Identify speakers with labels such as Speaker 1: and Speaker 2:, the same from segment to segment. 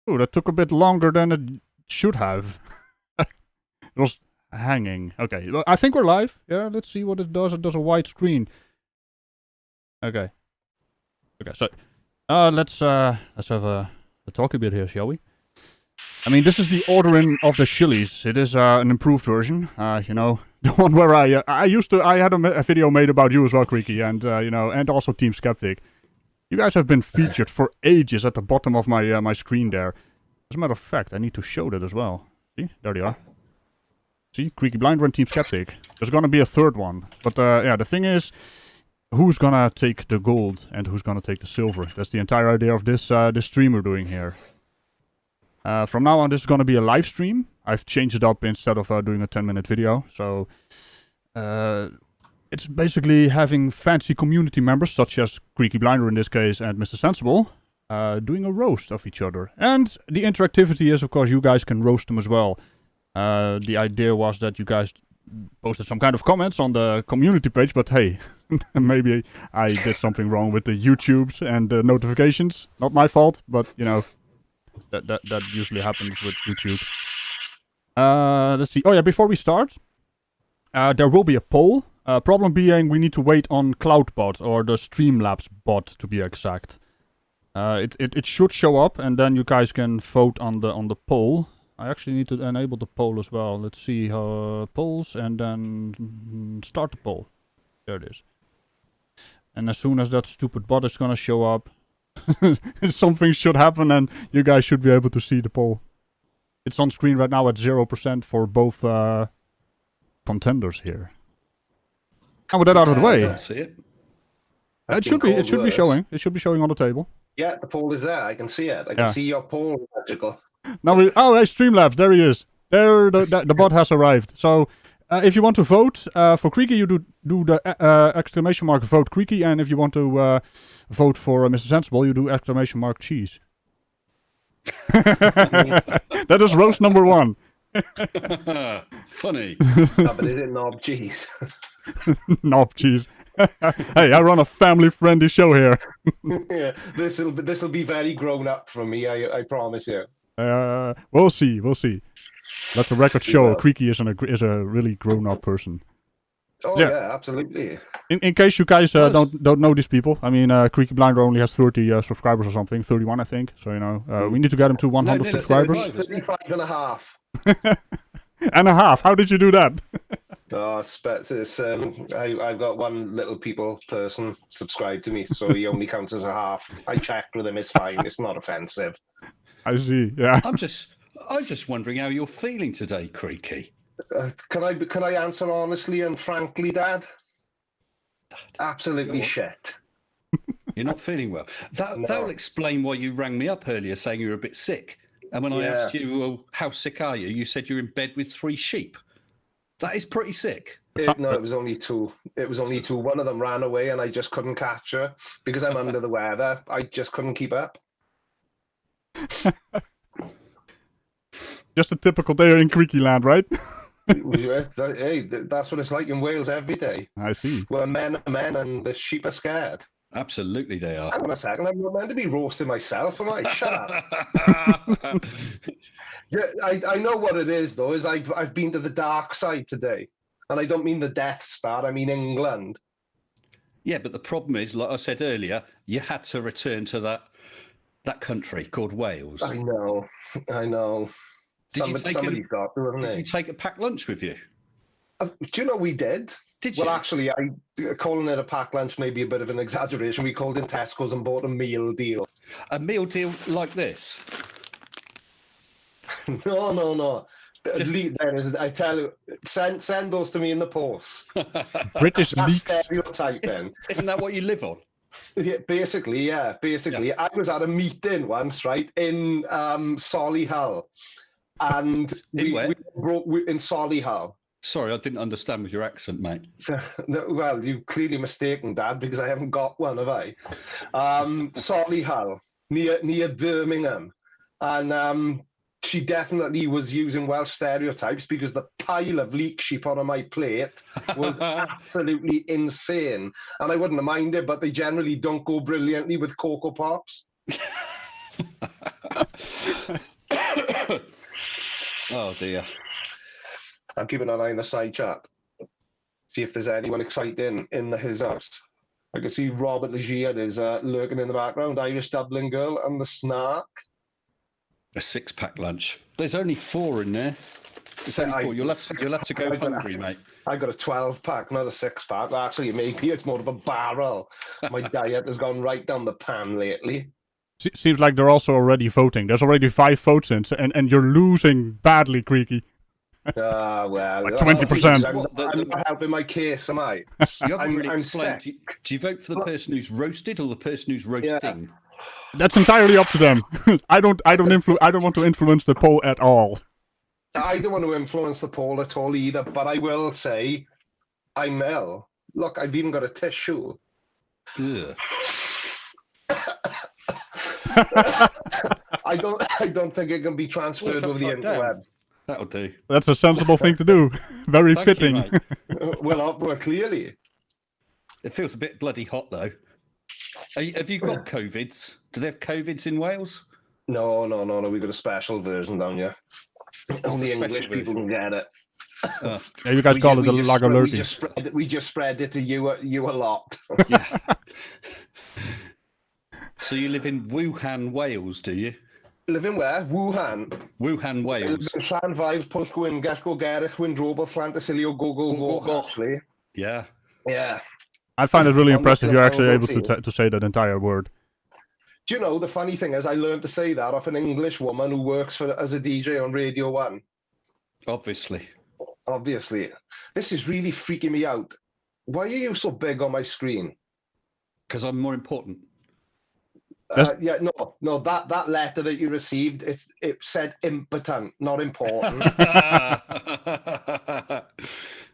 Speaker 1: Oh, that took a bit longer than it should have. It was hanging. Okay, I think we're live. Yeah, let's see what it does. It does a white screen. Okay. Okay, so let's have a talk a bit here, shall we? I mean, this is the ordering of the Shillies. It is an improved version. You know, the one where I had a video made about you as well, Creaky, and you know, and also Team Skeptic. You guys have been featured for ages at the bottom of my my screen there. As a matter of fact, I need to show that as well. See, there they are. See, Creaky Blinder and Team Skeptic. There's gonna be a third one, but yeah, the thing is, who's gonna take the gold and who's gonna take the silver? That's the entire idea of this this stream we're doing here. From now on, this is gonna be a live stream. I've changed it up instead of doing a 10-minute video. So it's basically having fancy community members, such as Creaky Blinder in this case and Mr. Sensible, doing a roast of each other. And the interactivity is, of course, you guys can roast them as well. The idea was that you guys posted some kind of comments on the community page, but hey, maybe I did something wrong with the YouTubes and the notifications. Not my fault, but you know, that usually happens with YouTube. Let's see. Oh yeah, before we start, there will be a poll. Problem being, we need to wait on CloudBot, or the Streamlabs bot to be exact. It should show up, and then you guys can vote on the poll. I actually need to enable the poll as well. Let's see how polls, and then start the poll. There it is. And as soon as that stupid bot is gonna show up, something should happen, and you guys should be able to see the poll. It's on screen right now at 0% for both contenders here. And with that out of the way,
Speaker 2: I can't see it.
Speaker 1: it should be showing. It should be showing on the table.
Speaker 3: Yeah, the poll is there. I can see it. I can see your poll, Ragical.
Speaker 1: Now hey, Streamlabs, there he is. There, the bot has arrived. So, if you want to vote for Creaky, you do the exclamation mark vote Creaky, and if you want to vote for Mr. Sensible, you do exclamation mark cheese. That is roast number 1.
Speaker 2: Funny.
Speaker 3: But is it knob cheese?
Speaker 1: Knob cheese. Hey, I run a family-friendly show here.
Speaker 3: Yeah, this'll be very grown up from me. I promise you.
Speaker 1: We'll see. Let the record show. Creaky is a really grown-up person.
Speaker 3: Oh yeah, absolutely.
Speaker 1: In case you guys don't know these people, I mean, Creaky Blinder only has 30 subscribers or something, 31 I think. So you know, we need to get him to 100 subscribers.
Speaker 3: 35 and a half.
Speaker 1: And a half. How did you do that?
Speaker 3: Oh, I've got one little people person subscribed to me, so he only counts as a half. I checked with him; it's fine. It's not offensive.
Speaker 1: I see. Yeah.
Speaker 2: I'm just wondering how you're feeling today, Creaky.
Speaker 3: Can I answer honestly and frankly, Dad? Absolutely shit.
Speaker 2: You're not feeling well. That'll explain why you rang me up earlier saying you were a bit sick. And when I asked you, well, how sick are you? You said you're in bed with 3 sheep. That is pretty sick.
Speaker 3: No, it was only 2. It was only 2. One of them ran away and I just couldn't catch her. Because I'm under the weather, I just couldn't keep up.
Speaker 1: Just a typical day in Creaky land, right?
Speaker 3: Hey, that's what it's like in Wales every day.
Speaker 1: I see.
Speaker 3: Where men are men and the sheep are scared.
Speaker 2: Absolutely they are.
Speaker 3: Hang on a second, I'm not meant to be roasting myself, am I? Shut up. Yeah, I know what it is though, is I've been to the dark side today. And I don't mean the Death Star, I mean England.
Speaker 2: Yeah, but the problem is, like I said earlier, you had to return to that country called Wales.
Speaker 3: I know. Somebody's got to, haven't they?
Speaker 2: Did you take a packed lunch with you?
Speaker 3: Do you know we did?
Speaker 2: Did you?
Speaker 3: Well, actually, calling it a packed lunch may be a bit of an exaggeration. We called in Tesco's and bought a meal deal.
Speaker 2: A meal deal like this?
Speaker 3: No. I tell you, send those to me in the post.
Speaker 1: British
Speaker 3: That's
Speaker 1: leaks.
Speaker 3: stereotyping.
Speaker 2: Isn't that what you live on?
Speaker 3: Yeah, basically. Yeah. I was at a meeting once, right, in Solihull. And we broke in Solihull.
Speaker 2: Sorry, I didn't understand with your accent, mate.
Speaker 3: So, well, you're clearly mistaken, Dad, because I haven't got one, have I? Solihull, near Birmingham. And she definitely was using Welsh stereotypes because the pile of leek she put on my plate was absolutely insane. And I wouldn't have minded, but they generally don't go brilliantly with Cocoa Pops.
Speaker 2: Oh dear.
Speaker 3: I'm keeping an eye on the side chat. See if there's anyone exciting in his house. I can see Robert Legier is lurking in the background. Irish Dublin girl and the Snark.
Speaker 2: A 6-pack lunch. There's only 4 in there. It's only 4. You'll have to go hungry, mate.
Speaker 3: I got a 12-pack, not a 6-pack. Actually, maybe it's more of a barrel. My diet has gone right down the pan lately.
Speaker 1: Seems like they're also already voting. There's already 5 votes in, and you're losing badly, Creaky.
Speaker 3: Well,
Speaker 1: like 20%.
Speaker 3: I'm not helping my case, am I?
Speaker 2: You haven't really explained. Do you vote for the person who's roasted or the person who's roasting?
Speaker 1: Yeah. That's entirely up to them. I don't want to influence the poll at all.
Speaker 3: I don't want to influence the poll at all either, but I will say I'm ill. Look, I've even got a tissue. I don't think it can be transferred over the interwebs.
Speaker 2: That'll do.
Speaker 1: That's a sensible thing to do. Very fitting.
Speaker 3: You, well, clearly.
Speaker 2: It feels a bit bloody hot though. Have you got COVIDs? Do they have COVIDs in Wales?
Speaker 3: No. We've got a special version down here. Only English people can get it.
Speaker 1: Yeah, you guys call it the Lagerlurky.
Speaker 3: We just spread it to you a lot.
Speaker 2: Yeah. So you live in Wuhan, Wales, do you?
Speaker 3: Live in where? Wuhan.
Speaker 2: Wuhan, Wales.
Speaker 3: Llan Vibes, Pwll Gwyn, Gallgo Gerich, Windrobl, Llantysilio, go, actually.
Speaker 2: Yeah.
Speaker 3: Yeah.
Speaker 1: I find it really impressive you're actually able to say that entire word.
Speaker 3: Do you know, the funny thing is I learned to say that off an English woman who works as a DJ on Radio 1.
Speaker 2: Obviously. This is really freaking me out. Why are you so big on my screen? Because I'm more important.
Speaker 3: No. That letter that you received, it said impotent, not important.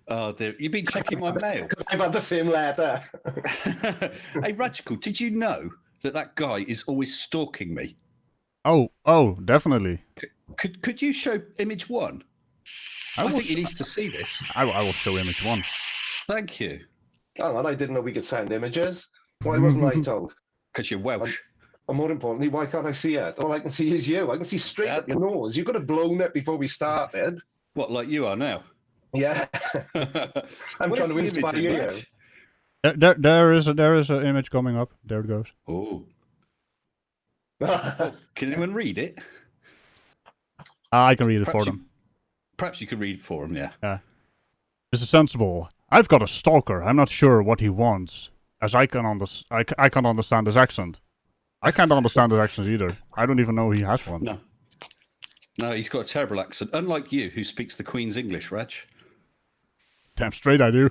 Speaker 2: Oh dear, you've been checking my mail.
Speaker 3: Because I've had the same letter.
Speaker 2: Hey, Ragical, did you know that guy is always stalking me?
Speaker 1: Oh, definitely.
Speaker 2: Could you show image 1? I think he needs to see this.
Speaker 1: I will show image 1.
Speaker 2: Thank you.
Speaker 3: Hang on, I didn't know we could send images. Why wasn't I told?
Speaker 2: Because you're Welsh.
Speaker 3: And more importantly, why can't I see it? All I can see is you. I can see straight up your nose. You could have blown it before we started.
Speaker 2: What, like you are now?
Speaker 3: Yeah. I'm trying to inspire you.
Speaker 1: There is an image coming up. There it goes.
Speaker 2: Oh. Can anyone read it?
Speaker 1: I can read it for them.
Speaker 2: Perhaps you could read it for them, yeah.
Speaker 1: Yeah. Mr. Sensible, I've got a stalker. I'm not sure what he wants, as I can't understand his accent. I can't understand his accent either. I don't even know he has one.
Speaker 2: No, he's got a terrible accent. Unlike you, who speaks the Queen's English, Reg.
Speaker 1: Damn straight I do.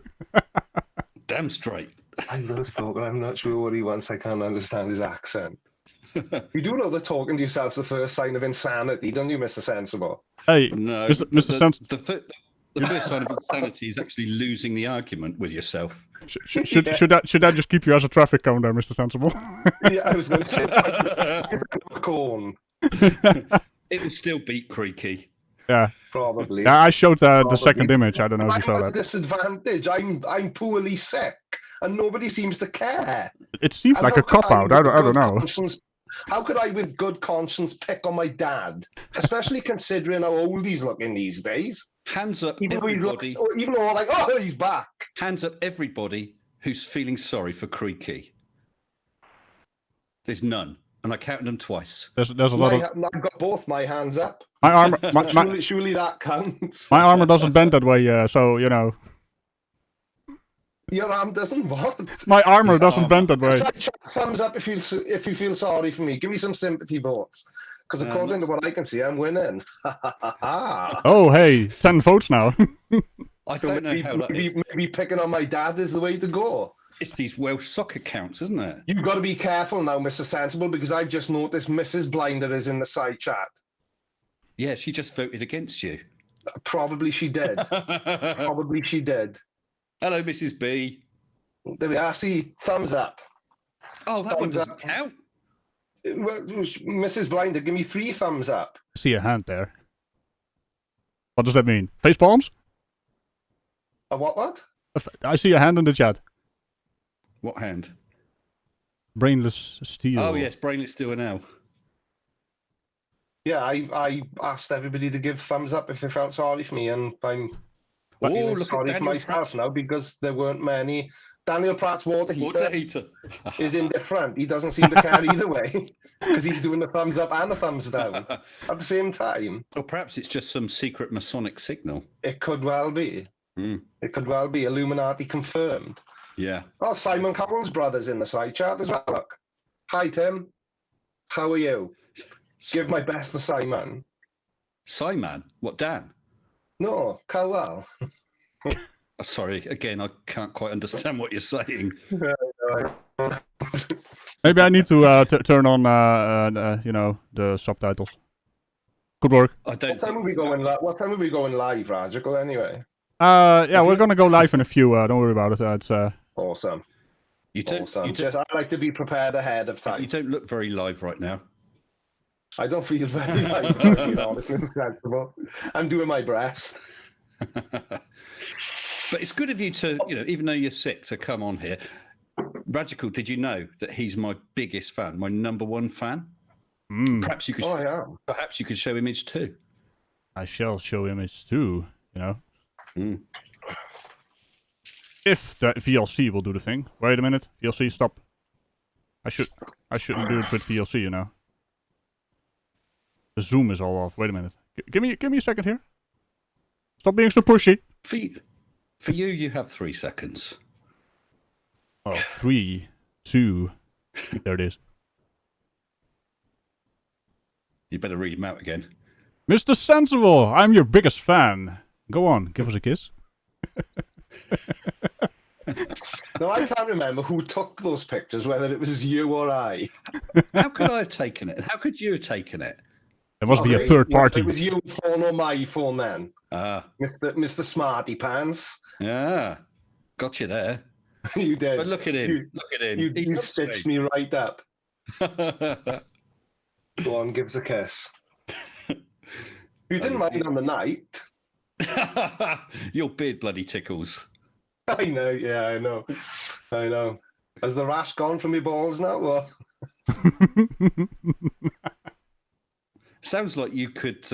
Speaker 2: Damn straight.
Speaker 3: I'm not a stalker. I'm not sure what he wants. I can't understand his accent. You do know that talking to yourself's the first sign of insanity, don't you, Mr. Sensible?
Speaker 1: Hey,
Speaker 2: no,
Speaker 1: Mr. Sensible.
Speaker 2: The first sign of insanity is actually losing the argument with yourself.
Speaker 1: Should that just keep you as a traffic cone there, Mr. Sensible?
Speaker 3: Yeah, I was going to say, a corn.
Speaker 2: It would still beat Creaky.
Speaker 1: Yeah,
Speaker 3: probably.
Speaker 1: Yeah, I showed the second image. I don't know if you saw that.
Speaker 3: I'm at a disadvantage. I'm poorly sick, and nobody seems to care.
Speaker 1: It seems like a cop out. I don't know.
Speaker 3: How could I, with good conscience, pick on my dad, especially considering how old he's looking these days?
Speaker 2: Hands up,
Speaker 3: even
Speaker 2: everybody.
Speaker 3: Even though, like, oh, he's back.
Speaker 2: Hands up, everybody who's feeling sorry for Creaky. There's none, and I counted them twice.
Speaker 1: There's a lot of.
Speaker 3: I've got both my hands up.
Speaker 1: My armor.
Speaker 3: Surely that counts.
Speaker 1: My armor doesn't bend that way, so you know.
Speaker 3: Your arm doesn't what?
Speaker 1: My armor doesn't bend that way.
Speaker 3: Thumbs up if you feel sorry for me. Give me some sympathy votes. Because according to what I can see, I'm winning.
Speaker 1: Oh, hey, 10 votes now.
Speaker 2: I don't know how that is.
Speaker 3: Maybe picking on my dad is the way to go.
Speaker 2: It's these Welsh soccer counts, isn't it?
Speaker 3: You've got to be careful now, Mr. Sensible, because I've just noticed Mrs. Blinder is in the side chat.
Speaker 2: Yeah, she just voted against you.
Speaker 3: Probably she did. Probably she did.
Speaker 2: Hello, Mrs. B.
Speaker 3: There we are. See, thumbs up.
Speaker 2: Oh, that one doesn't count.
Speaker 3: Well, Mrs. Blinder, give me 3 thumbs up.
Speaker 1: I see a hand there. What does that mean? Face palms?
Speaker 3: A what?
Speaker 1: I see a hand in the chat.
Speaker 2: What hand?
Speaker 1: Brainless steel.
Speaker 2: Oh, yes, brainless steel and L.
Speaker 3: Yeah, I asked everybody to give thumbs up if they felt sorry for me, and I'm feeling
Speaker 2: look at
Speaker 3: sorry for
Speaker 2: Daniel
Speaker 3: myself
Speaker 2: Pratt's
Speaker 3: now because there weren't many. Daniel Pratt's water heater is indifferent. He doesn't seem to care either way because he's doing the thumbs up and the thumbs down at the same time.
Speaker 2: Or perhaps it's just some secret Masonic signal.
Speaker 3: It could well be. It could well be. Illuminati confirmed.
Speaker 2: Yeah.
Speaker 3: Oh, Simon Cowell's brother's in the side chat as well. Look. Hi, Tim. How are you? Give my best to Simon.
Speaker 2: Simon? What, Dan?
Speaker 3: No, Cowell.
Speaker 2: Sorry, again, I can't quite understand what you're saying.
Speaker 1: Maybe I need to turn on, the subtitles. Good work.
Speaker 3: What time are we going live, Ragical, anyway?
Speaker 1: We're gonna go live in a few. Don't worry about it. It's
Speaker 3: Awesome.
Speaker 2: Awesome.
Speaker 3: I like to be prepared ahead of time.
Speaker 2: You don't look very live right now.
Speaker 3: I don't feel very live, to be honest, Mr. Sensible. I'm doing my best.
Speaker 2: But it's good of you to, even though you're sick, to come on here. Ragical, did you know that he's my biggest fan, my number one fan? Perhaps you could.
Speaker 3: Oh, I am.
Speaker 2: Perhaps you could show image too.
Speaker 1: I shall show image too. If the VLC will do the thing. Wait a minute, VLC, stop. I shouldn't do it with VLC, The zoom is all off. Wait a minute. Give me a second here. Stop being so pushy.
Speaker 2: For you, you have 3 seconds.
Speaker 1: Oh, 3, 2. There it is.
Speaker 2: You better read him out again.
Speaker 1: Mr. Sensible, I'm your biggest fan. Go on, give us a kiss.
Speaker 3: No, I can't remember who took those pictures, whether it was you or I.
Speaker 2: How could I have taken it? How could you have taken it?
Speaker 1: There must be a third party.
Speaker 3: It was your phone or my phone then. Mr. Smarty Pants.
Speaker 2: Yeah. Got you there.
Speaker 3: You did.
Speaker 2: But look at him.
Speaker 3: You stitched me right up. Go on, give us a kiss. You didn't mind on the night.
Speaker 2: Your beard bloody tickles.
Speaker 3: I know, yeah, I know. Has the rash gone from your balls now? Or?
Speaker 2: Sounds like you could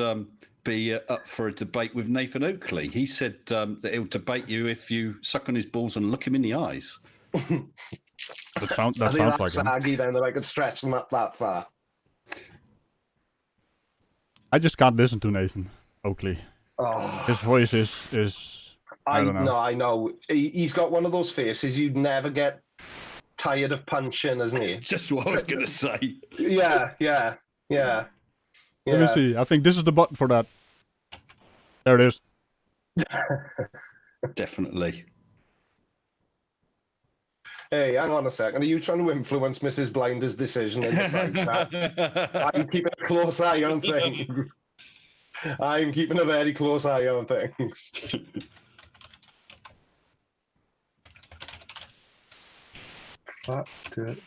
Speaker 2: be up for a debate with Nathan Oakley. He said that he'll debate you if you suck on his balls and look him in the eyes.
Speaker 1: That sounds like
Speaker 3: saggy, then that I could stretch them up that far.
Speaker 1: I just can't listen to Nathan Oakley.
Speaker 3: Oh.
Speaker 1: His voice is I don't know.
Speaker 3: No, I know. He's got one of those faces you'd never get tired of punching, hasn't he?
Speaker 2: Just what I was going to say.
Speaker 3: Yeah.
Speaker 1: Let me see. I think this is the button for that. There it is.
Speaker 2: Definitely.
Speaker 3: Hey, hang on a second. Are you trying to influence Mrs. Blinder's decision in the side chat? I'm keeping a close eye on things. I'm keeping a very close eye on things. Flat dirt.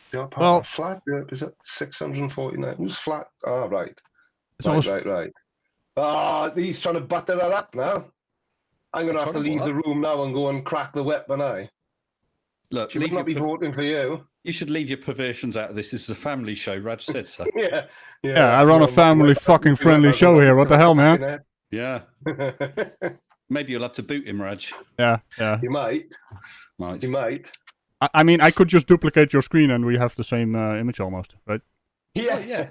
Speaker 3: Flat dirt is at 649. Who's flat? Oh, right. Right. Oh, he's trying to butter that up now. I'm going to have to leave the room now and go and crack the whip, and I.
Speaker 2: Look,
Speaker 3: she would not be voting for you.
Speaker 2: You should leave your perversions out of this. This is a family show. Raj said so.
Speaker 3: Yeah.
Speaker 1: I run a family fucking friendly show here. What the hell, man?
Speaker 2: Yeah. Maybe you'll have to boot him, Raj.
Speaker 1: Yeah.
Speaker 3: You might. You might.
Speaker 1: I mean, I could just duplicate your screen and we have the same image almost, right?
Speaker 3: Yeah.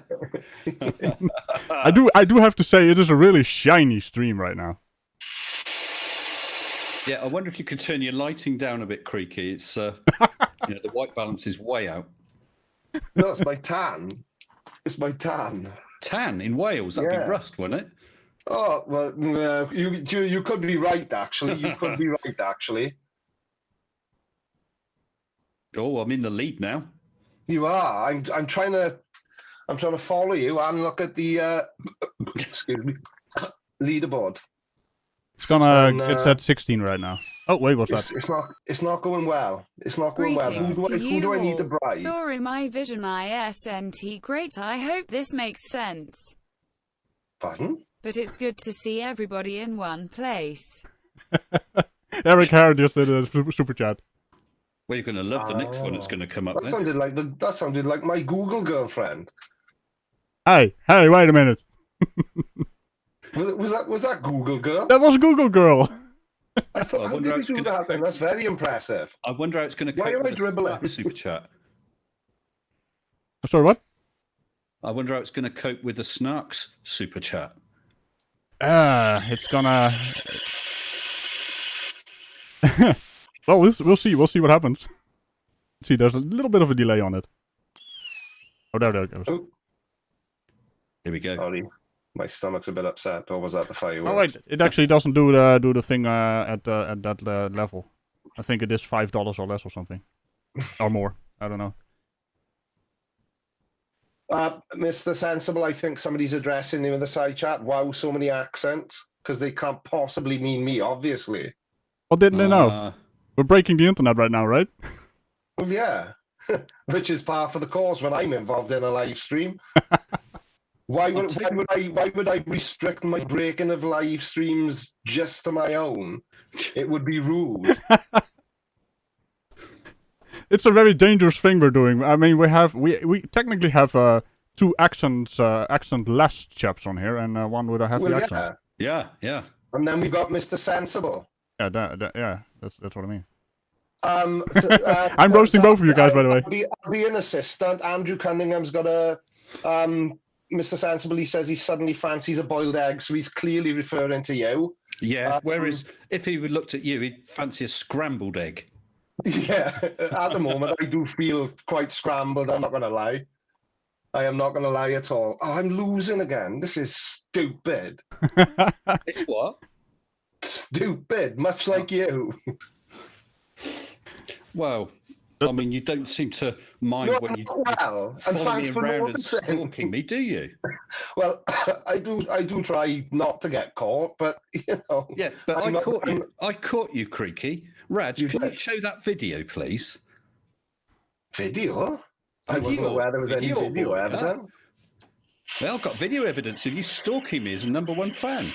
Speaker 1: I do have to say it is a really shiny stream right now.
Speaker 2: Yeah, I wonder if you could turn your lighting down a bit, Creaky. It's the white balance is way out.
Speaker 3: No, it's my tan. It's my tan.
Speaker 2: Tan in Wales? That'd be rust, wouldn't it?
Speaker 3: Oh well, you could be right actually. You could be right actually.
Speaker 2: Oh, I'm in the lead now.
Speaker 3: You are. I'm trying to follow you and look at the excuse me leaderboard.
Speaker 1: It's at 16 right now. Oh wait, what's that?
Speaker 3: It's not going well. It's not going well. Who do I need to bribe?
Speaker 4: Sorry, my vision isn't great. I hope this makes sense.
Speaker 3: Pardon?
Speaker 4: But it's good to see everybody in one place.
Speaker 1: Eric Harrod just did a super chat.
Speaker 2: Well, you're going to love the next one that's going to come up.
Speaker 3: That sounded like my Google girlfriend.
Speaker 1: Hey, wait a minute.
Speaker 3: Was that Google girl?
Speaker 1: That was Google Girl.
Speaker 3: I thought,
Speaker 2: I
Speaker 3: how
Speaker 2: wonder
Speaker 3: did
Speaker 2: how
Speaker 3: he
Speaker 2: it's
Speaker 3: do
Speaker 2: gonna
Speaker 3: that then? That's very impressive.
Speaker 2: I wonder how it's going to
Speaker 3: Why
Speaker 2: cope
Speaker 3: am I
Speaker 2: with
Speaker 3: dribbling?
Speaker 2: the super chat.
Speaker 1: Sorry, what?
Speaker 2: I wonder how it's going to cope with the Snarks super chat.
Speaker 1: It's gonna. Well, we'll see. We'll see what happens. See, there's a little bit of a delay on it. Oh, there it goes.
Speaker 3: Oh,
Speaker 2: Here we go.
Speaker 3: sorry. My stomach's a bit upset. Or was that the fireworks?
Speaker 1: Oh wait, it actually doesn't do the thing at that level. I think it is $5 or less or something, or more. I don't know.
Speaker 3: Mr. Sensible, I think somebody's addressing you in the side chat. Wow, so many accents. Because they can't possibly mean me, obviously.
Speaker 1: Well, didn't they know? We're breaking the internet right now, right?
Speaker 3: Well, yeah. Which is par for the course when I'm involved in a live stream. Why would I restrict my breaking of live streams just to my own? It would be rude.
Speaker 1: It's a very dangerous thing we're doing. I mean, we technically have two accent-less chaps on here, and one with a heavy accent.
Speaker 3: Yeah.
Speaker 2: Yeah.
Speaker 3: And then we've got Mr. Sensible.
Speaker 1: Yeah, that's what I mean.
Speaker 3: I'm
Speaker 1: roasting both of you guys, by the way.
Speaker 3: I'll be an assistant. Andrew Cunningham's got a. Mr. Sensible, he says he suddenly fancies a boiled egg, so he's clearly referring to you.
Speaker 2: Yeah. Whereas if he looked at you, he'd fancy a scrambled egg.
Speaker 3: Yeah. At the moment, I do feel quite scrambled. I'm not going to lie. I am not going to lie at all. Oh, I'm losing again. This is stupid.
Speaker 2: It's what?
Speaker 3: Stupid, much like you.
Speaker 2: Well, I mean, you don't seem to mind when you follow me around and stalking me, do you?
Speaker 3: Well, I do try not to get caught, but you know.
Speaker 2: Yeah, but I caught you, Creaky. Raj, can you show that video, please?
Speaker 3: Video? I wasn't aware there was any video evidence.
Speaker 2: Well, I've got video evidence of you stalking me as a #1 fan.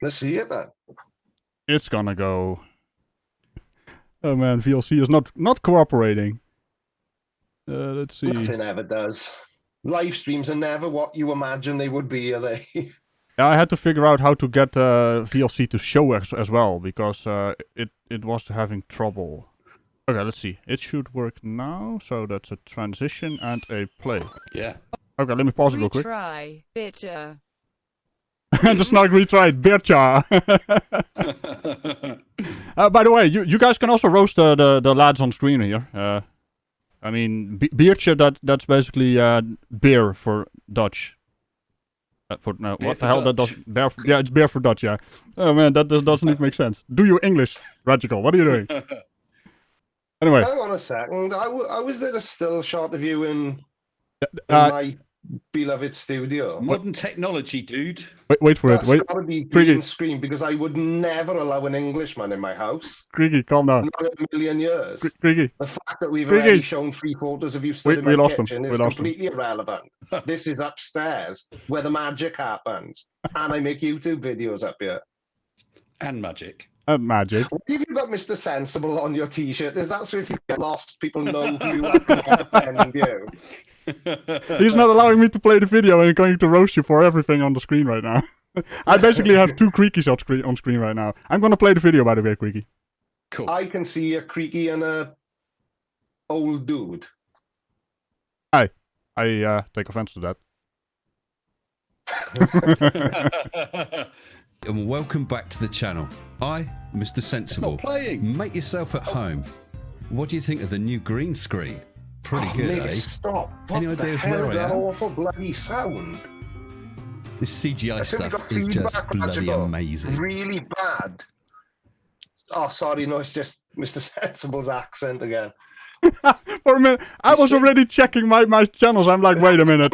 Speaker 3: Let's see it then.
Speaker 1: It's gonna go. Oh man, VLC is not cooperating. Let's see.
Speaker 3: Nothing ever does. Live streams are never what you imagine they would be, are they?
Speaker 1: Yeah, I had to figure out how to get VLC to show as well, because it was having trouble. Okay, let's see. It should work now. So that's a transition and a play.
Speaker 2: Yeah.
Speaker 1: Okay, let me pause it real quick.
Speaker 4: Retry, bitcher.
Speaker 1: And the snark retried, bitcha. By the way, you guys can also roast the lads on screen here. I mean, biertje, that's basically beer for Dutch. What the hell? That does beer? Yeah, it's beer for Dutch. Yeah. Oh man, that doesn't even make sense. Do your English, Ragical. What are you doing? Anyway.
Speaker 3: Hang on a second. I was there a still shot of you in my beloved studio.
Speaker 2: Modern technology, dude.
Speaker 1: Wait for it. Wait.
Speaker 3: It's got to be green screen because I would never allow an Englishman in my house.
Speaker 1: Creaky, calm down.
Speaker 3: Not in a million years.
Speaker 1: Creaky.
Speaker 3: The fact that we've already shown 3 photos of you stood in my kitchen is completely irrelevant. This is upstairs where the magic happens. And I make YouTube videos up here.
Speaker 2: And magic.
Speaker 1: Magic.
Speaker 3: Why have you got Mr. Sensible on your t-shirt? Is that so if you get lost, people know who you are and defend you?
Speaker 1: He's not allowing me to play the video and going to roast you for everything on the screen right now. I basically have 2 Creakies on screen right now. I'm going to play the video, by the way, Creaky.
Speaker 2: Cool.
Speaker 3: I can see a Creaky and a old dude.
Speaker 1: I take offense to that.
Speaker 5: And welcome back to the channel. I, Mr. Sensible. Make yourself at home. What do you think of the new green screen? Pretty good, eh?
Speaker 3: Stop. What
Speaker 5: Any
Speaker 3: the
Speaker 5: idea
Speaker 3: hell
Speaker 5: where
Speaker 3: is
Speaker 5: I
Speaker 3: that
Speaker 5: am?
Speaker 3: awful bloody sound?
Speaker 5: This CGI
Speaker 3: I think we
Speaker 5: stuff
Speaker 3: got
Speaker 5: is just
Speaker 3: feedback,
Speaker 5: bloody
Speaker 3: Ragical.
Speaker 5: amazing.
Speaker 3: Really bad. Oh, sorry, no, it's just Mr. Sensible's accent again.
Speaker 1: For a minute, I was already checking my channels. I'm like, wait a minute.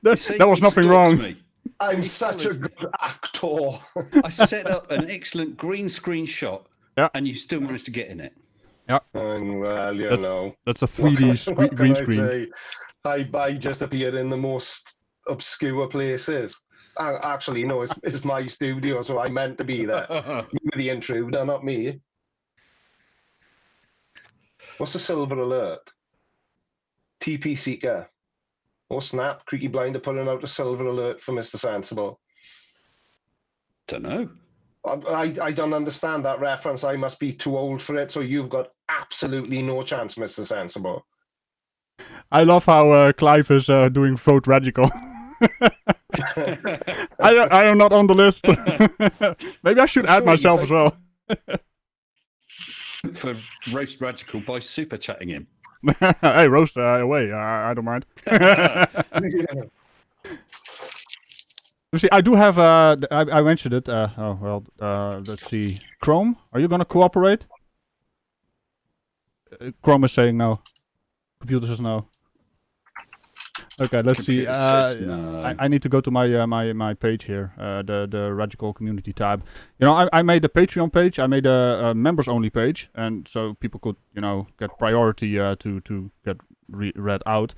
Speaker 1: There was nothing wrong.
Speaker 2: Me.
Speaker 3: I'm such a good actor.
Speaker 2: I set up an excellent green screen shot, and you still managed to get in it.
Speaker 1: Yeah.
Speaker 3: Well, you know.
Speaker 1: That's a 3D green screen.
Speaker 3: I just appear in the most obscure places. Actually, no, it's my studio, so I meant to be there. You were the intruder, not me. What's the silver alert? TP Seeker. Oh, snap. Creaky Blinder pulling out a silver alert for Mr. Sensible.
Speaker 2: Don't know.
Speaker 3: I don't understand that reference. I must be too old for it, so you've got absolutely no chance, Mr. Sensible.
Speaker 1: I love how Clive is doing vote Ragical. I am not on the list. Maybe I should add myself as well.
Speaker 2: For Roast Ragical by super chatting him.
Speaker 1: Hey, roast away. I don't mind. You see, I do have. I mentioned it. Let's see. Chrome, are you gonna cooperate? Chrome is saying no. Computer says no. Okay, let's see.
Speaker 2: No.
Speaker 1: I need to go to my my page here, the Ragical community tab. You know, I made a Patreon page. I made a members only page, and so people could, you know, get priority to get read out.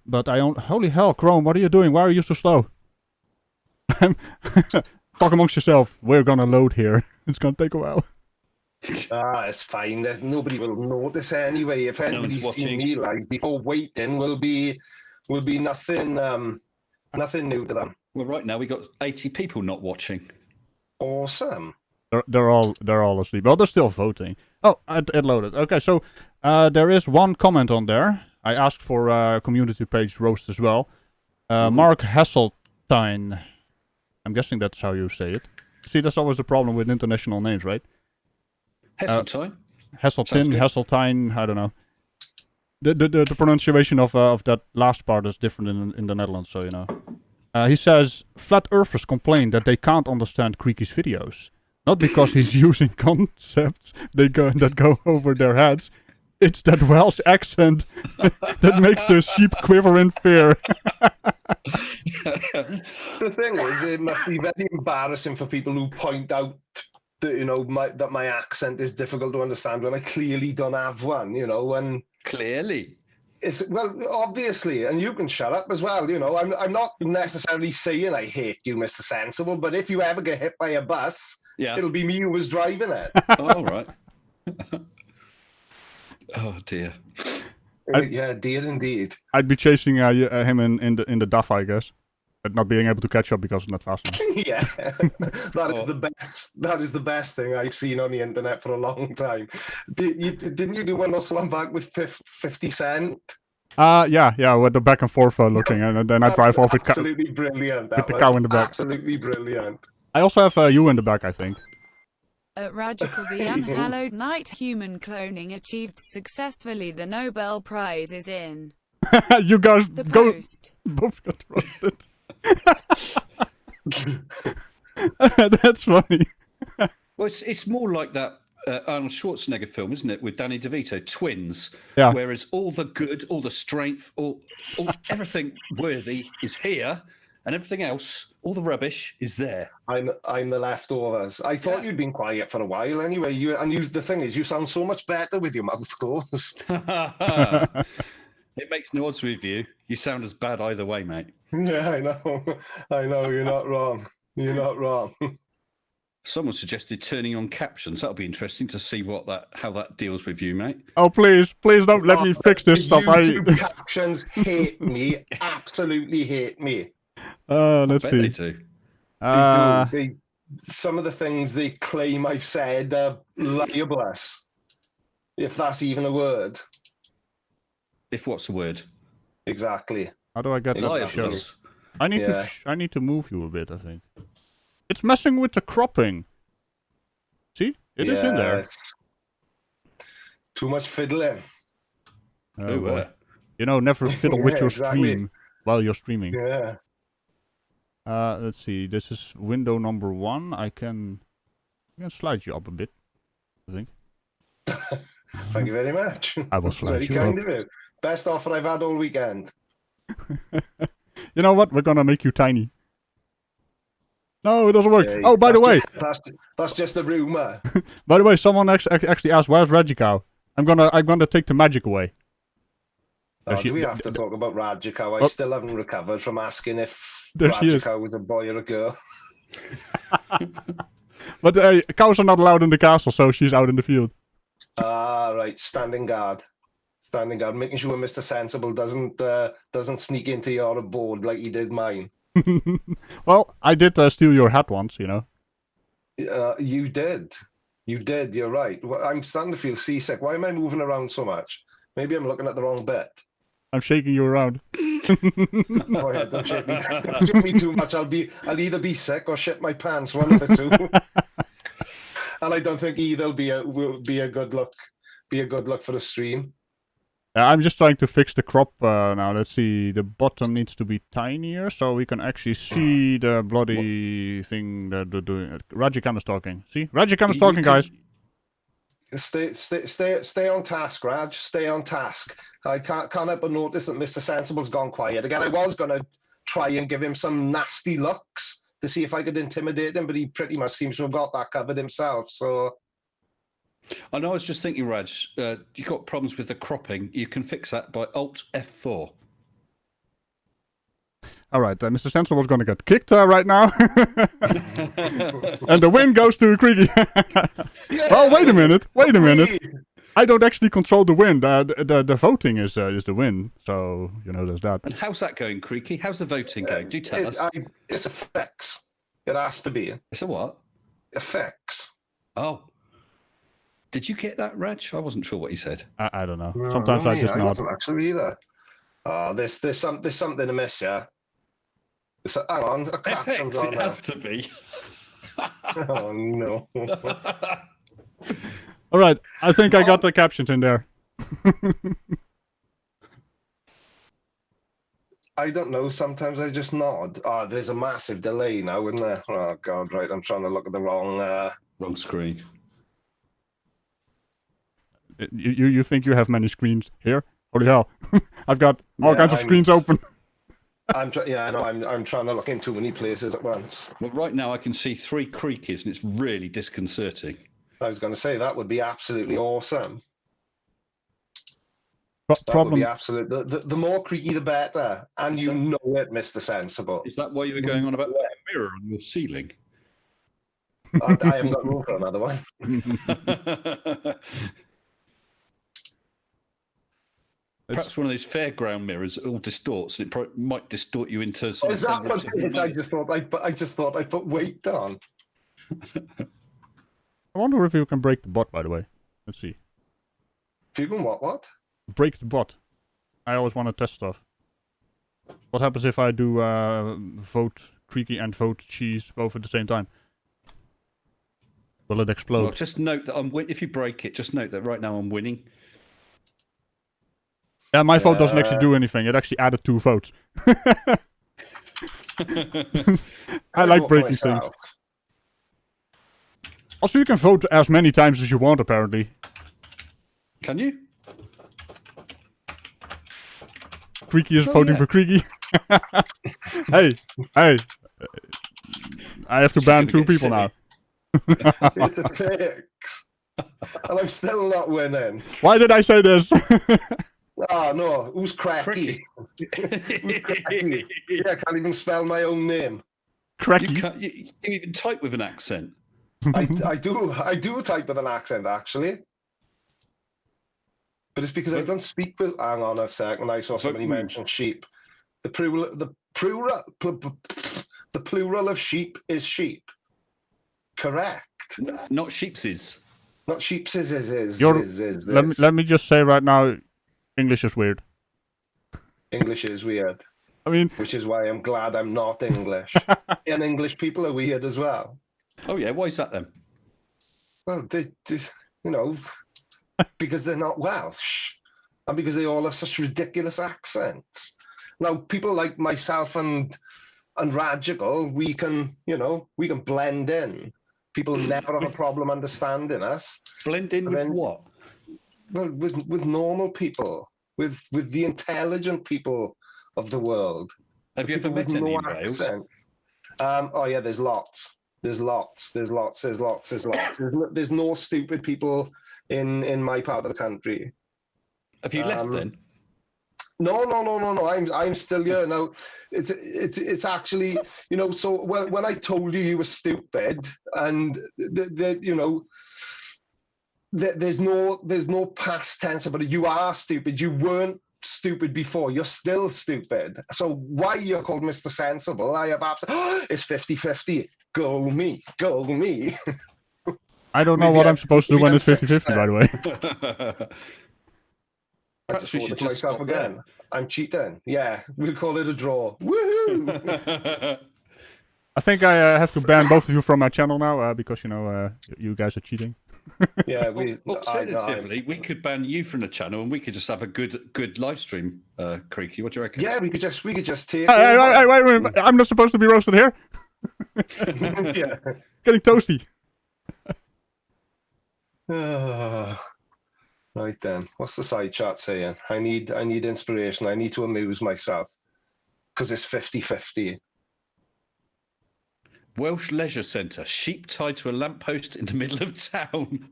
Speaker 1: But holy hell, Chrome, what are you doing? Why are you so slow? Talk amongst yourself. We're gonna load here. It's gonna take a while.
Speaker 3: It's fine. Nobody will notice anyway. If anybody's seen me live before waiting, will be nothing nothing new to them.
Speaker 2: Well, right now we got 80 people not watching.
Speaker 3: Awesome.
Speaker 1: They're all asleep. Well, they're still voting. Oh, it loaded. Okay, so there is one comment on there. I asked for community page roast as well. Mark Hasseltine. I'm guessing that's how you say it. See, that's always the problem with international names, right?
Speaker 2: Hasseltine?
Speaker 1: Hasseltine, I don't know. The pronunciation of that last part is different in the Netherlands, so you know. He says, flat earthers complain that they can't understand Creaky's videos. Not because he's using concepts that go over their heads. It's that Welsh accent that makes the sheep quiver in fear.
Speaker 3: The thing is, it must be very embarrassing for people who point out that, you know, that my accent is difficult to understand when I clearly don't have one, you know, and
Speaker 2: clearly.
Speaker 3: Well, obviously, and you can shut up as well, you know. I'm not necessarily saying I hate you, Mr. Sensible, but if you ever get hit by a bus, it'll be me who was driving it.
Speaker 2: Oh, all right. Oh dear.
Speaker 3: Yeah, dear indeed.
Speaker 1: I'd be chasing him in the duff, I guess, but not being able to catch up because I'm not fast enough.
Speaker 3: Yeah, that is the best thing I've seen on the internet for a long time. Didn't you do one back with 50 Cent?
Speaker 1: Yeah, with the back and forth looking, and then I drive off with
Speaker 3: absolutely brilliant.
Speaker 1: With the cow in the back.
Speaker 3: Absolutely brilliant.
Speaker 1: I also have you in the back, I think.
Speaker 4: At Ragical, the Unhallowed Night human cloning achieved successfully. The Nobel Prize is in.
Speaker 1: You guys
Speaker 4: the
Speaker 1: go.
Speaker 4: Post.
Speaker 1: Both got roasted. That's funny.
Speaker 2: Well, it's more like that Arnold Schwarzenegger film, isn't it, with Danny DeVito, Twins?
Speaker 1: Yeah.
Speaker 2: Whereas all the good, all the strength, all everything worthy is here, and everything else, all the rubbish, is there.
Speaker 3: I'm the leftovers. I thought you'd been quiet for a while anyway. The thing is, you sound so much better with your mouth closed.
Speaker 2: It makes no odds with you. You sound as bad either way, mate.
Speaker 3: Yeah, I know. You're not wrong. You're not wrong.
Speaker 2: Someone suggested turning on captions. That'll be interesting to see how that deals with you, mate.
Speaker 1: Oh, please don't let me fix this stuff.
Speaker 3: YouTube captions hate me. Absolutely hate me.
Speaker 1: Let's see.
Speaker 2: They do.
Speaker 3: They do. Some of the things they claim I've said are libelous, if that's even a word.
Speaker 2: If what's a word?
Speaker 3: Exactly.
Speaker 1: How do I get that show? I need to move you a bit, I think. It's messing with the cropping. See? It is in there.
Speaker 3: Too much fiddling.
Speaker 1: Oh, boy. You know, never fiddle with your stream while you're streaming.
Speaker 3: Yeah.
Speaker 1: Let's see. This is window number 1. I can slide you up a bit, I think.
Speaker 3: Thank you very much.
Speaker 1: I will slide you up.
Speaker 3: Very kind of you. Best offer I've had all weekend.
Speaker 1: You know what? We're gonna make you tiny. No, it doesn't work.
Speaker 3: Yeah,
Speaker 1: oh, by the way,
Speaker 3: that's just a rumor.
Speaker 1: By the way, someone actually asked, "Where's Ragical?" I'm gonna take the magic away.
Speaker 3: Do we have to talk about Ragical? I still haven't recovered from asking if Ragical was a boy or a girl.
Speaker 1: But cows are not allowed in the castle, so she's out in the field.
Speaker 3: Ah, right. Standing guard. Standing guard, making sure Mr. Sensible doesn't sneak into your board like he did mine.
Speaker 1: Well, I did steal your hat once, you know.
Speaker 3: You did. You did, you're right. Well, I'm starting to feel seasick. Why am I moving around so much? Maybe I'm looking at the wrong bit.
Speaker 1: I'm shaking you around.
Speaker 3: Oh yeah, don't shake me. Don't shake me too much. I'll either be sick or shit my pants, one of the two. And I don't think either will be a good look. Be a good look for the stream.
Speaker 1: I'm just trying to fix the crop now. Let's see. The bottom needs to be tinier so we can actually see the bloody thing that they're doing. Ragical is talking. See? Ragical is talking, guys.
Speaker 3: Stay on task, Raj. Stay on task. I can't help but notice that Mr. Sensible's gone quiet again. I was gonna try and give him some nasty looks to see if I could intimidate him, but he pretty much seems to have got that covered himself. So.
Speaker 2: I know. I was just thinking, Raj. You got problems with the cropping. You can fix that by Alt F4.
Speaker 1: All right, Mr. Sensible's going to get kicked right now. And the win goes to Creaky.
Speaker 3: Yeah,
Speaker 1: well, wait a minute. I don't actually control the win. The voting is the win. So, you know, there's that.
Speaker 2: And how's that going, Creaky? How's the voting going? Do tell us.
Speaker 3: It's effects. It has to be.
Speaker 2: It's a what?
Speaker 3: Effects.
Speaker 2: Oh. Did you get that, Raj? I wasn't sure what he said.
Speaker 1: I don't know. Sometimes I just nod.
Speaker 3: I wasn't actually either. There's something amiss, yeah. Hang on, a caption
Speaker 2: FX, it has to be.
Speaker 3: Oh no.
Speaker 1: All right, I think I got the captions in there.
Speaker 3: I don't know. Sometimes I just nod. There's a massive delay now, isn't there? Oh god, right. I'm trying to look at the
Speaker 2: wrong screen.
Speaker 1: You think you have many screens here? Holy hell! I've got all kinds of screens open.
Speaker 3: I'm trying to look in too many places at once.
Speaker 2: Well, right now I can see 3 Creakies, and it's really disconcerting.
Speaker 3: I was going to say that would be absolutely awesome.
Speaker 1: Problem.
Speaker 3: Would be absolute. The more Creaky, the better, and you know it, Mr. Sensible.
Speaker 2: Is that why you were going on about that mirror on your ceiling?
Speaker 3: I haven't got room for another one.
Speaker 2: Perhaps one of those fairground mirrors all distorts, and it might distort you into.
Speaker 3: Is that what it is? I just thought I'd put weight on.
Speaker 1: I wonder if you can break the bot. By the way, let's see.
Speaker 3: If you can what?
Speaker 1: Break the bot. I always want to test stuff. What happens if I do vote Creaky and vote cheese both at the same time? Will it explode?
Speaker 2: Well, just note that if you break it, just note that right now I'm winning.
Speaker 1: Yeah, my vote doesn't actually do anything. It actually added 2 votes. I like breaking things. Also, you can vote as many times as you want, apparently.
Speaker 2: Can you?
Speaker 1: Creaky is voting for Creaky. Hey. I have to ban 2 people now.
Speaker 3: It's a fix. And I'm still not winning.
Speaker 1: Why did I say this?
Speaker 3: Oh no, who's Creaky? Who's Creaky? Yeah, I can't even spell my own name.
Speaker 1: Creaky?
Speaker 2: You even type with an accent.
Speaker 3: I do type with an accent, actually. But it's because I don't speak with... Hang on a second, I saw somebody mention sheep. The plural of sheep is sheep. Correct.
Speaker 2: Not sheepses.
Speaker 3: Not sheepses is.
Speaker 1: Let me just say right now, English is weird.
Speaker 3: English is weird.
Speaker 1: I mean...
Speaker 3: Which is why I'm glad I'm not English. And English people are weird as well.
Speaker 2: Oh yeah, why is that then?
Speaker 3: Well, they you know, because they're not Welsh. And because they all have such ridiculous accents. Now, people like myself and Ragical, we can blend in. People never have a problem understanding us.
Speaker 2: Blend in with what?
Speaker 3: Well, with normal people, with the intelligent people of the world.
Speaker 2: Have you ever met any in Wales?
Speaker 3: Oh yeah, there's lots. There's no stupid people in my part of the country.
Speaker 2: Have you left then?
Speaker 3: No. I'm still here now. It's actually, you know. So when I told you were stupid, and there's no past tense about it. You are stupid. You weren't stupid before. You're still stupid. So why you're called Mr. Sensible? I have it's 50-50. Go me.
Speaker 1: I don't know what I'm supposed to do when it's 50-50, by the way.
Speaker 2: Perhaps we should just stop
Speaker 3: again.
Speaker 2: There.
Speaker 3: I'm cheating. Yeah, we'll call it a draw. Woohoo!
Speaker 1: I think I have to ban both of you from my channel now because, you know, you guys are cheating.
Speaker 3: Yeah,
Speaker 2: alternatively, we could ban you from the channel and we could just have a good live stream, Creaky. What do you reckon?
Speaker 3: Yeah, we could just take.
Speaker 1: Hey, wait a minute. I'm not supposed to be roasted here.
Speaker 3: Yeah.
Speaker 1: Getting toasty.
Speaker 3: Right then, what's the side chat saying? I need inspiration. I need to amuse myself because it's 50-50.
Speaker 2: Welsh Leisure Centre, sheep tied to a lamppost in the middle of town.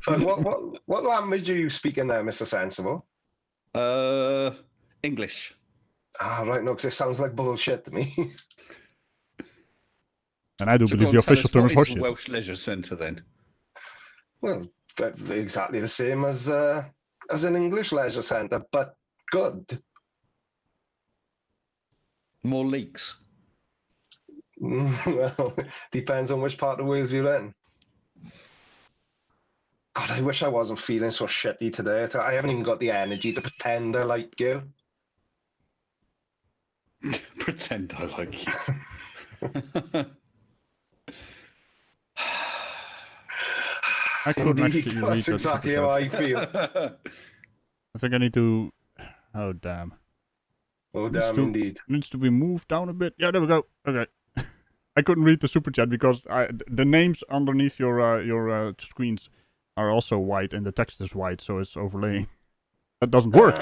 Speaker 3: So what language are you speaking there, Mr. Sensible?
Speaker 2: English.
Speaker 3: Ah, right, no, because it sounds like bullshit to me.
Speaker 1: And I do believe the official term is horseshit.
Speaker 2: Welsh Leisure Centre then?
Speaker 3: Well, exactly the same as an English leisure centre, but good.
Speaker 2: More leaks.
Speaker 3: Well, depends on which part of Wales you're in. God, I wish I wasn't feeling so shitty today. I haven't even got the energy to pretend I like you.
Speaker 2: Pretend I like you.
Speaker 1: I couldn't actually read
Speaker 3: That's exactly how I feel.
Speaker 1: I think I need to... Oh, damn.
Speaker 3: Oh, damn, indeed.
Speaker 1: Needs to be moved down a bit. Yeah, there we go. Okay. I couldn't read the super chat because the names underneath your screens are also white and the text is white, so it's overlaying. That doesn't work.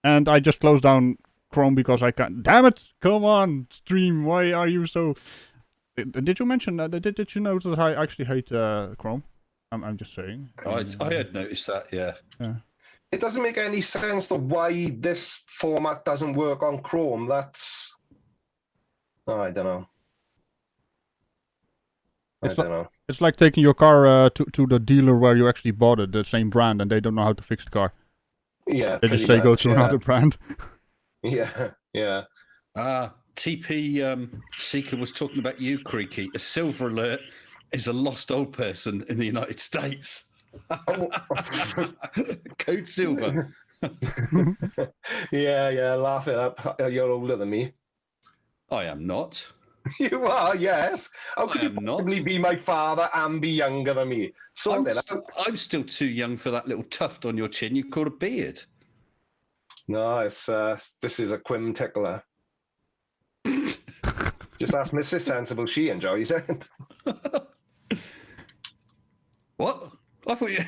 Speaker 1: And I just closed down Chrome because I can't... Damn it! Come on, stream. Why are you so... Did you mention that? Did you notice that I actually hate Chrome? I'm just saying.
Speaker 2: I had noticed that, yeah.
Speaker 3: It doesn't make any sense to why this format doesn't work on Chrome. That's... Oh, I don't know. I don't know.
Speaker 1: It's like taking your car to the dealer where you actually bought it, the same brand, and they don't know how to fix the car.
Speaker 3: Yeah,
Speaker 1: they just say go to another brand.
Speaker 3: Yeah.
Speaker 2: TP Seeker was talking about you, Creaky. A silver alert is a lost old person in the United States. Code silver.
Speaker 3: Yeah, laugh it up. You're older than me.
Speaker 2: I am not.
Speaker 3: You are, yes. How could you possibly be my father and be younger than me?
Speaker 2: I'm still too young for that little tuft on your chin you call a beard.
Speaker 3: No, it's this is a quim tickler. Just ask Mrs. Sensible, she enjoys it.
Speaker 2: What? I thought you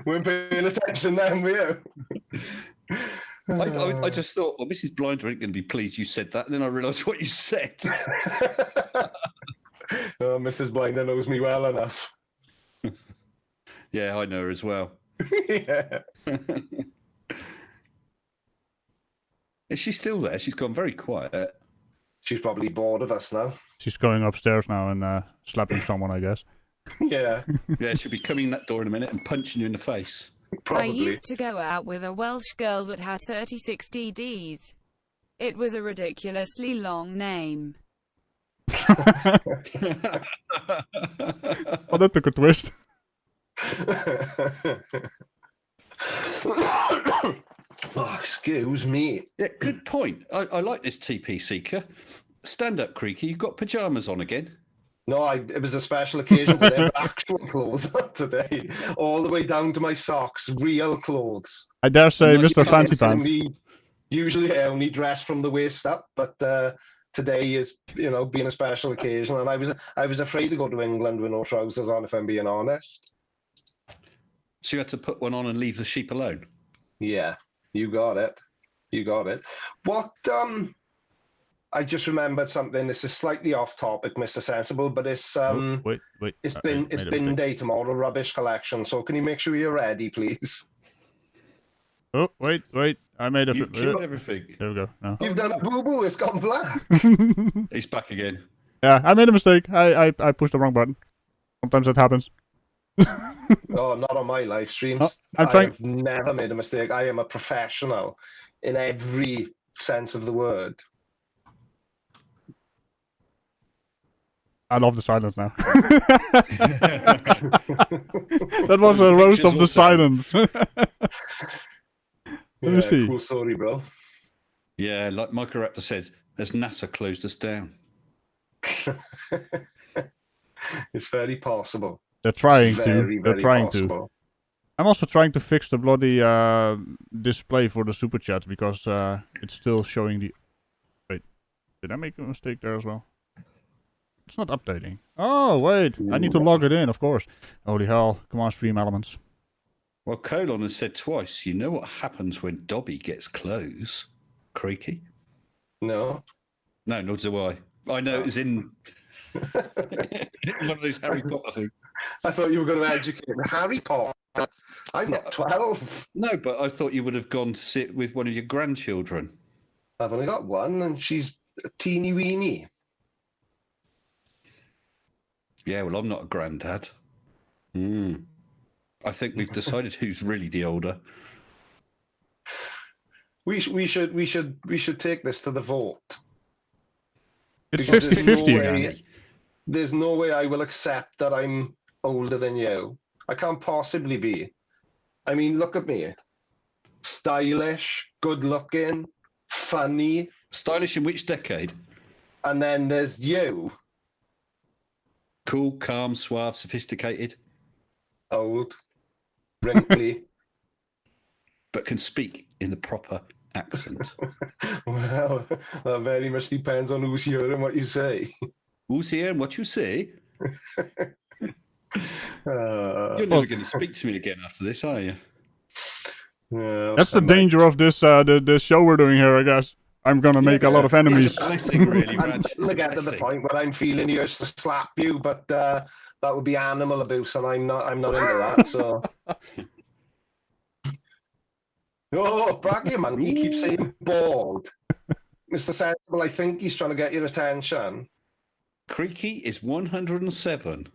Speaker 3: weren't paying attention then, were you?
Speaker 2: I just thought, well, Mrs. Blinder ain't going to be pleased you said that, and then I realised what you said.
Speaker 3: Oh, Mrs. Blinder knows me well enough.
Speaker 2: Yeah, I know her as well.
Speaker 3: Yeah.
Speaker 2: Is she still there? She's gone very quiet.
Speaker 3: She's probably bored of us now.
Speaker 1: She's going upstairs now and slapping someone, I guess.
Speaker 3: Yeah.
Speaker 2: Yeah, she'll be coming in that door in a minute and punching you in the face.
Speaker 3: Probably.
Speaker 4: I used to go out with a Welsh girl that had 36 DDs. It was a ridiculously long name.
Speaker 1: Oh, that took a twist.
Speaker 3: Oh, excuse me.
Speaker 2: Yeah, good point. I like this TP Seeker. Stand up, Creaky. You got pajamas on again?
Speaker 3: No, it was a special occasion for them actual clothes today. All the way down to my socks, real clothes.
Speaker 1: I dare say Mr. Fancy Pants.
Speaker 3: Usually I only dress from the waist up, but today is, being a special occasion. And I was afraid to go to England with no trousers on, if I'm being honest.
Speaker 2: So you had to put one on and leave the sheep alone?
Speaker 3: Yeah, you got it. What, I just remembered something. This is slightly off topic, Mr. Sensible, but it's
Speaker 1: wait.
Speaker 3: It's bin day tomorrow, rubbish collection. So can you make sure you're ready, please?
Speaker 1: Oh, wait. I made
Speaker 2: You killed everything.
Speaker 1: There we go. No.
Speaker 3: You've done a boo-boo. It's gone black.
Speaker 2: He's back again.
Speaker 1: Yeah, I made a mistake. I pushed the wrong button. Sometimes that happens.
Speaker 3: Oh, not on my live streams.
Speaker 1: Oh,
Speaker 3: I have never made a mistake. I am a professional in every sense of the word.
Speaker 1: I love the silence now. That was a roast of the silence. Let me see.
Speaker 3: Cool story, bro.
Speaker 2: Yeah, like Microraptor said, as NASA closed us down.
Speaker 3: It's very possible.
Speaker 1: They're trying
Speaker 3: Very,
Speaker 1: to. They're
Speaker 3: very
Speaker 1: trying
Speaker 3: possible.
Speaker 1: to. I'm also trying to fix the bloody display for the super chats because it's still showing the. Wait, did I make a mistake there as well? It's not updating. Oh wait, I need to log it in, of course. Holy hell! Come on, stream elements.
Speaker 2: Well, Colon has said twice. You know what happens when Dobby gets clothes? Creaky?
Speaker 3: No.
Speaker 2: No, nor do I. I know it's in one of those Harry Potter things.
Speaker 3: I thought you were going to educate me. Harry Potter. I'm not 12.
Speaker 2: No, but I thought you would have gone to sit with one of your grandchildren.
Speaker 3: I've only got one, and she's a teeny weeny.
Speaker 2: Yeah, well, I'm not a granddad. I think we've decided who's really the older.
Speaker 3: We should take this to the vote.
Speaker 1: It's
Speaker 3: Because
Speaker 1: 50-50 again.
Speaker 3: There's no way I will accept that I'm older than you. I can't possibly be. I mean, look at me. Stylish, good looking, funny.
Speaker 2: Stylish in which decade?
Speaker 3: And then there's you.
Speaker 2: Cool, calm, suave, sophisticated.
Speaker 3: Old, wrinkly.
Speaker 2: But can speak in the proper accent.
Speaker 3: Well, that very much depends on who's here and what you say.
Speaker 2: Who's here and what you say? You're never going to speak to me again after this, are you?
Speaker 1: That's the danger of this the show we're doing here, I guess. I'm gonna make a lot of enemies.
Speaker 2: It's a blessing, really, Raj.
Speaker 3: I'm get to the point where I'm feeling the urge to slap you, but that would be animal abuse, and I'm not into that. So, oh, Braggy man, he keeps saying bald. Mr. Sensible, I think he's trying to get your attention.
Speaker 2: Creaky is 107,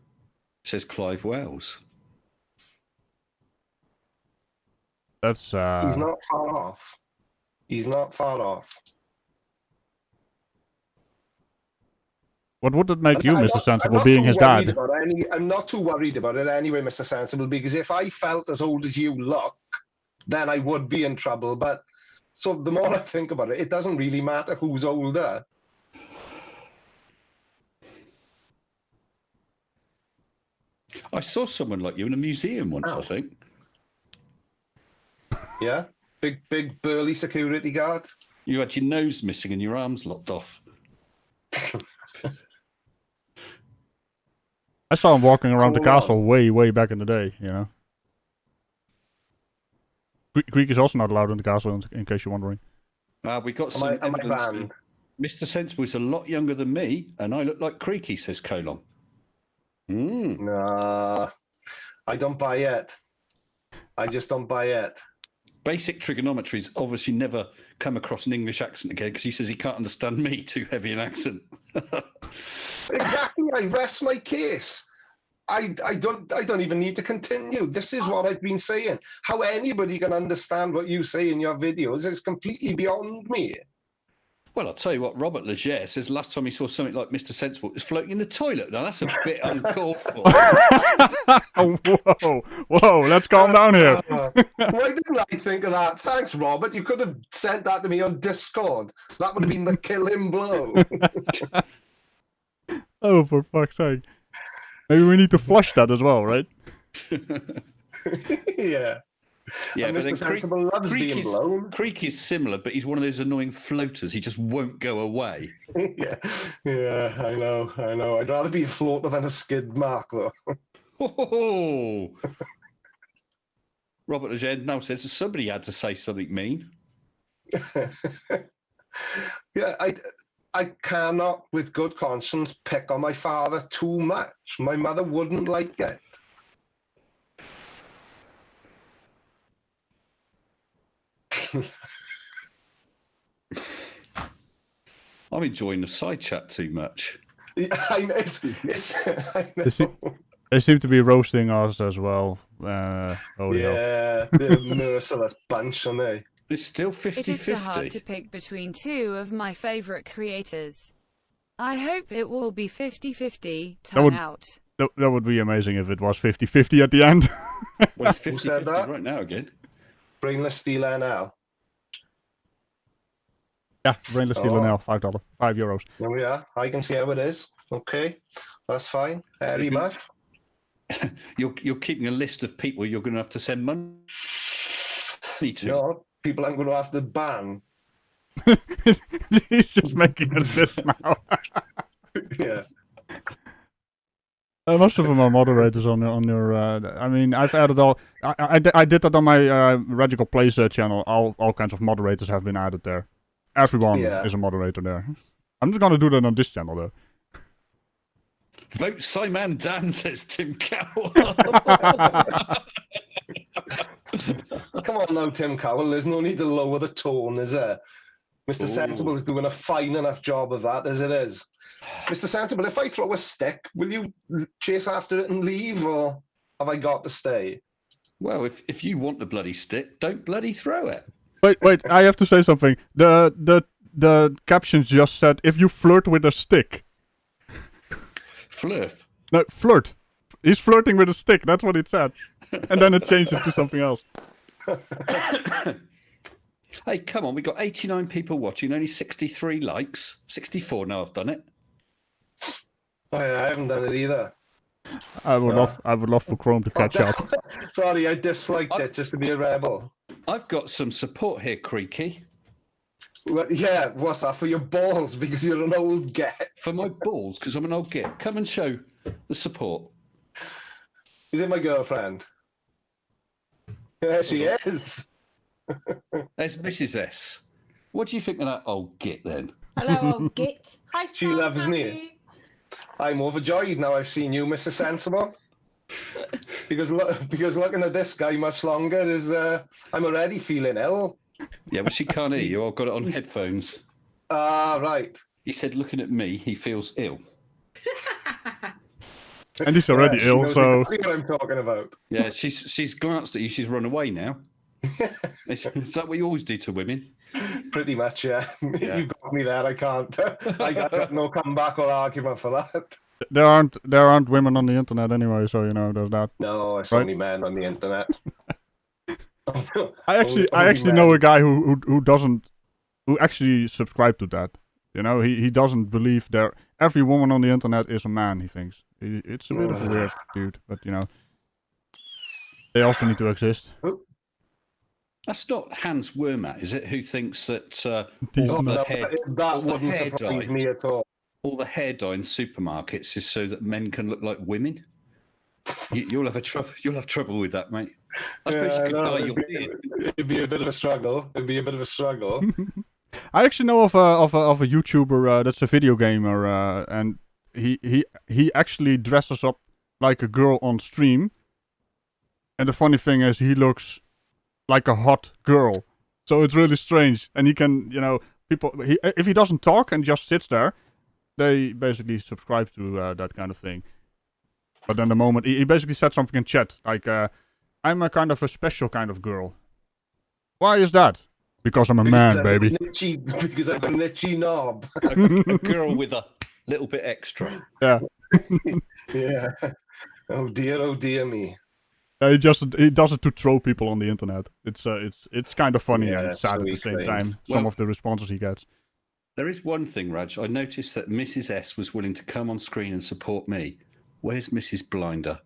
Speaker 2: says Clive Wells.
Speaker 1: That's
Speaker 3: He's not far off. He's not far off.
Speaker 1: What would it make you, Mr. Sensible, being his dad?
Speaker 3: I'm not too worried about it anyway, Mr. Sensible, because if I felt as old as you look, then I would be in trouble. But so the more I think about it, it doesn't really matter who's older.
Speaker 2: I saw someone like you in a museum once, I think.
Speaker 3: Yeah? Big burly security guard.
Speaker 2: You had your nose missing and your arms lopped off.
Speaker 1: I saw him walking around the castle way back in the day, you know. Greek is also not allowed in the castle, in case you're wondering.
Speaker 2: We got some evidence. Mr. Sensible is a lot younger than me, and I look like Creaky, says Colon.
Speaker 3: Nah, I don't buy it. I just don't buy it.
Speaker 2: Basic trigonometry's obviously never come across an English accent again because he says he can't understand me, too heavy an accent.
Speaker 3: Exactly, I rest my case. I don't even need to continue. This is what I've been saying. How anybody can understand what you say in your videos is completely beyond me.
Speaker 2: Well, I'll tell you what, Robert Leger says last time he saw something like Mr. Sensible, it was floating in the toilet. Now, that's a bit uncalled for.
Speaker 1: Whoa, let's calm down here.
Speaker 3: Why didn't I think of that? Thanks, Robert. You could have sent that to me on Discord. That would have been the killing blow.
Speaker 1: Oh, for fuck's sake. Maybe we need to flush that as well, right?
Speaker 3: Yeah.
Speaker 2: Yeah,
Speaker 3: and
Speaker 2: but
Speaker 3: Mr. Sensible loves being blown.
Speaker 2: Creaky is similar, but he's one of those annoying floaters. He just won't go away.
Speaker 3: Yeah, I know. I'd rather be a floater than a skid mark, though.
Speaker 2: Oh. Robert Legend now says that somebody had to say something mean.
Speaker 3: Yeah, I cannot, with good conscience, pick on my father too much. My mother wouldn't like it.
Speaker 2: I'm enjoying the side chat too much.
Speaker 3: I know.
Speaker 1: They seem to be roasting us as well.
Speaker 3: Yeah, they're a merciless bunch, aren't they?
Speaker 2: It's still 50-50.
Speaker 4: It is so hard to pick between two of my favorite creators. I hope it will be 50-50, turn out.
Speaker 1: That would be amazing if it was 50-50 at the end.
Speaker 2: Well, it's 50-50 right now again.
Speaker 3: Brainless Steel NL.
Speaker 1: Yeah, Brainless Steel NL, $5. €5.
Speaker 3: There we are. I can see how it is. Okay, that's fine. Hairy muff.
Speaker 2: You're keeping a list of people you're going to have to send money to.
Speaker 3: No, people I'm going to have to ban.
Speaker 1: He's just making a list now.
Speaker 3: Yeah.
Speaker 1: Most of them are moderators on your. I mean, I've added all. I did that on my Ragical Plays channel. All kinds of moderators have been added there. Everyone is a moderator there. I'm just gonna do that on this channel though.
Speaker 2: Vote Simon Dan, says Tim Cowell.
Speaker 3: Come on now, Tim Cowell. There's no need to lower the tone, is there? Mr. Sensible is doing a fine enough job of that as it is. Mr. Sensible, if I throw a stick, will you chase after it and leave, or have I got to stay?
Speaker 2: Well, if you want the bloody stick, don't bloody throw it.
Speaker 1: Wait! I have to say something. The captions just said, "If you flirt with a stick."
Speaker 2: Flirt.
Speaker 1: No, flirt. He's flirting with a stick. That's what it said, and then it changed it to something else.
Speaker 2: Hey, come on! We got 89 people watching, only 63 likes. 64 now. I've done it.
Speaker 3: I haven't done it either.
Speaker 1: I would love for Chrome to catch up.
Speaker 3: Sorry, I disliked it just to be a rebel.
Speaker 2: I've got some support here, Creaky.
Speaker 3: Well, yeah, what's that? For your balls, because you're an old get.
Speaker 2: For my balls, because I'm an old git. Come and show the support.
Speaker 3: Is it my girlfriend? There she is.
Speaker 2: There's Mrs. S. What do you think of that old git then?
Speaker 6: Hello, old git. Hi,
Speaker 3: She loves me. I'm overjoyed now I've seen you, Mr. Sensible. because looking at this guy much longer is I'm already feeling ill.
Speaker 2: Yeah, but she can't hear you. I've got it on headphones.
Speaker 3: Ah, right.
Speaker 2: He said, looking at me, he feels ill.
Speaker 1: And he's already ill, so...
Speaker 3: Exactly what I'm talking about.
Speaker 2: Yeah, she's glanced at you. She's run away now. Is that what you always do to women?
Speaker 3: Pretty much, yeah. You got me there. I can't. I got no comeback or argument for that.
Speaker 1: There aren't women on the internet anyway, so you know there's that.
Speaker 3: No, it's
Speaker 1: right?
Speaker 3: only men on the internet.
Speaker 1: I actually know a guy who actually subscribed to that. You know, he doesn't believe every woman on the internet is a man. He thinks it's a bit of a weird dude, but you know, they also need to exist.
Speaker 2: That's not Hans Wermat, is it? Who thinks that
Speaker 3: that wouldn't surprise me at all.
Speaker 2: All the hair dye in supermarkets is so that men can look like women. You'll have trouble with that, mate. I suppose you could dye your beard.
Speaker 3: It'd be a bit of a struggle.
Speaker 1: I actually know of a YouTuber that's a video gamer, and he actually dresses up like a girl on stream. And the funny thing is, he looks like a hot girl, so it's really strange. And he can, you know, if he doesn't talk and just sits there, they basically subscribe to that kind of thing. But then the moment he basically said something in chat, like, I'm a kind of a special kind of girl. Why is that? Because I'm a man, baby.
Speaker 3: Because I'm a nitchy knob.
Speaker 2: A girl with a little bit extra.
Speaker 1: Yeah.
Speaker 3: Yeah. Oh dear me.
Speaker 1: He does it to throw people on the internet. It's kind of funny and sad at the same time. Some of the responses he gets.
Speaker 2: There is one thing, Raj. I noticed that Mrs. S was willing to come on screen and support me. Where's Mrs. Blinder?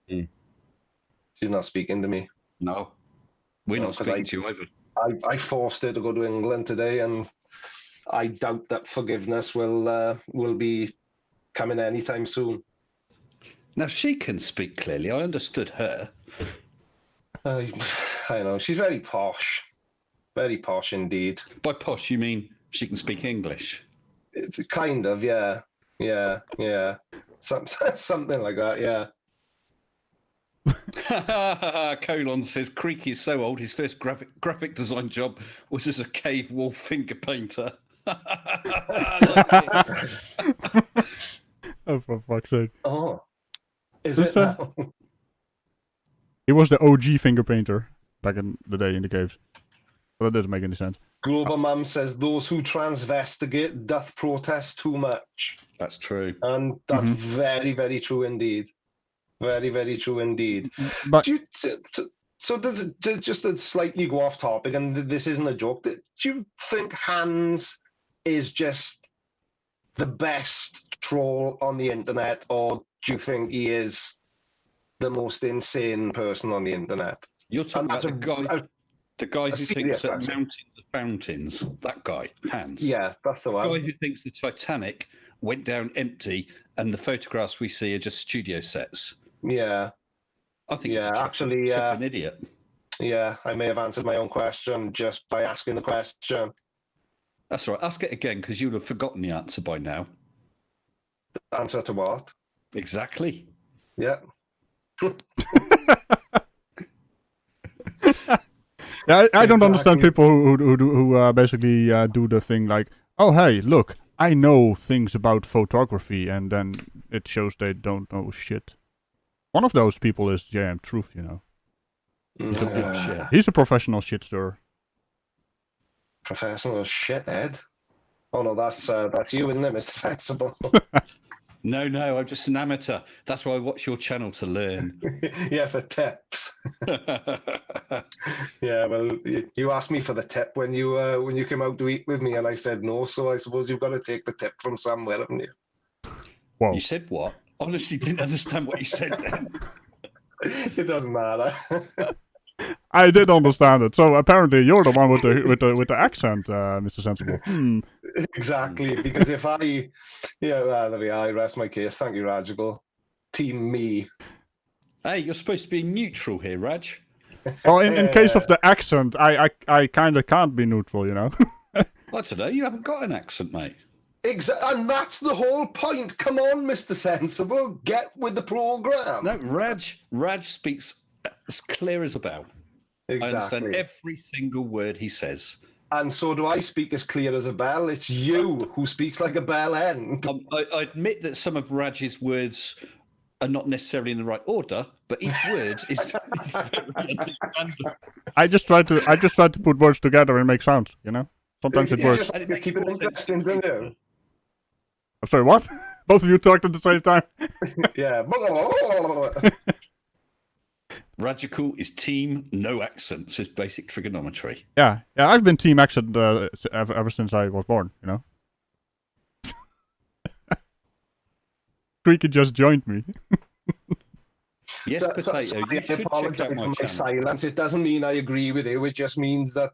Speaker 3: She's not speaking to me.
Speaker 2: No. We're not speaking to you either.
Speaker 3: I forced her to go to England today, and I doubt that forgiveness will be coming anytime soon.
Speaker 2: Now, she can speak clearly. I understood her.
Speaker 3: I know. She's very posh. Very posh indeed.
Speaker 2: By posh, you mean she can speak English?
Speaker 3: It's kind of, yeah. Yeah. Something like that, yeah.
Speaker 2: Colon says, Creaky is so old, his first graphic design job was as a cave wall finger painter.
Speaker 1: Oh, for fuck's sake.
Speaker 3: Oh. Is
Speaker 1: This,
Speaker 3: it now?
Speaker 1: He was the OG finger painter back in the day in the caves. Well, that doesn't make any sense.
Speaker 3: Global Mum says, those who transvestigate doth protest too much.
Speaker 2: That's true.
Speaker 3: And that's very, very true indeed. Very, very true indeed.
Speaker 1: But
Speaker 3: Just to slightly go off topic, and this isn't a joke, do you think Hans is just the best troll on the internet, or do you think he is the most insane person on the internet?
Speaker 2: You're talking about the guy who thinks that mountains are fountains. That guy, Hans.
Speaker 3: Yeah, that's the one.
Speaker 2: The guy who thinks the Titanic went down empty and the photographs we see are just studio sets.
Speaker 3: Yeah.
Speaker 2: I think he's actually an idiot.
Speaker 3: Yeah, I may have answered my own question just by asking the question.
Speaker 2: That's all right. Ask it again, because you'll have forgotten the answer by now.
Speaker 3: The answer to what?
Speaker 2: Exactly.
Speaker 3: Yeah.
Speaker 1: Yeah, I don't understand people who basically do the thing like, oh hey, look, I know things about photography, and then it shows they don't know shit. One of those people is JM Truth, you know. He's a professional shit stirrer.
Speaker 3: Professional shithead? Oh no, that's you, isn't it, Mr. Sensible?
Speaker 2: No, I'm just an amateur. That's why I watch your channel to learn.
Speaker 3: Yeah, for tips. Yeah, well, you asked me for the tip when you came out to eat with me, and I said no. So I suppose you've got to take the tip from somewhere, haven't you?
Speaker 2: Whoa. You said what? Honestly, didn't understand what you said then.
Speaker 3: It doesn't matter.
Speaker 1: I did understand it. So apparently you're the one with the accent, Mr. Sensible.
Speaker 3: Exactly, because if I rest my case. Thank you, Ragical. Team me.
Speaker 2: Hey, you're supposed to be neutral here, Raj.
Speaker 1: Well, in case of the accent, I kind of can't be neutral, you know.
Speaker 2: I don't know. You haven't got an accent, mate.
Speaker 3: And that's the whole point. Come on, Mr. Sensible, get with the program.
Speaker 2: No, Raj speaks as clear as a bell.
Speaker 3: Exactly.
Speaker 2: I understand every single word he says.
Speaker 3: And so do I speak as clear as a bell. It's you who speaks like a bell end.
Speaker 2: I admit that some of Raj's words are not necessarily in the right order, but each word is very understandable.
Speaker 1: I just try to put words together and make sounds, you know. Sometimes it works.
Speaker 3: Just keep it interesting, don't you?
Speaker 1: I'm sorry, what? Both of you talked at the same time?
Speaker 3: Yeah.
Speaker 2: Ragical is team no accents, is basic trigonometry.
Speaker 1: Yeah, I've been team accent ever since I was born, you know. Creaky just joined me.
Speaker 2: Yes, Potato, you should check out my channel.
Speaker 3: Silence. It doesn't mean I agree with you. It just means that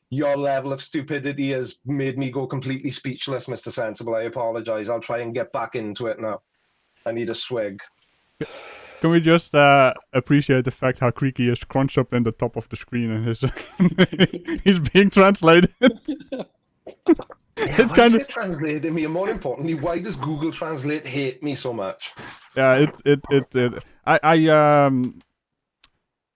Speaker 3: your level of stupidity has made me go completely speechless, Mr. Sensible. I apologize. I'll try and get back into it now. I need a swig.
Speaker 1: Can we just appreciate the fact how Creaky is crunched up in the top of the screen and he's being translated?
Speaker 3: Yeah, why is it translating me? And more importantly, why does Google Translate hate me so much?
Speaker 1: Yeah,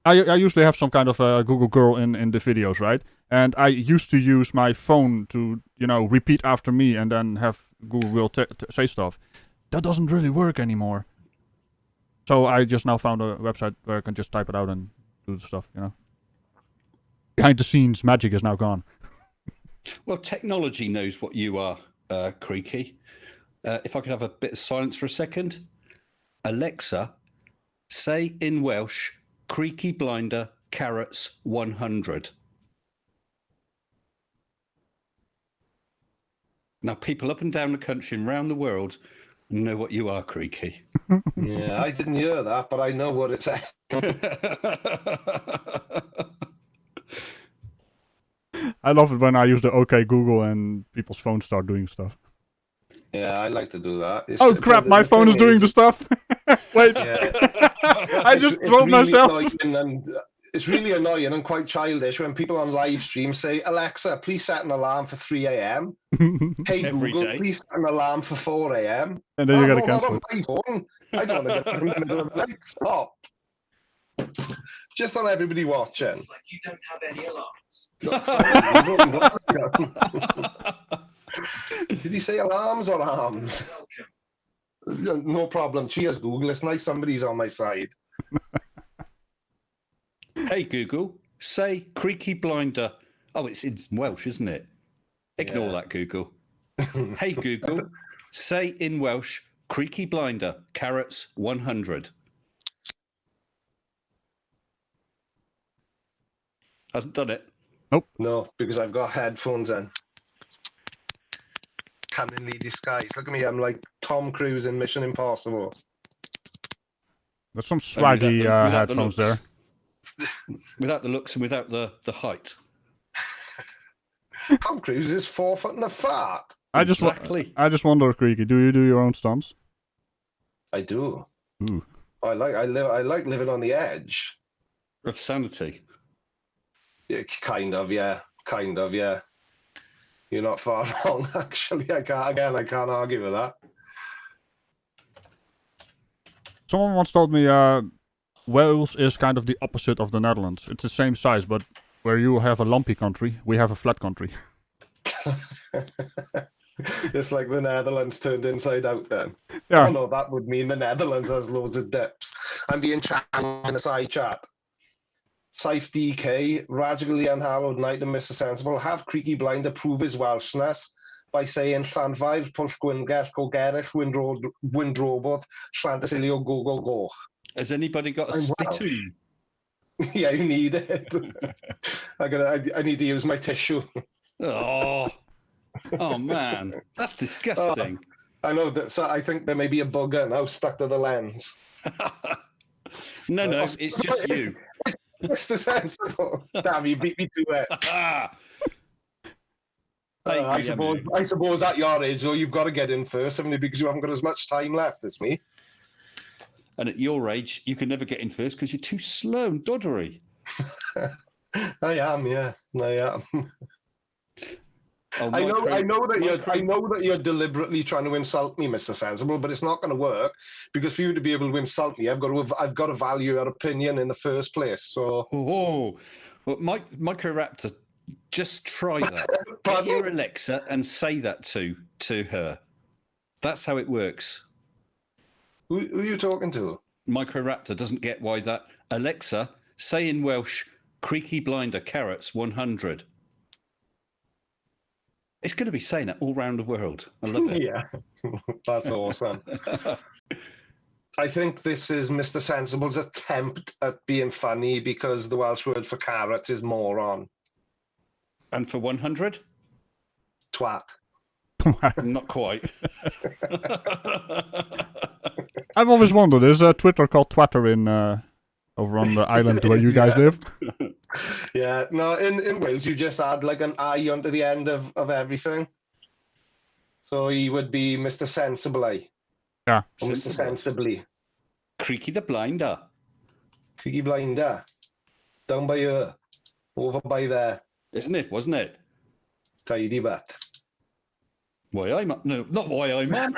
Speaker 1: I usually have some kind of a Google girl in the videos, right? And I used to use my phone to, you know, repeat after me and then have Google say stuff. That doesn't really work anymore. So I just now found a website where I can just type it out and do the stuff, you know. Behind the scenes magic is now gone.
Speaker 2: Well, technology knows what you are, Creaky. If I could have a bit of silence for a second. Alexa, say in Welsh, Creaky Blinder, carrots 100. Now, people up and down the country and around the world know what you are, Creaky.
Speaker 3: Yeah, I didn't hear that, but I know what it's at.
Speaker 1: I love it when I use the OK Google and people's phones start doing stuff.
Speaker 3: Yeah, I like to do that.
Speaker 1: Oh crap, my phone is doing the stuff. Wait.
Speaker 3: Yeah.
Speaker 1: I just told myself.
Speaker 3: It's really annoying and quite childish when people on live stream say, Alexa, please set an alarm for 3 a.m. Hey, Google, please set an alarm for 4 a.m.
Speaker 1: And then you got to cancel it.
Speaker 3: My phone. I don't want to get in the middle of the night. Stop. Just on everybody watching.
Speaker 7: It's like you don't have any alarms.
Speaker 3: Did he say alarms or arms?
Speaker 7: Welcome.
Speaker 3: No problem. Cheers, Google. It's nice somebody's on my side.
Speaker 2: Hey, Google, say Creaky Blinder. Oh, it's in Welsh, isn't it? Ignore that, Google. Hey, Google, say in Welsh, Creaky Blinder, carrots 100. Hasn't done it.
Speaker 3: No, because I've got headphones in. Cunningly disguised. Look at me. I'm like Tom Cruise in Mission Impossible.
Speaker 1: There's some swaggy
Speaker 2: without the
Speaker 1: headphones there.
Speaker 2: Without the looks and without the height.
Speaker 3: Tom Cruise is 4 foot and a fart.
Speaker 1: I just
Speaker 2: Exactly.
Speaker 1: I just wonder, Creaky, do you do your own stunts?
Speaker 3: I do.
Speaker 1: Ooh.
Speaker 3: I like living on the edge.
Speaker 2: Of sanity.
Speaker 3: Yeah, kind of, yeah. You're not far wrong, actually. I can't argue with that.
Speaker 1: Someone once told me Wales is kind of the opposite of the Netherlands. It's the same size, but where you have a lumpy country, we have a flat country.
Speaker 3: It's like the Netherlands turned inside out then.
Speaker 1: Yeah.
Speaker 3: Oh no, that would mean the Netherlands has loads of dips. I'm being challenged in a side chat. Saif DK, Ragical, Unhallowed, Night and Mr Sensible have Creaky Blinder prove his Welshness by saying Llanfair, Pwll Gwynges, Go Gerich, Windrobodd, Llantysilio, Go Go Go.
Speaker 2: Has anybody got a spittoon?
Speaker 3: Yeah, you need it. I need to use my tissue.
Speaker 2: Oh man, that's disgusting.
Speaker 3: I know that. So I think there may be a bugger now stuck to the lens.
Speaker 2: No, it's just you.
Speaker 3: Mr. Sensible. Damn, you beat me to it. I suppose at your age, though, you've got to get in first, haven't you? Because you haven't got as much time left as me.
Speaker 2: And at your age, you can never get in first because you're too slow and doddery.
Speaker 3: I am, yeah. I am.
Speaker 2: Oh,
Speaker 3: I know that you're deliberately trying to insult me, Mr. Sensible, but it's not going to work because for you to be able to insult me, I've got to value your opinion in the first place. So,
Speaker 2: well, Microraptor, just try that. Get your Alexa and say that to her. That's how it works.
Speaker 3: Who are you talking to?
Speaker 2: Microraptor doesn't get why that. Alexa, say in Welsh, Creaky Blinder, carrots 100. It's going to be saying it all around the world. I love it.
Speaker 3: Yeah, that's awesome. I think this is Mr. Sensible's attempt at being funny because the Welsh word for carrot is moron.
Speaker 2: And for 100?
Speaker 3: Twat.
Speaker 2: Not quite.
Speaker 1: I've always wondered, is Twitter called Twatter in over on the island where you guys live?
Speaker 3: Yeah, no, in Wales you just add like an I onto the end of everything. So he would be Mr. Sensible.
Speaker 1: Yeah.
Speaker 3: Or Mr. Sensibly.
Speaker 2: Creaky the Blinder.
Speaker 3: Creaky Blinder. Down by here. Over by there.
Speaker 2: Isn't it? Wasn't it?
Speaker 3: Tidy butt.
Speaker 2: Why I'm no, not why I'm on.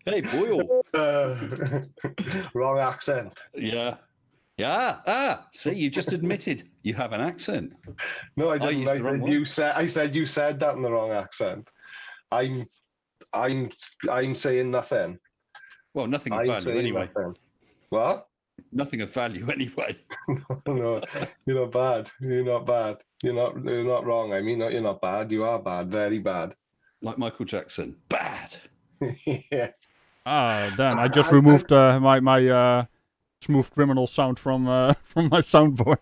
Speaker 2: Hey, Boyle.
Speaker 3: Wrong accent.
Speaker 2: Yeah. See, you just admitted you have an accent.
Speaker 3: No, I didn't. I said you said that in the wrong accent. I'm saying nothing.
Speaker 2: Well, nothing of value anyway.
Speaker 3: Nothing. What?
Speaker 2: Nothing of value anyway.
Speaker 3: No, you're not bad. You're not bad. You're not wrong. I mean, you're not bad. You are bad. Very bad.
Speaker 2: Like Michael Jackson. Bad.
Speaker 3: Yeah.
Speaker 1: Dan, I just removed my smooth criminal sound from my soundboard.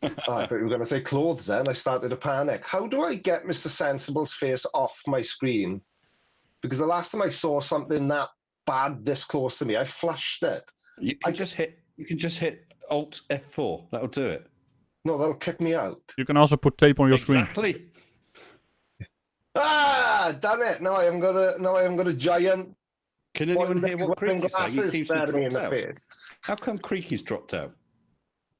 Speaker 3: I thought you were going to say clothes then. I started to panic. How do I get Mr. Sensible's face off my screen? Because the last time I saw something that bad this close to me, I flashed it.
Speaker 2: You can just hit Alt F4. That'll do it.
Speaker 3: No, that'll kick me out.
Speaker 1: You can also put tape on your screen.
Speaker 2: Exactly.
Speaker 3: Ah, damn it! Now I haven't got a giant.
Speaker 2: Can anyone hear what Creaky's saying? He seems to have
Speaker 3: me in
Speaker 2: dropped
Speaker 3: the
Speaker 2: out.
Speaker 3: face.
Speaker 2: How come Creaky's dropped out?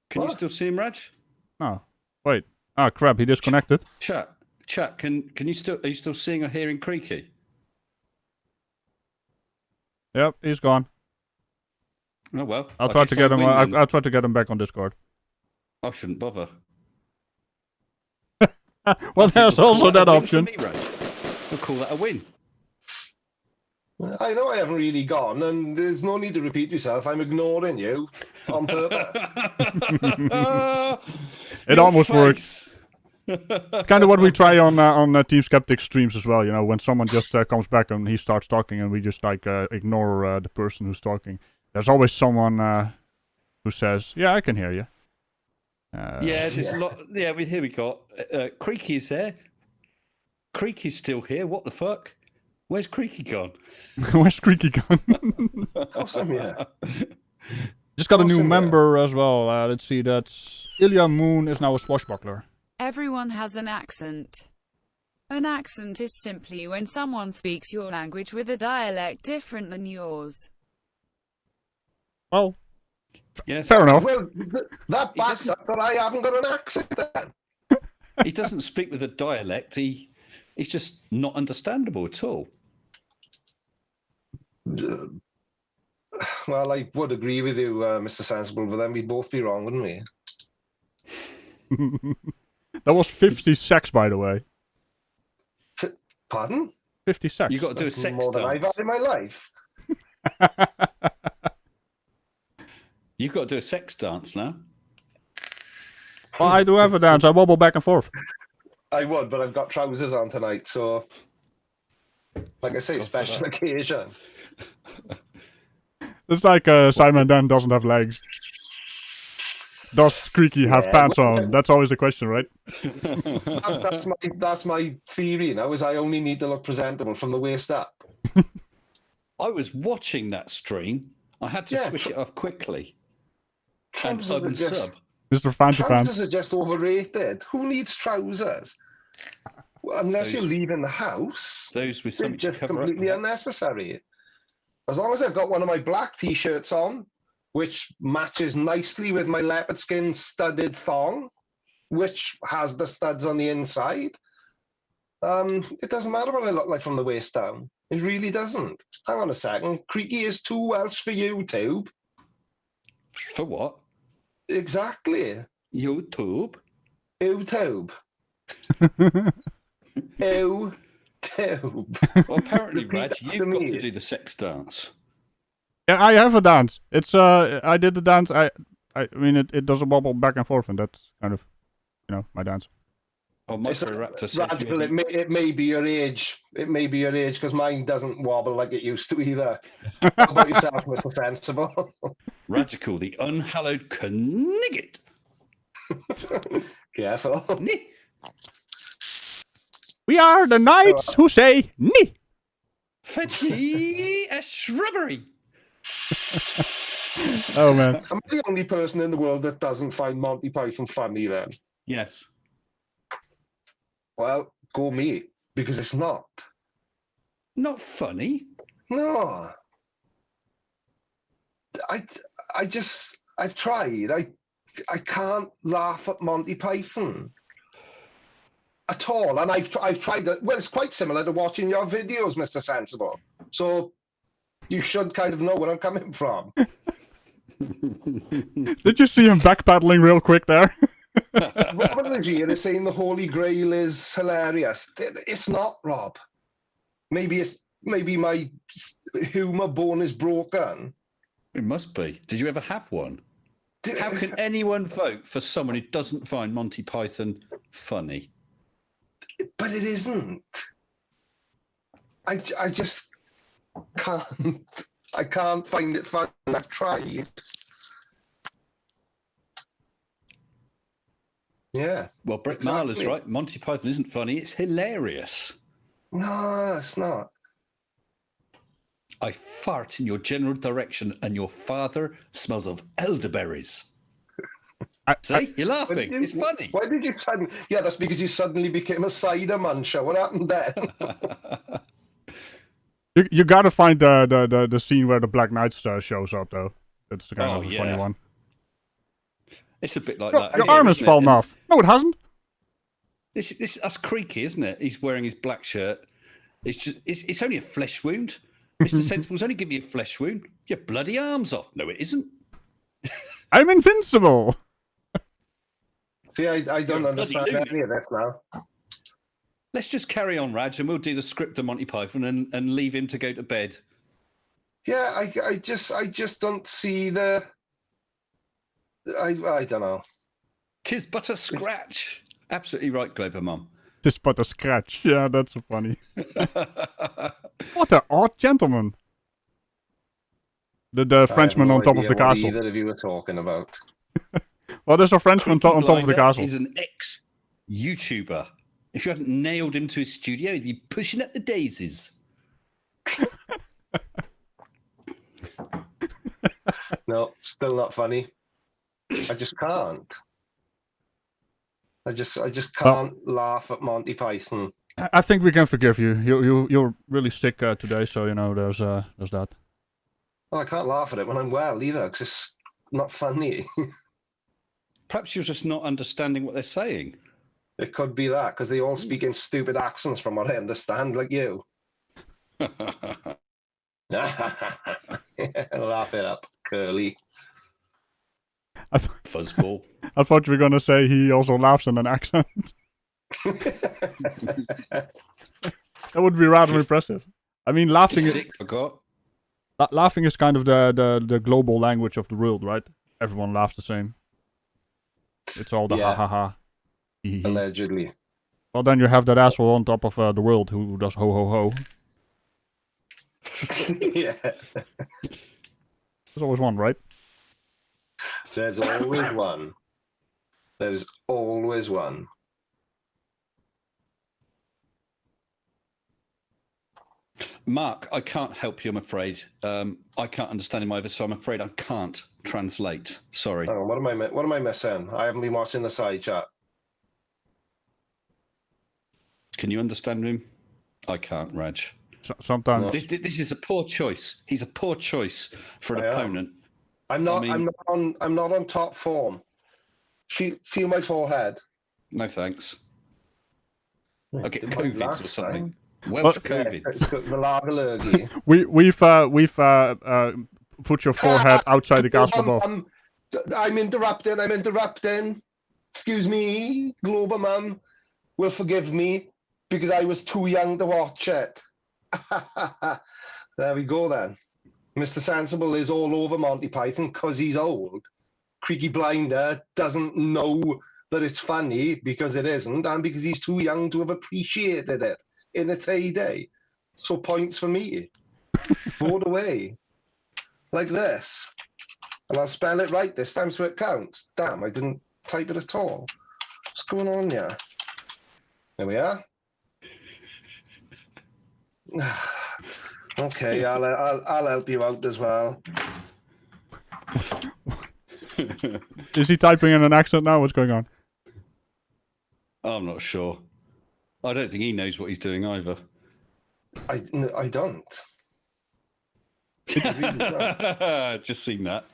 Speaker 2: Can you
Speaker 3: What?
Speaker 2: still see him, Raj?
Speaker 1: Oh, wait. Ah, crap, he disconnected.
Speaker 2: Chat. Can you still are you still seeing or hearing Creaky?
Speaker 1: Yep, he's gone.
Speaker 2: Oh well.
Speaker 1: I'll try to get him. I'll try to get him back on Discord.
Speaker 2: I shouldn't bother.
Speaker 1: Well, there's also that option.
Speaker 2: We'll call that a win.
Speaker 3: I know I haven't really gone, and there's no need to repeat yourself. I'm ignoring you on purpose.
Speaker 1: It almost works. Kind of what we try on Team Skeptic streams as well. You know, when someone just comes back and he starts talking, and we just like ignore the person who's talking. There's always someone who says, "Yeah, I can hear you."
Speaker 2: Yeah, there's a lot. Yeah, here we got Creaky is there. Creaky's still here. What the fuck? Where's Creaky gone?
Speaker 1: Where's Creaky gone?
Speaker 3: Awesome, yeah.
Speaker 1: Just got a new member as well. Let's see, that's Ilya Moon is now a swashbuckler.
Speaker 4: Everyone has an accent. An accent is simply when someone speaks your language with a dialect different than yours.
Speaker 1: Well,
Speaker 2: yes.
Speaker 1: Fair enough.
Speaker 3: Well, that backs up that I haven't got an accent then.
Speaker 2: He doesn't speak with a dialect. He's just not understandable at all.
Speaker 3: Well, I would agree with you, Mr. Sensible, but then we'd both be wrong, wouldn't we?
Speaker 1: That was 50 sex, by the way.
Speaker 3: Pardon?
Speaker 1: 50 sex.
Speaker 2: You got to do a sex
Speaker 3: more than I've had in my life.
Speaker 2: You've got to do a sex dance now.
Speaker 1: Well, I do have a dance. I wobble back and forth.
Speaker 3: I would, but I've got trousers on tonight, so like I say, special occasion.
Speaker 1: It's like Simon Dan doesn't have legs. Does Creaky have pants on? That's always the question, right?
Speaker 3: That's my theory now, is I only need to look presentable from the waist up.
Speaker 2: I was watching that stream. I had to switch it off quickly.
Speaker 3: Trousers are just,
Speaker 1: Mr. Fancy
Speaker 3: trousers
Speaker 1: Pants.
Speaker 3: are just overrated. Who needs trousers? Well, unless you're leaving the house.
Speaker 2: Those with
Speaker 3: they're
Speaker 2: something
Speaker 3: just
Speaker 2: to cover
Speaker 3: completely
Speaker 2: up,
Speaker 3: unnecessary. As long as I've got one of my black t-shirts on, which matches nicely with my leopard skin studded thong, which has the studs on the inside, it doesn't matter what I look like from the waist down. It really doesn't. Hang on a second. Creaky is too Welsh for YouTube.
Speaker 2: For what?
Speaker 3: Exactly.
Speaker 2: YouTube?
Speaker 3: YouTube. YouTube.
Speaker 2: Well, apparently, Reg, you've got to do the sex dance.
Speaker 1: Yeah, I have a dance. It's I did the dance. I mean, it does a wobble back and forth, and that's kind of, you know, my dance.
Speaker 2: Oh, Raptor says
Speaker 3: Ragical, it may be your age. It may be your age, because mine doesn't wobble like it used to either. How about yourself, Mr. Sensible?
Speaker 2: Ragical, the unhallowed knigget.
Speaker 3: Careful.
Speaker 1: We are the knights who say "nee."
Speaker 2: Fetch me a shrubbery.
Speaker 1: Oh man!
Speaker 3: I'm the only person in the world that doesn't find Monty Python funny. Then,
Speaker 2: yes.
Speaker 3: Well, go me, because it's not.
Speaker 2: Not funny.
Speaker 3: No. I've tried. I can't laugh at Monty Python at all, and I've tried it. Well, it's quite similar to watching your videos, Mr. Sensible. So you should kind of know where I'm coming from.
Speaker 1: Did you see him backpedaling real quick there?
Speaker 3: Robin Legier is saying the Holy Grail is hilarious. It's not, Rob. Maybe my humour bone is broken.
Speaker 2: It must be. Did you ever have one? How can anyone vote for someone who doesn't find Monty Python funny?
Speaker 3: But it isn't. I just can't. I can't find it funny. I've tried. Yeah.
Speaker 2: Well, Brett Marler's right. Monty Python isn't funny. It's hilarious.
Speaker 3: No, it's not.
Speaker 2: I fart in your general direction and your father smells of elderberries. See? You're laughing. It's funny.
Speaker 3: Why did you suddenly... Yeah, that's because you suddenly became a cider muncher. What happened then?
Speaker 1: You gotta find the scene where the Black Knight shows up, though. That's the kind of a funny one.
Speaker 2: It's a bit like that.
Speaker 1: Your arm has fallen off. No, it hasn't.
Speaker 2: That's Creaky, isn't it? He's wearing his black shirt. It's only a flesh wound. Mr. Sensible's only giving you a flesh wound. Your bloody arm's off. No, it isn't.
Speaker 1: I'm invincible.
Speaker 3: See, I don't
Speaker 2: You're a
Speaker 3: understand
Speaker 2: bloody
Speaker 3: any of this now.
Speaker 2: Let's just carry on, Raj, and we'll do the script of Monty Python and leave him to go to bed.
Speaker 3: Yeah, I just don't see the. I don't know.
Speaker 2: 'Tis but a scratch. Absolutely right, Glober Mum.
Speaker 1: Tis but a scratch. Yeah, that's so funny. What an odd gentleman. The Frenchman on top of the castle.
Speaker 3: What either of you were talking about.
Speaker 1: Well, there's a Frenchman on top of the castle.
Speaker 2: He's an ex-YouTuber. If you hadn't nailed him to his studio, he'd be pushing up the daisies.
Speaker 3: No, still not funny. I just can't. I just can't laugh at Monty Python.
Speaker 1: I think we can forgive you. You're really sick today, so you know there's that.
Speaker 3: Oh, I can't laugh at it when I'm well either, because it's not funny.
Speaker 2: Perhaps you're just not understanding what they're saying.
Speaker 3: It could be that, because they all speak in stupid accents from what I understand, like you. Laugh it up, Curly.
Speaker 2: Fuzzball.
Speaker 1: I thought you were gonna say he also laughs in an accent. That would be rather impressive. I mean, laughing is kind of the global language of the world, right? Everyone laughs the same. It's all the ha ha ha.
Speaker 3: Allegedly.
Speaker 1: Well, then you have that asshole on top of the world who does ho ho ho.
Speaker 3: Yeah.
Speaker 1: There's always one, right?
Speaker 3: There's always one. There's always one.
Speaker 2: Mark, I can't help you, I'm afraid. I can't understand him either, so I'm afraid I can't translate. Sorry.
Speaker 3: Oh, what am I missing? I haven't been watching the side chat.
Speaker 2: Can you understand him? I can't, Raj.
Speaker 1: Sometimes
Speaker 2: this is a poor choice. He's a poor choice for an opponent.
Speaker 3: I'm not on top form. Feel my forehead.
Speaker 2: No thanks. I get
Speaker 3: Did
Speaker 2: COVID or
Speaker 3: last
Speaker 2: something.
Speaker 3: time.
Speaker 2: Welsh COVID.
Speaker 3: The lager lurgy.
Speaker 1: We've put your forehead outside the castle above.
Speaker 3: I'm interrupting. Excuse me, Glober Mum will forgive me because I was too young to watch it. There we go then. Mr. Sensible is all over Monty Python because he's old. Creaky Blinder doesn't know that it's funny because it isn't, and because he's too young to have appreciated it in its heyday. So points for me. Vote away. Like this. And I'll spell it right this time so it counts. Damn, I didn't type it at all. What's going on here? There we are. Okay, I'll help you out as well.
Speaker 1: Is he typing in an accent now? What's going on?
Speaker 2: I'm not sure. I don't think he knows what he's doing either.
Speaker 3: I don't.
Speaker 2: Just seen that.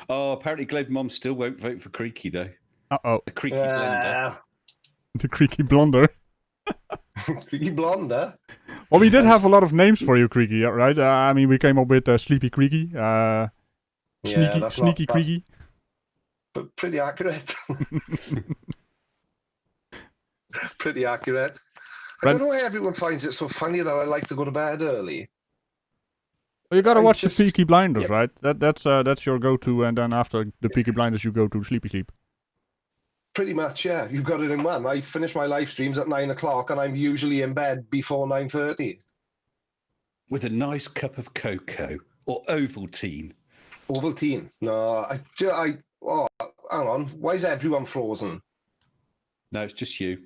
Speaker 2: Oh, apparently Globe Mom still won't vote for Creaky though.
Speaker 1: Uh-oh.
Speaker 2: The Creaky Blender.
Speaker 1: The Creaky Blonder.
Speaker 3: Creaky Blonder?
Speaker 1: Well, we did have a lot of names for you, Creaky, right? I mean, we came up with Sleepy Creaky, Sneaky Creaky.
Speaker 3: But pretty accurate. Pretty accurate. I don't know why everyone finds it so funny that I like to go to bed early.
Speaker 1: Well, you gotta watch the Peaky Blinders, right? That's your go-to, and then after the Peaky Blinders, you go to Sleepy Sleep.
Speaker 3: Pretty much, yeah. You've got it in one. I finish my live streams at 9 o'clock, and I'm usually in bed before 9:30.
Speaker 2: With a nice cup of cocoa or Ovaltine.
Speaker 3: Ovaltine? No, oh, hang on. Why is everyone frozen?
Speaker 2: No, it's just you.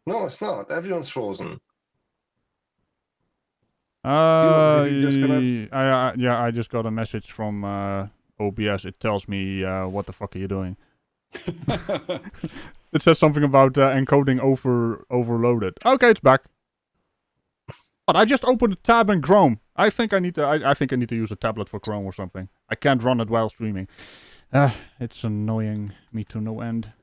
Speaker 3: No, it's not. Everyone's frozen.
Speaker 1: Yeah, I just got a message from OBS. It tells me what the fuck are you doing? It says something about encoding overloaded. Okay, it's back. But I just opened a tab in Chrome. I think I need to use a tablet for Chrome or something. I can't run it while streaming. It's annoying me to no end.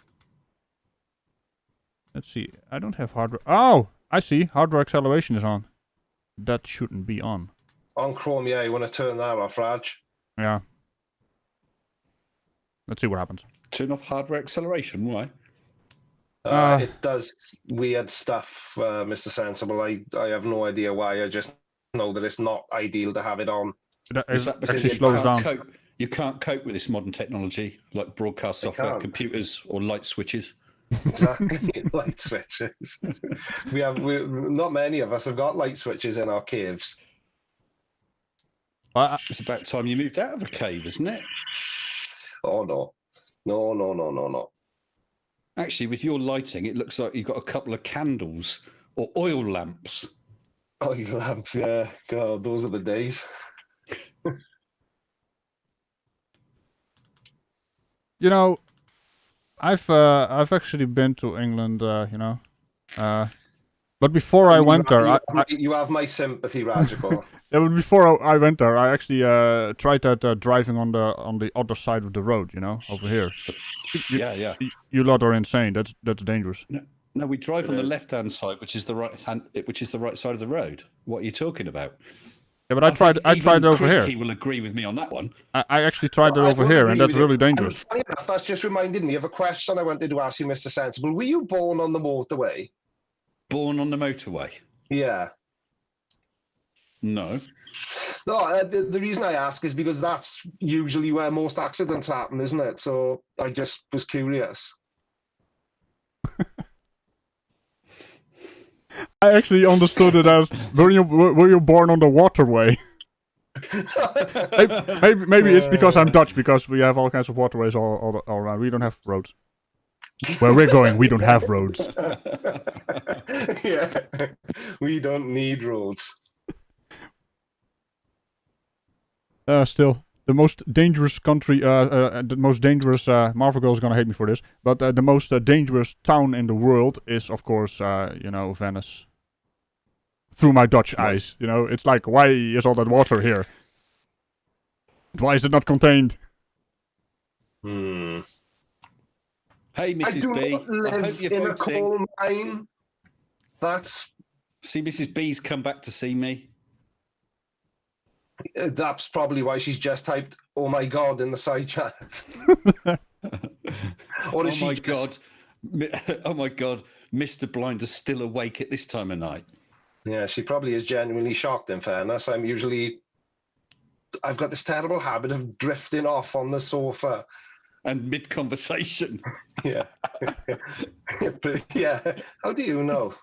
Speaker 1: Let's see. I don't have hardware. Oh, I see. Hardware acceleration is on. That shouldn't be on.
Speaker 3: On Chrome, yeah, you want to turn that off, Raj?
Speaker 1: Yeah. Let's see what happens.
Speaker 2: Turn off hardware acceleration. Why?
Speaker 3: It does weird stuff, Mr. Sensible. I have no idea why. I just know that it's not ideal to have it on.
Speaker 2: Is that because
Speaker 1: actually slows down.
Speaker 2: You can't cope with this modern technology, like broadcast software, computers, or light switches?
Speaker 3: Exactly, light switches. Not many of us have got light switches in our caves.
Speaker 2: It's about time you moved out of a cave, isn't it?
Speaker 3: Oh no. No.
Speaker 2: Actually, with your lighting, it looks like you've got a couple of candles or oil lamps.
Speaker 3: Oil lamps, yeah. God, those are the days.
Speaker 1: You know, I've actually been to England, you know, but before I went there,
Speaker 3: you have my sympathy, Ragical.
Speaker 1: yeah, but before I went there, I actually tried that driving on the other side of the road, you know, over here.
Speaker 2: Yeah.
Speaker 1: You lot are insane. That's dangerous.
Speaker 2: No, we drive on the left-hand side, which is the right side of the road. What are you talking about?
Speaker 1: Yeah, but I tried it over here.
Speaker 2: He will agree with me on that one.
Speaker 1: I actually tried it over here, and that's really dangerous.
Speaker 3: Funny enough, that's just reminded me of a question I wanted to ask you, Mr. Sensible. Were you born on the motorway?
Speaker 2: Born on the motorway?
Speaker 3: Yeah.
Speaker 2: No.
Speaker 3: No, the reason I ask is because that's usually where most accidents happen, isn't it? So I just was curious.
Speaker 1: I actually understood it as were you born on the waterway? maybe it's because I'm Dutch, because we have all kinds of waterways all around. We don't have roads. Where we're going, we don't have roads.
Speaker 3: Yeah, we don't need roads.
Speaker 1: Still, the most dangerous country, the most dangerous, Marvel Girl is gonna hate me for this, but the most dangerous town in the world is, of course, you know, Venice. Through my Dutch eyes, you know, it's like, why is all that water here? Why is it not contained?
Speaker 3: Hmm.
Speaker 2: Hey, Mrs.
Speaker 3: I do
Speaker 2: B.
Speaker 3: not live
Speaker 2: I hope you're
Speaker 3: in a
Speaker 2: voting.
Speaker 3: coal mine. That's...
Speaker 2: See, Mrs. B's come back to see me.
Speaker 3: That's probably why she's just typed, "Oh my God," in the side chat. Or is
Speaker 2: Oh my
Speaker 3: she
Speaker 2: God. Oh my God. Mr. Blinder's still awake at this time of night.
Speaker 3: Yeah, she probably is genuinely shocked, in fairness. I've got this terrible habit of drifting off on the sofa.
Speaker 2: And mid-conversation.
Speaker 3: Yeah. Yeah. How do you know?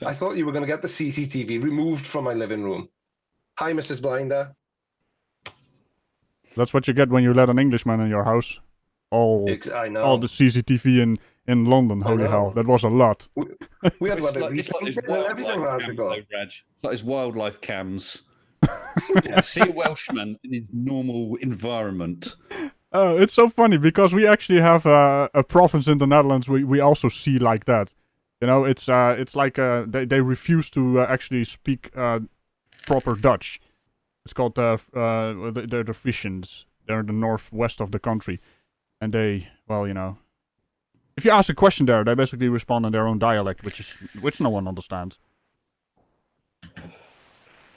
Speaker 3: I thought you were going to get the CCTV removed from my living room. Hi, Mrs. Blinder.
Speaker 1: That's what you get when you let an Englishman in your house.
Speaker 3: I know.
Speaker 1: All the CCTV in London. Holy hell, that was a lot.
Speaker 3: We had
Speaker 2: It's like his wildlife cams. Yeah, see a Welshman in his normal environment.
Speaker 1: It's so funny because we actually have a province in the Netherlands we also see like that. You know, it's like they refuse to actually speak proper Dutch. It's called they're the Frisians. They're in the northwest of the country, and they, well, you know, if you ask a question there, they basically respond in their own dialect, which no one understands.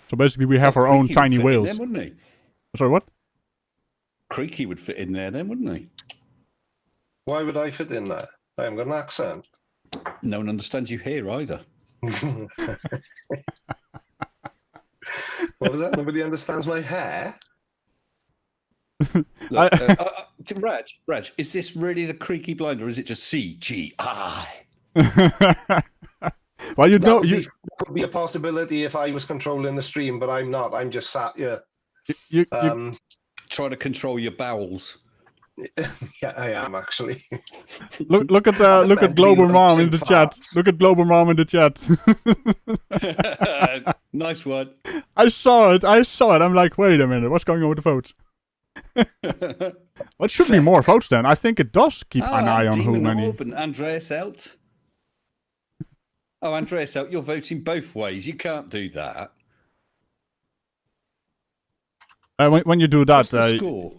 Speaker 1: So basically, we have our own tiny whales.
Speaker 2: Then, wouldn't he?
Speaker 1: Sorry, what?
Speaker 2: Creaky would fit in there then, wouldn't he?
Speaker 3: Why would I fit in there? I haven't got an accent.
Speaker 2: No one understands you here either.
Speaker 3: What was that? Nobody understands my hair?
Speaker 2: Look, Raj, is this really the Creaky Blinder, or is it just CGI?
Speaker 1: Well,
Speaker 3: that could be a possibility if I was controlling the stream, but I'm not. I'm just sat here.
Speaker 2: Trying to control your bowels.
Speaker 3: Yeah, I am actually.
Speaker 1: look at Global Mom in the chat. Look at Global Mom in the chat.
Speaker 2: Nice one.
Speaker 1: I saw it. I'm like, wait a minute, what's going on with the votes? Well, it should be more votes then. I think it does keep an eye on who many.
Speaker 2: And Andreas Elt. Oh, Andreas Elt, you're voting both ways. You can't do that.
Speaker 1: When you do that,
Speaker 2: what's the score?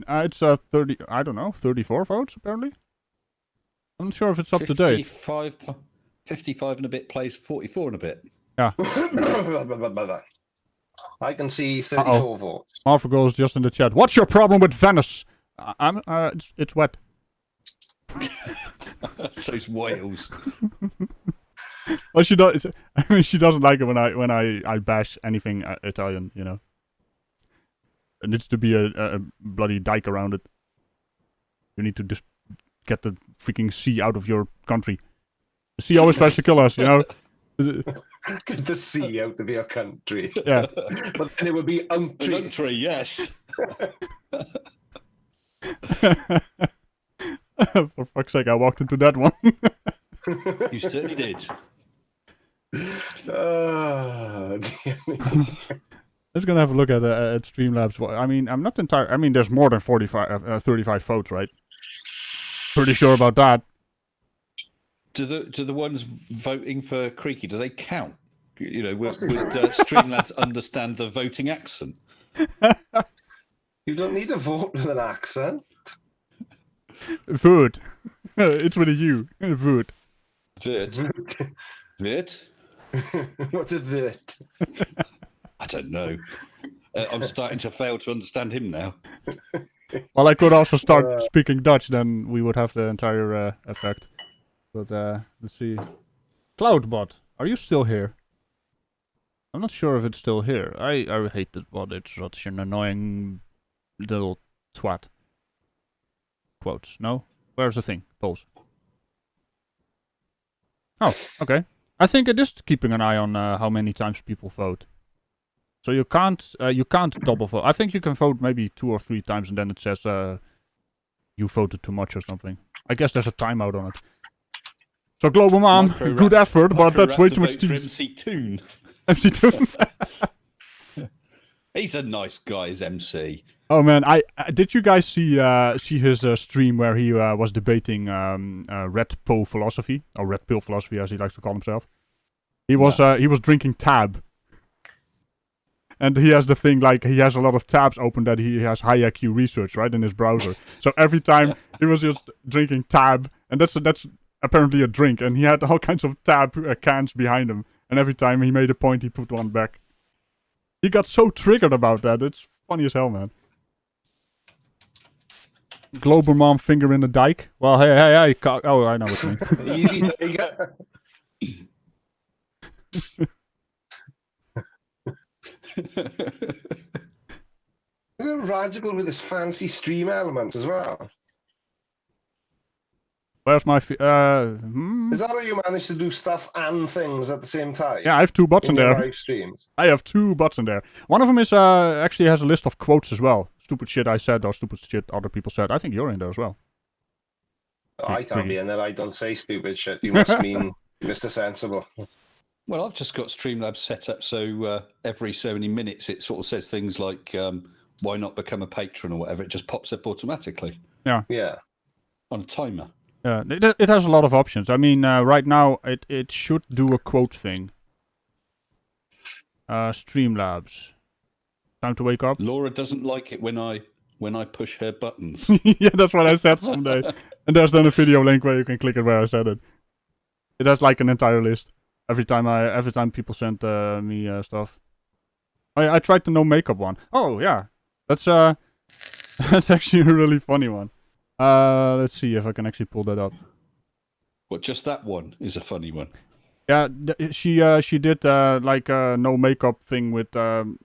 Speaker 1: It's 30. I don't know, 34 votes apparently. I'm not sure if it's up to date.
Speaker 2: 55 and a bit plays 44 and a bit.
Speaker 1: Yeah.
Speaker 3: I can see 34 votes.
Speaker 1: Marvel goes just in the chat. What's your problem with Venice? It's wet.
Speaker 2: So it's Wales.
Speaker 1: Well, she does. I mean, she doesn't like it when I bash anything Italian. You know, it needs to be a bloody dike around it. You need to just get the freaking sea out of your country. The sea always tries to kill us. You know.
Speaker 3: Get the sea out of your country.
Speaker 1: Yeah.
Speaker 3: But then it would be country.
Speaker 2: Country, yes.
Speaker 1: For fuck's sake, I walked into that one.
Speaker 2: You certainly did.
Speaker 1: Let's gonna have a look at Streamlabs. I mean, I'm not entirely. I mean, there's more than 35 votes, right? Pretty sure about that.
Speaker 2: Do the ones voting for Creaky, do they count? You know, would Streamlabs understand the voting accent?
Speaker 3: You don't need to vote with an accent.
Speaker 1: Vote. It's with a U. Vote.
Speaker 2: Vert. Vert?
Speaker 3: What's a vert?
Speaker 2: I don't know. I'm starting to fail to understand him now.
Speaker 1: Well, I could also start speaking Dutch, then we would have the entire effect. But let's see. Cloudbot, are you still here? I'm not sure if it's still here. I hate this bot. It's such an annoying little twat. Quotes. No? Where's the thing? Pause. Oh, okay. I think it is keeping an eye on how many times people vote. So you can't double vote. I think you can vote maybe 2 or 3 times and then it says you voted too much or something. I guess there's a timeout on it. So Global Mom, good effort, but that's way too much cheese.
Speaker 2: MC Toon.
Speaker 1: MC Toon.
Speaker 2: He's a nice guy, his MC.
Speaker 1: Oh man, did you guys see his stream where he was debating red pill philosophy, or red pill philosophy as he likes to call himself? He was drinking tab. And he has the thing, like, he has a lot of tabs open that he has high IQ research, right, in his browser. So every time he was just drinking tab, and that's apparently a drink, and he had all kinds of tab cans behind him. And every time he made a point, he put one back. He got so triggered about that. It's funny as hell, man. Global Mom finger in the dike. Well, hey. Oh, I know what you mean.
Speaker 3: Easy to Ragical with his fancy stream elements as well.
Speaker 1: Where's my...
Speaker 3: Is that how you manage to do stuff and things at the same time?
Speaker 1: Yeah, I have 2 bots in there.
Speaker 3: Live streams?
Speaker 1: I have 2 bots in there. One of them is actually has a list of quotes as well. Stupid shit I said or stupid shit other people said. I think you're in there as well.
Speaker 3: Oh, I can't be in there. I don't say stupid shit. You must mean Mr. Sensible.
Speaker 2: Well, I've just got Streamlabs set up so every so many minutes it sort of says things like, why not become a patron or whatever. It just pops up automatically.
Speaker 1: Yeah.
Speaker 3: Yeah.
Speaker 2: On a timer.
Speaker 1: Yeah, it has a lot of options. I mean, right now it should do a quote thing. Streamlabs. Time to wake up.
Speaker 2: Laura doesn't like it when I push her buttons.
Speaker 1: Yeah, that's what I said someday. And there's then a video link where you can click it where I said it. It has like an entire list. Every time people send me stuff. I tried the no makeup one. Oh yeah, that's that's actually a really funny one. Let's see if I can actually pull that up.
Speaker 2: What, just that one is a funny one?
Speaker 1: Yeah, she did like a no makeup thing with some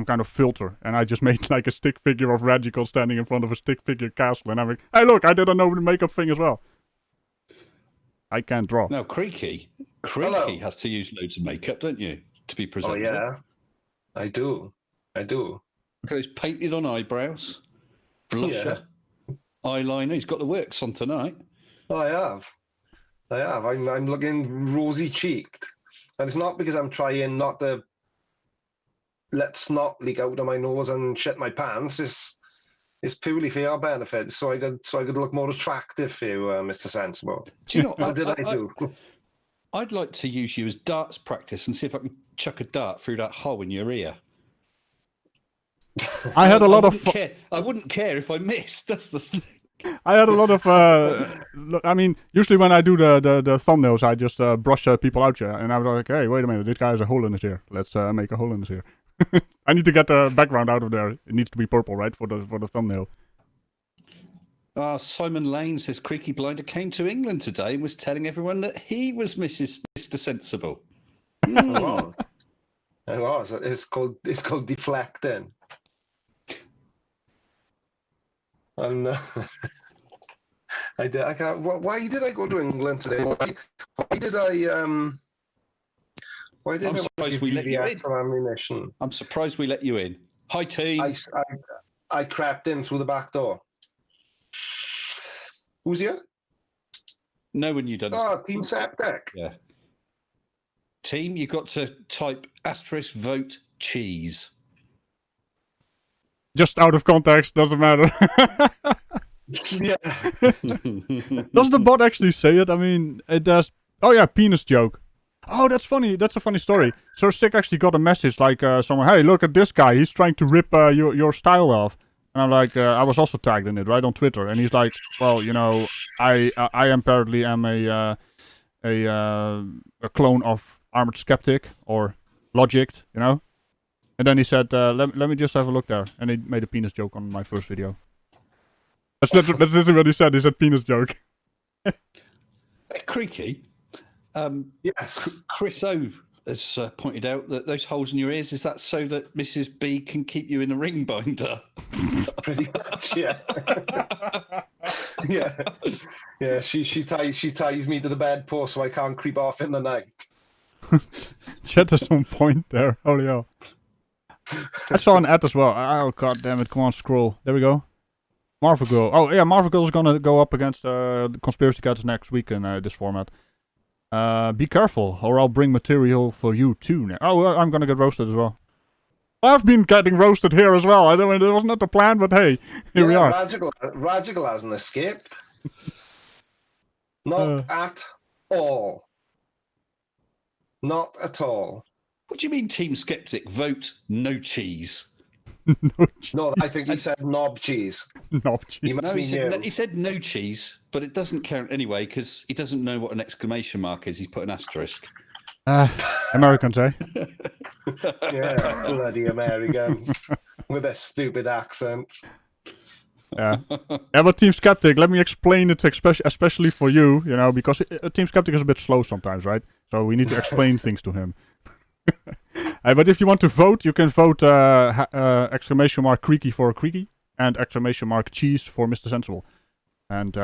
Speaker 1: kind of filter, and I just made like a stick figure of Ragical standing in front of a stick figure castle, and I'm like, hey look, I did a no makeup thing as well. I can't draw.
Speaker 2: Now Creaky has to use loads of makeup, don't you, to be presentable?
Speaker 3: Oh yeah, I do.
Speaker 2: Because he's painted on eyebrows, blusher, eyeliner. He's got the works on tonight.
Speaker 3: Oh, I have. I'm looking rosy cheeked, and it's not because I'm trying not to let snot leak out of my nose and shit my pants. It's purely for your benefit, so I could look more attractive for you, Mr. Sensible.
Speaker 2: Do you know
Speaker 3: what did I do?
Speaker 2: I'd like to use you as darts practice and see if I can chuck a dart through that hole in your ear.
Speaker 1: I had a lot of.
Speaker 2: I wouldn't care if I missed. That's the thing.
Speaker 1: I had a lot of. I mean, usually when I do the thumbnails, I just brush people out, yeah. And I was like, hey, wait a minute, this guy has a hole in his ear. Let's make a hole in his ear. I need to get the background out of there. It needs to be purple, right, for the thumbnail.
Speaker 2: Simon Lane says Creaky Blinder came to England today and was telling everyone that he was Mr. Sensible.
Speaker 3: It was. It's called deflecting. And I can't. Why did I go to England today? Why did I? Why did
Speaker 2: I'm surprised we let you in.
Speaker 3: Ammunition?
Speaker 2: I'm surprised we let you in. Hi, team.
Speaker 3: I crept in through the back door. Who's here?
Speaker 2: No one you done.
Speaker 3: Oh, Team Septic.
Speaker 2: Yeah. Team, you got to type * vote cheese.
Speaker 1: Just out of context, doesn't matter.
Speaker 3: Yeah.
Speaker 1: Does the bot actually say it? I mean, it does. Oh yeah, penis joke. Oh, that's funny. That's a funny story. So Stick actually got a message like someone, hey, look at this guy. He's trying to rip your style off. And I'm like, I was also tagged in it, right, on Twitter. And he's like, well, you know, I apparently am a clone of Armored Skeptic or Logic, you know. And then he said, let me just have a look there. And he made a penis joke on my first video. That's literally what he said. He said penis joke.
Speaker 2: Creaky.
Speaker 3: Yes.
Speaker 2: Chris O has pointed out that those holes in your ears, is that so that Mrs. B can keep you in a ring binder?
Speaker 3: Pretty much, yeah. Yeah. Yeah, she ties me to the bedpost so I can't creep off in the night.
Speaker 1: Chat is on point there. Holy hell. I saw an ad as well. Oh, god damn it. Come on, scroll. There we go. Marvel Girl. Oh, yeah, Marvel Girl is gonna go up against the Conspiracy Cats next week in this format. Be careful, or I'll bring material for you too. Oh, I'm gonna get roasted as well. I've been getting roasted here as well. I don't. It wasn't the plan, but hey, here we are.
Speaker 3: Ragical hasn't escaped. Not at all. Not at all.
Speaker 2: What do you mean, Team Skeptic? Vote no cheese.
Speaker 3: No, I think he said knob cheese.
Speaker 1: Knob cheese.
Speaker 3: He must be
Speaker 2: he said no cheese, but it doesn't count anyway because he doesn't know what an exclamation mark is. He's put an asterisk.
Speaker 1: Americans, eh?
Speaker 3: Yeah, bloody Americans with their stupid accents.
Speaker 1: Yeah. Yeah, but Team Skeptic, let me explain it especially for you, you know, because Team Skeptic is a bit slow sometimes, right? So we need to explain things to him. But if you want to vote, you can vote exclamation mark Creaky for Creaky and exclamation mark cheese for Mr. Sensible. And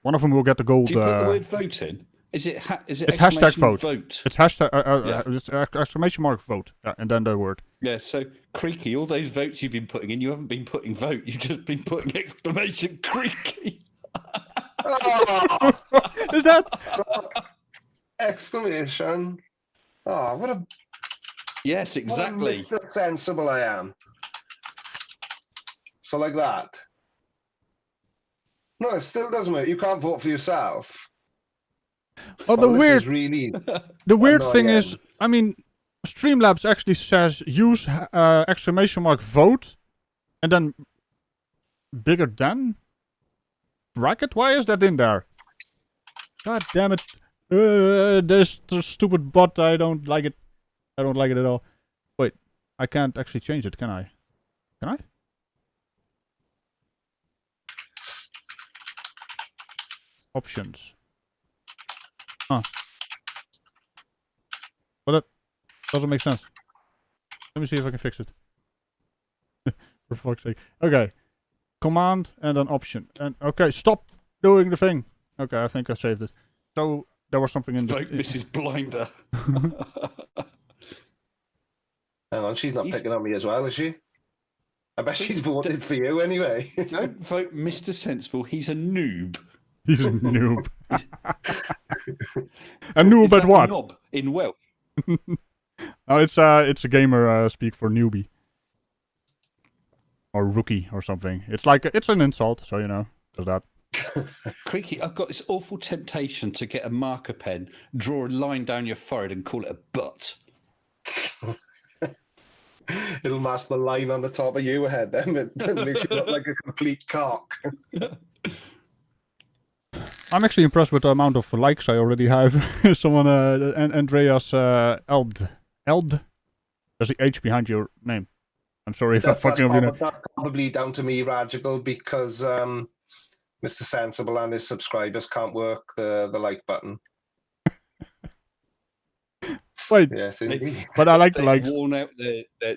Speaker 1: one of them will get the gold.
Speaker 2: Do you put the word vote in? Is it
Speaker 1: it's hashtag vote.
Speaker 2: Vote?
Speaker 1: It's hashtag it's exclamation mark vote and then the word.
Speaker 2: Yeah, so Creaky, all those votes you've been putting in, you haven't been putting vote, you've just been putting exclamation Creaky.
Speaker 3: Oh,
Speaker 1: Is that
Speaker 3: exclamation? Oh, what a
Speaker 2: Yes, exactly.
Speaker 3: What a Mr. Sensible I am. So like that. No, it still doesn't work. You can't vote for yourself.
Speaker 1: Oh, the weird thing
Speaker 3: annoying.
Speaker 1: is, I mean, Streamlabs actually says use exclamation mark vote and then bigger than bracket. Why is that in there? God damn it! This stupid bot. I don't like it. I don't like it at all. Wait, I can't actually change it, can I? Can I? Options. Huh. Well, that doesn't make sense. Let me see if I can fix it. For fuck's sake. Okay. Command and an option. And okay, stop doing the thing. Okay, I think I saved it. So there was something in the
Speaker 2: Vote Mrs. Blinder.
Speaker 3: Hang on, she's not picking on me as well, is she? I bet she's voted for you anyway.
Speaker 2: Don't vote Mr. Sensible. He's a noob.
Speaker 1: He's a noob. A noob at what?
Speaker 2: Knob in Welsh.
Speaker 1: Oh, it's a gamer speak for newbie. Or rookie or something. It's like, it's an insult, so you know, does that.
Speaker 2: Creaky, I've got this awful temptation to get a marker pen, draw a line down your forehead and call it a butt.
Speaker 3: It'll mask the line on the top of your head then. It makes you look like a complete cock.
Speaker 1: I'm actually impressed with the amount of likes I already have. Someone, Andreas Eld. There's the H behind your name. I'm sorry if I fucking up your name.
Speaker 3: That's probably down to me, Ragical, because Mr. Sensible and his subscribers can't work the like button.
Speaker 1: Wait,
Speaker 3: Yes, indeed.
Speaker 1: but I like the
Speaker 2: They've
Speaker 1: likes.
Speaker 2: worn out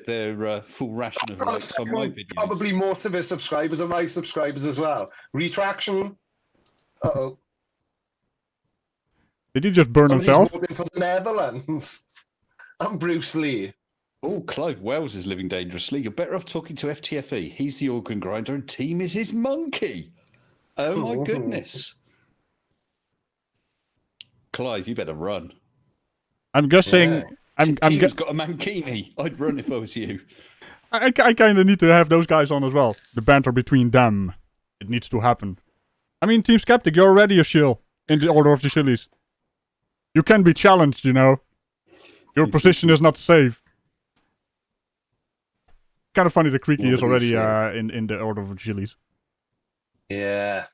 Speaker 2: their full ration of likes on my videos.
Speaker 3: Probably most of his subscribers are my subscribers as well. Retraction. Uh-oh.
Speaker 1: Did he just burn
Speaker 3: Somebody's
Speaker 1: himself?
Speaker 3: voting for the Netherlands. I'm Bruce Lee.
Speaker 2: Oh, Clive Wells is living dangerously. You're better off talking to FTFE. He's the organ grinder and Team is his monkey. Oh, my goodness. Clive, you better run.
Speaker 1: I'm guessing.
Speaker 3: Yeah.
Speaker 2: Team's got a mankini. I'd run if I was you.
Speaker 1: I kind of need to have those guys on as well. The banter between them. It needs to happen. I mean, Team Skeptic, you're already a shill in the order of the Shillies. You can be challenged, you know. Your position is not safe. Kind of funny that Creaky is already in the order of the Shillies.
Speaker 3: Yeah.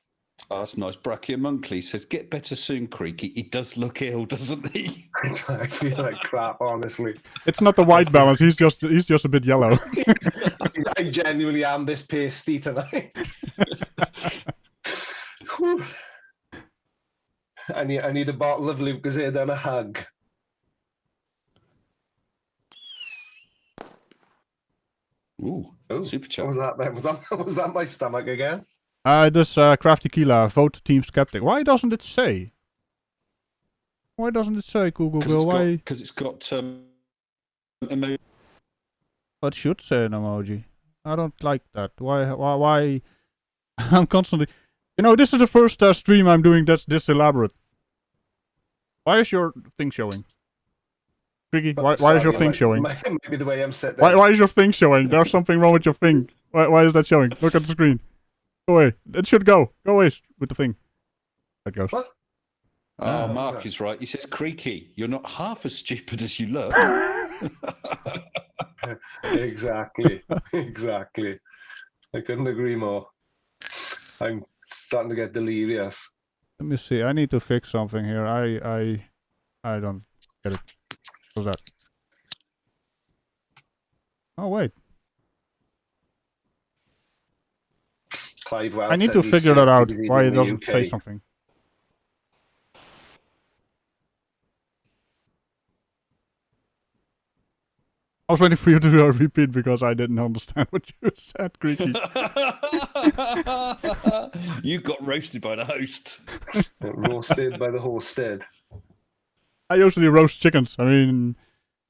Speaker 2: Oh, that's nice. Brachia Monkley says, "Get better soon, Creaky. He does look ill, doesn't he?"
Speaker 3: I feel like crap, honestly.
Speaker 1: It's not the white balance. He's just a bit yellow.
Speaker 3: I genuinely am this pasty tonight. Whew. I need a bottle of Lucozade and a hug.
Speaker 2: Ooh, super chat.
Speaker 3: What was that then? Was that my stomach again?
Speaker 1: This Crafty Kila, vote Team Skeptic. Why doesn't it say? Why doesn't it say, Google? Why?
Speaker 2: Because it's got emoji.
Speaker 1: It should say an emoji. I don't like that. Why? I'm constantly... You know, this is the first stream I'm doing that's this elaborate. Why is your thing showing? Creaky, why is your thing showing?
Speaker 3: Maybe the way I'm sitting.
Speaker 1: Why is your thing showing? There's something wrong with your thing. Why is that showing? Look at the screen. Go away. It should go. Go away with the thing. That goes.
Speaker 3: What?
Speaker 2: Oh, Mark is right. He says, "Creaky, you're not half as stupid as you look."
Speaker 3: Exactly. Exactly. I couldn't agree more. I'm starting to get delirious.
Speaker 1: Let me see. I need to fix something here. I don't get it. What's that? Oh wait.
Speaker 3: Clive Wells
Speaker 1: I need to
Speaker 3: says he's
Speaker 1: figure that out.
Speaker 3: because he's
Speaker 1: Why
Speaker 3: in
Speaker 1: it
Speaker 3: the
Speaker 1: doesn't say
Speaker 3: UK.
Speaker 1: something. I was waiting for you to do a repeat because I didn't understand what you said, Creaky.
Speaker 2: You got roasted by the host.
Speaker 3: Roasted by the hosted.
Speaker 1: I usually roast chickens. I mean...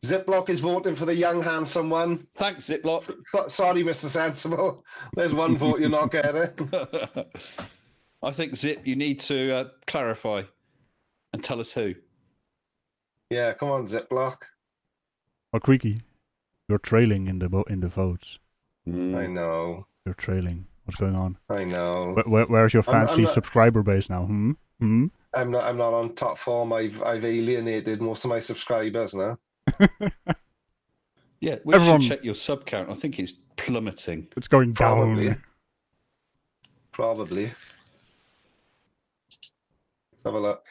Speaker 3: Ziploc is voting for the young, handsome one.
Speaker 2: Thanks, Ziploc.
Speaker 3: Sorry, Mr. Sensible. There's one vote you're not getting.
Speaker 2: I think, Zip, you need to clarify and tell us who.
Speaker 3: Yeah, come on, Ziploc.
Speaker 1: Oh, Creaky, you're trailing in the votes.
Speaker 3: I know.
Speaker 1: You're trailing. What's going on?
Speaker 3: I know.
Speaker 1: Where's your fancy
Speaker 3: not-
Speaker 1: subscriber base now? Hmm?
Speaker 3: I'm not on top form. I've alienated most of my subscribers now.
Speaker 2: Yeah, we
Speaker 1: Everyone-
Speaker 2: should check your sub count. I think it's plummeting.
Speaker 1: It's going
Speaker 3: Probably.
Speaker 1: down.
Speaker 3: Probably. Let's have a look.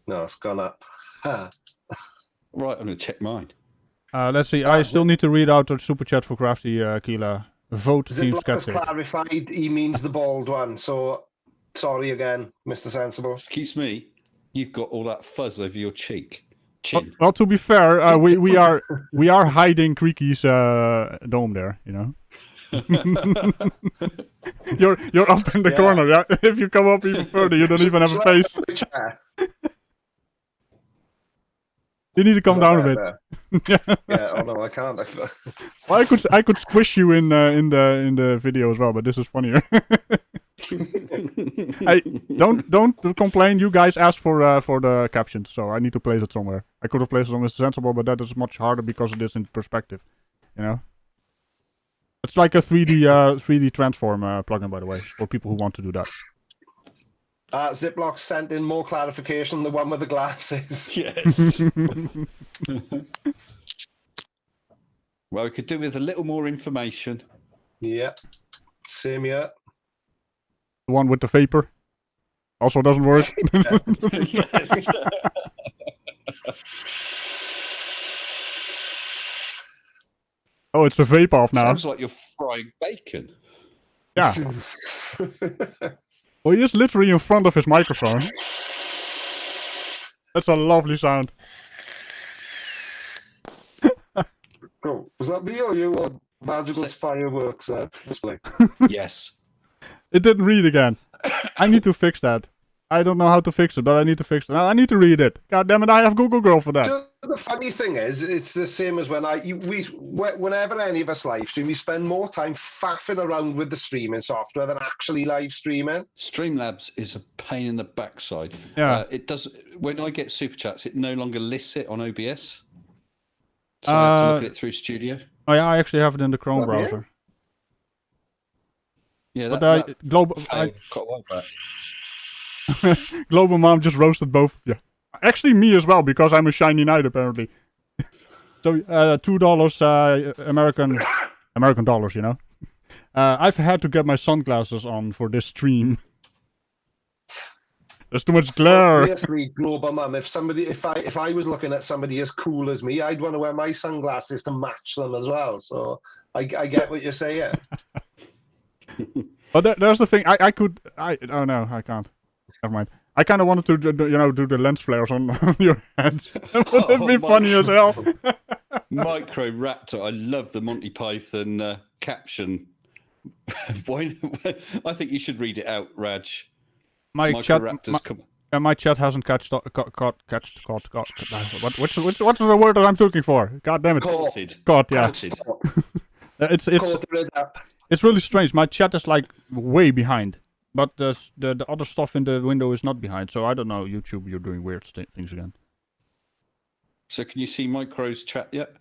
Speaker 3: No, it's gone up. Ha.
Speaker 2: Right, I'm going to check mine.
Speaker 1: Let's see. I still need to read out the super chat for Crafty Kila. Vote Team
Speaker 3: Ziploc has
Speaker 1: Skeptic.
Speaker 3: clarified he means the bald one, so sorry again, Mr. Sensible.
Speaker 2: Excuse me, you've got all that fuzz over your chin.
Speaker 1: Well, to be fair, we are hiding Creaky's dome there. You know. you're up in the corner. Yeah? If you come up even further, you don't even have a face. You need to come down a bit.
Speaker 3: Yeah. Oh no, I can't.
Speaker 1: Well, I could squish you in the video as well, but this is funnier. Hey, don't complain. You guys asked for the captions, so I need to place it somewhere. I could have placed it on Mr. Sensible, but that is much harder because it is in perspective. You know. It's like a 3D transform plugin, by the way, for people who want to do that.
Speaker 3: Ziploc sent in more clarification. The one with the glasses.
Speaker 2: Yes. Well, we could do with a little more information.
Speaker 3: Yep. Same here.
Speaker 1: The one with the vapor. Also doesn't work.
Speaker 2: Yes.
Speaker 1: Oh, it's a vape off now.
Speaker 2: Sounds like you're frying bacon.
Speaker 1: Yeah. Well, he is literally in front of his microphone. That's a lovely sound.
Speaker 3: Oh, was that me or you on Ragical's fireworks display?
Speaker 2: Yes.
Speaker 1: It didn't read again. I need to fix that. I don't know how to fix it, but I need to fix it. Now I need to read it. God damn it, I have Google Girl for that.
Speaker 3: Just the funny thing is, it's the same as when whenever any of us live stream, we spend more time faffing around with the streaming software than actually live streaming.
Speaker 2: Streamlabs is a pain in the backside.
Speaker 1: Yeah.
Speaker 2: It does. When I get super chats, it no longer lists it on OBS. So I have to look at it through Studio.
Speaker 1: Oh yeah, I actually have it in the Chrome browser.
Speaker 2: Yeah,
Speaker 1: but Global
Speaker 2: quite a while back.
Speaker 1: Global Mom just roasted both of you. Actually, me as well, because I'm a shiny knight apparently. So $2 American dollars, you know. I've had to get my sunglasses on for this stream. There's too much glare.
Speaker 3: Obviously, Global Mum, if I was looking at somebody as cool as me, I'd want to wear my sunglasses to match them as well. So I get what you're saying.
Speaker 1: But there's the thing. Oh no, I can't. Never mind. I kind of wanted to, do the lens flares on your head. That'd be funny as hell.
Speaker 2: Micro Raptor. I love the Monty Python caption. I think you should read it out, Raj.
Speaker 1: My chat hasn't what's the word that I'm looking for? God damn it. Caught, yeah. It's really strange. My chat is like way behind. But the other stuff in the window is not behind, so I don't know. YouTube, you're doing weird things again.
Speaker 2: So can you see Micro's chat yet?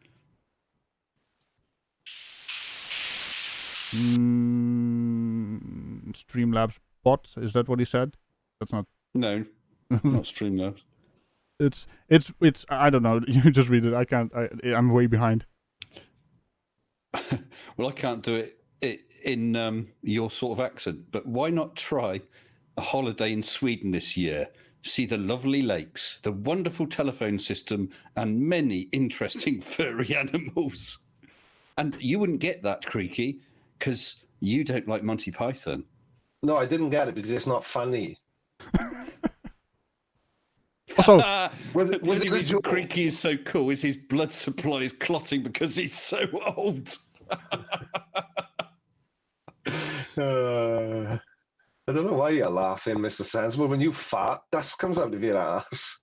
Speaker 1: Streamlabs bot, is that what he said? That's not.
Speaker 2: No, not Streamlabs.
Speaker 1: It's. I don't know. You just read it. I can't. I'm way behind.
Speaker 2: Well, I can't do it in your sort of accent, but why not try a holiday in Sweden this year? See the lovely lakes, the wonderful telephone system, and many interesting furry animals. And you wouldn't get that, Creaky, because you don't like Monty Python.
Speaker 3: No, I didn't get it because it's not funny.
Speaker 1: Also,
Speaker 2: the only reason Creaky is so cool is his blood supply is clotting because he's so old.
Speaker 3: I don't know why you're laughing, Mr. Sensible. When you fart, dust comes out of your ass.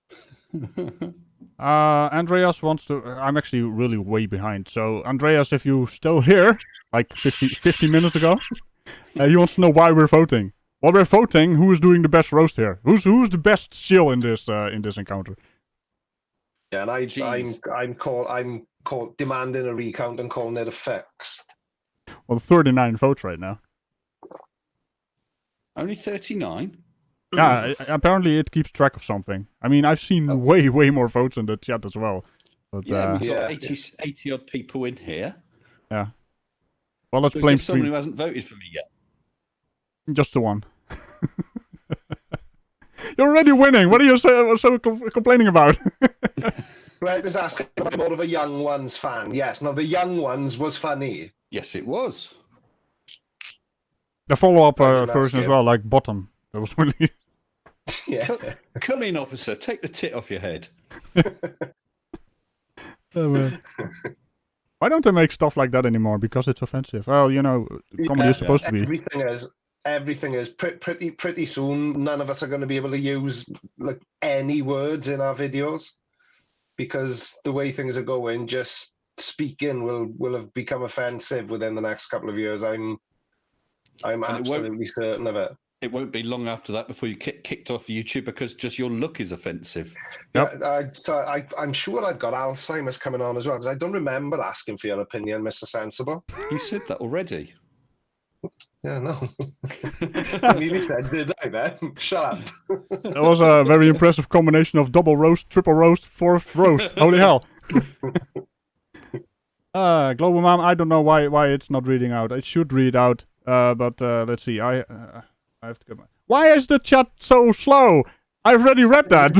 Speaker 1: Andreas wants to. I'm actually really way behind. So, Andreas, if you're still here, like 50 minutes ago, he wants to know why we're voting. Well, we're voting who is doing the best roast here. Who's the best shill in this encounter?
Speaker 3: Yeah, and I'm demanding a recount and calling it a fix.
Speaker 1: Well, 39 votes right now.
Speaker 2: Only 39?
Speaker 1: Yeah, apparently it keeps track of something. I mean, I've seen way more votes in the chat as well. But,
Speaker 2: yeah, we've got 80 odd people in here.
Speaker 1: Yeah. Well, let's blame
Speaker 2: someone who hasn't voted for me yet.
Speaker 1: Just the one. You're already winning. What are you so complaining about?
Speaker 3: Brett is asking about more of a Young Ones fan. Yes, no, the Young Ones was funny.
Speaker 2: Yes, it was.
Speaker 1: The follow-up version as well, like Bottom. That was really...
Speaker 3: Yeah.
Speaker 2: Come in, officer. Take the tit off your head.
Speaker 1: Why don't they make stuff like that anymore? Because it's offensive. Well, comedy is supposed to be.
Speaker 3: Everything is pretty soon. None of us are going to be able to use like any words in our videos because the way things are going, just speaking will have become offensive within the next couple of years. I'm absolutely certain of it.
Speaker 2: It won't be long after that before you get kicked off YouTube because just your look is offensive.
Speaker 1: Yep.
Speaker 3: Yeah, I'm sure I've got Alzheimer's coming on as well because I don't remember asking for your opinion, Mr. Sensible.
Speaker 2: You said that already.
Speaker 3: Yeah, no. I nearly said, did I then? Shut up.
Speaker 1: That was a very impressive combination of double roast, triple roast, fourth roast. Holy hell. Global Mom, I don't know why it's not reading out. It should read out, but let's see. I I have to get my... Why is the chat so slow? I've already read that.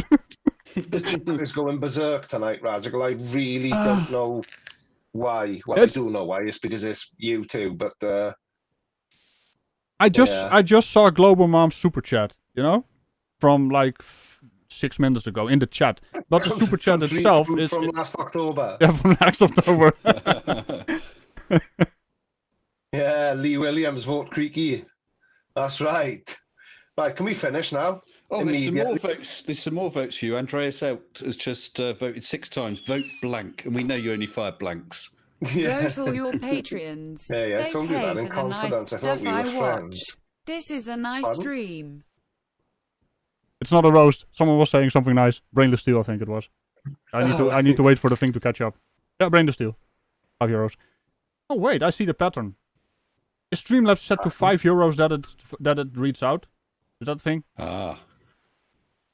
Speaker 3: The chat is going berserk tonight, Ragical. I really don't know why. Well, I do know why. It's because it's you too, but...
Speaker 1: I just saw Global Mom's super chat, you know? From like 6 minutes ago in the chat. But the super chat itself is...
Speaker 3: From last October.
Speaker 1: Yeah, from last October.
Speaker 3: Yeah, Lee Williams, vote Creaky. That's right. Right, can we finish now?
Speaker 2: Oh, there's some more votes. There's some more votes for you. Andreas Out has just voted 6 times. Vote blank, and we know you only fire blanks.
Speaker 3: Yeah.
Speaker 4: Vote all your Patreons.
Speaker 3: Yeah, I
Speaker 4: They
Speaker 3: told you
Speaker 4: pay
Speaker 3: that in
Speaker 4: for the
Speaker 3: confidence.
Speaker 4: nice
Speaker 3: I thought
Speaker 4: stuff
Speaker 3: we were
Speaker 4: I
Speaker 3: friends.
Speaker 4: watch. This is a nice
Speaker 3: Pardon?
Speaker 4: stream.
Speaker 1: It's not a roast. Someone was saying something nice. Brainless Steel, I think it was. I need to wait for the thing to catch up. Yeah, Brainless Steel. €5. Oh wait, I see the pattern. Is Streamlabs set to €5 that it reads out? Is that the thing?
Speaker 2: Ah.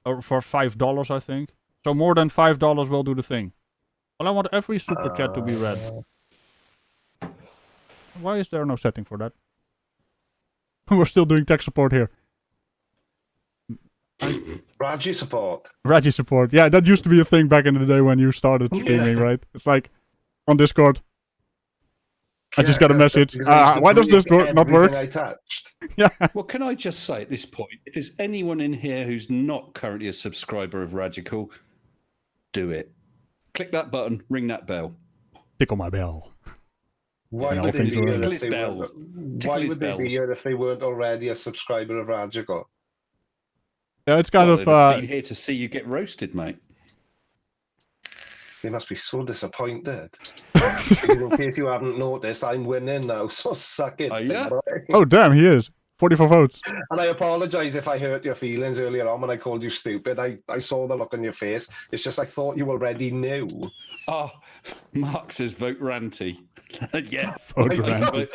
Speaker 1: Or for $5, I think. So more than $5 will do the thing. Well, I want every super chat to be read. Why is there no setting for that? We're still doing tech support here.
Speaker 3: Raji support.
Speaker 1: Raji support. Yeah, that used to be a thing back in the day when you started streaming, right? It's like on Discord. I just got a message. Why does this not work?
Speaker 3: I touched.
Speaker 1: Yeah.
Speaker 2: Well, can I just say at this point, if there's anyone in here who's not currently a subscriber of Ragical, do it. Click that button, ring that bell.
Speaker 1: Tickle my bell.
Speaker 3: Why
Speaker 1: Yeah,
Speaker 3: would they be
Speaker 1: Tickle
Speaker 3: here
Speaker 2: his bell.
Speaker 3: Why would they be here if they weren't already a subscriber of Ragical?
Speaker 1: Yeah, it's kind
Speaker 2: They'd
Speaker 1: of...
Speaker 2: been here to see you get roasted, mate.
Speaker 3: They must be so disappointed. Because in case you haven't noticed, I'm winning now, so suck it.
Speaker 2: Oh, yeah?
Speaker 1: Oh, damn, he is. 44 votes.
Speaker 3: And I apologise if I hurt your feelings earlier on when I called you stupid. I saw the look on your face. It's just I thought you already knew.
Speaker 2: Oh, Mark says vote Ranty. Yeah.
Speaker 1: Vote
Speaker 2: Ranty.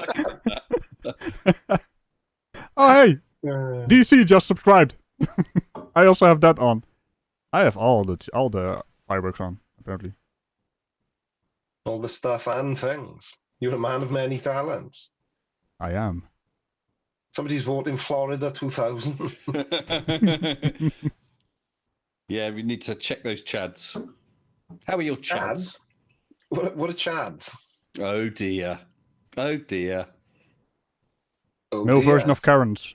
Speaker 1: Oh, hey. DC just subscribed. I also have that on. I have all the fireworks on, apparently.
Speaker 3: All the stuff and things. You're a man of many talents.
Speaker 1: I am.
Speaker 3: Somebody's voting Florida 2000.
Speaker 2: Yeah, we need to check those chads. How are your chads?
Speaker 3: What are chads?
Speaker 2: Oh dear. Oh dear.
Speaker 3: Oh,
Speaker 1: Male version of Karens.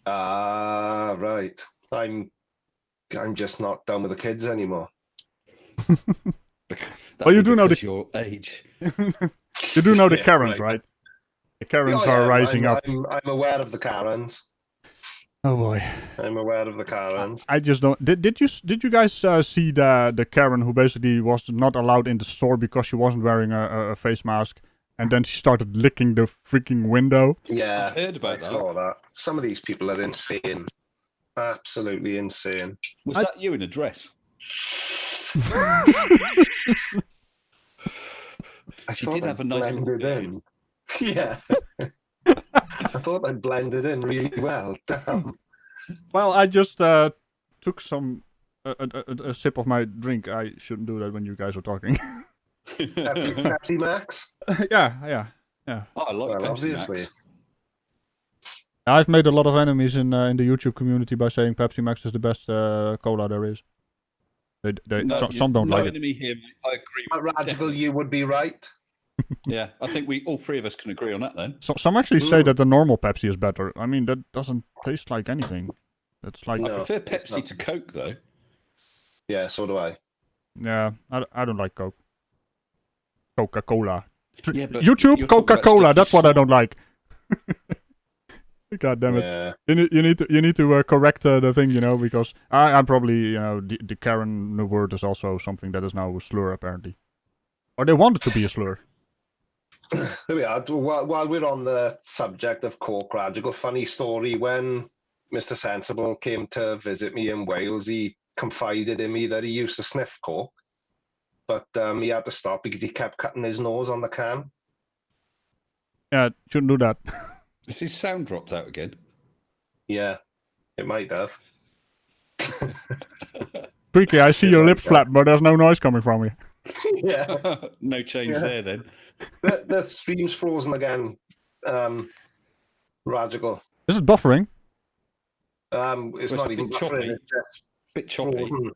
Speaker 3: Ah, right. I'm just not done with the kids anymore.
Speaker 1: Well, you do know
Speaker 2: your age.
Speaker 1: You do know the Karens, right? The Karens are rising up.
Speaker 3: I'm aware of the Karens.
Speaker 1: Oh boy.
Speaker 3: I'm aware of the Karens.
Speaker 1: I just don't. Did you guys see the Karen who basically was not allowed in the store because she wasn't wearing a face mask, and then she started licking the freaking window?
Speaker 3: Yeah,
Speaker 2: I heard about
Speaker 3: I saw that. Some of these people are insane. Absolutely insane.
Speaker 2: Was that you in a dress?
Speaker 3: She
Speaker 2: did have a nice
Speaker 3: blended in. Yeah. I thought I blended in really well. Damn.
Speaker 1: Well, I just took some a sip of my drink. I shouldn't do that when you guys are talking.
Speaker 3: Pepsi Max?
Speaker 1: Yeah.
Speaker 2: Oh, I like Pepsi
Speaker 3: obviously.
Speaker 2: Max.
Speaker 1: I've made a lot of enemies in the YouTube community by saying Pepsi Max is the best cola there is. Some don't like it.
Speaker 2: Enemy here, mate. I agree.
Speaker 3: At Ragical, you would be right.
Speaker 2: Yeah, I think all three of us can agree on that then.
Speaker 1: Some actually say that the normal Pepsi is better. I mean, that doesn't taste like anything. That's like...
Speaker 2: I prefer Pepsi to Coke, though.
Speaker 3: Yeah, so do I.
Speaker 1: Yeah, I don't like Coke. Coca-Cola.
Speaker 2: Yeah, but
Speaker 1: YouTube, Coca-Cola, that's what I don't like. God damn it.
Speaker 3: Yeah.
Speaker 1: You need to correct the thing, you know, because I'm probably, you know, the Karen word is also something that is now a slur, apparently. Or they want it to be a slur.
Speaker 3: There we are. While we're on the subject of Coke, Ragical, funny story. When Mr. Sensible came to visit me in Wales, he confided in me that he used to sniff Coke, but he had to stop because he kept cutting his nose on the can.
Speaker 1: Yeah, shouldn't do that.
Speaker 2: Is his sound dropped out again?
Speaker 3: Yeah, it might have.
Speaker 1: Creaky, I see your lips flap, but there's no noise coming from you.
Speaker 3: Yeah.
Speaker 2: No change there then.
Speaker 3: The stream's frozen again, Ragical.
Speaker 1: Is it buffering?
Speaker 3: It's not even
Speaker 2: choppy.
Speaker 3: It's just
Speaker 2: Bit choppy.
Speaker 3: frozen.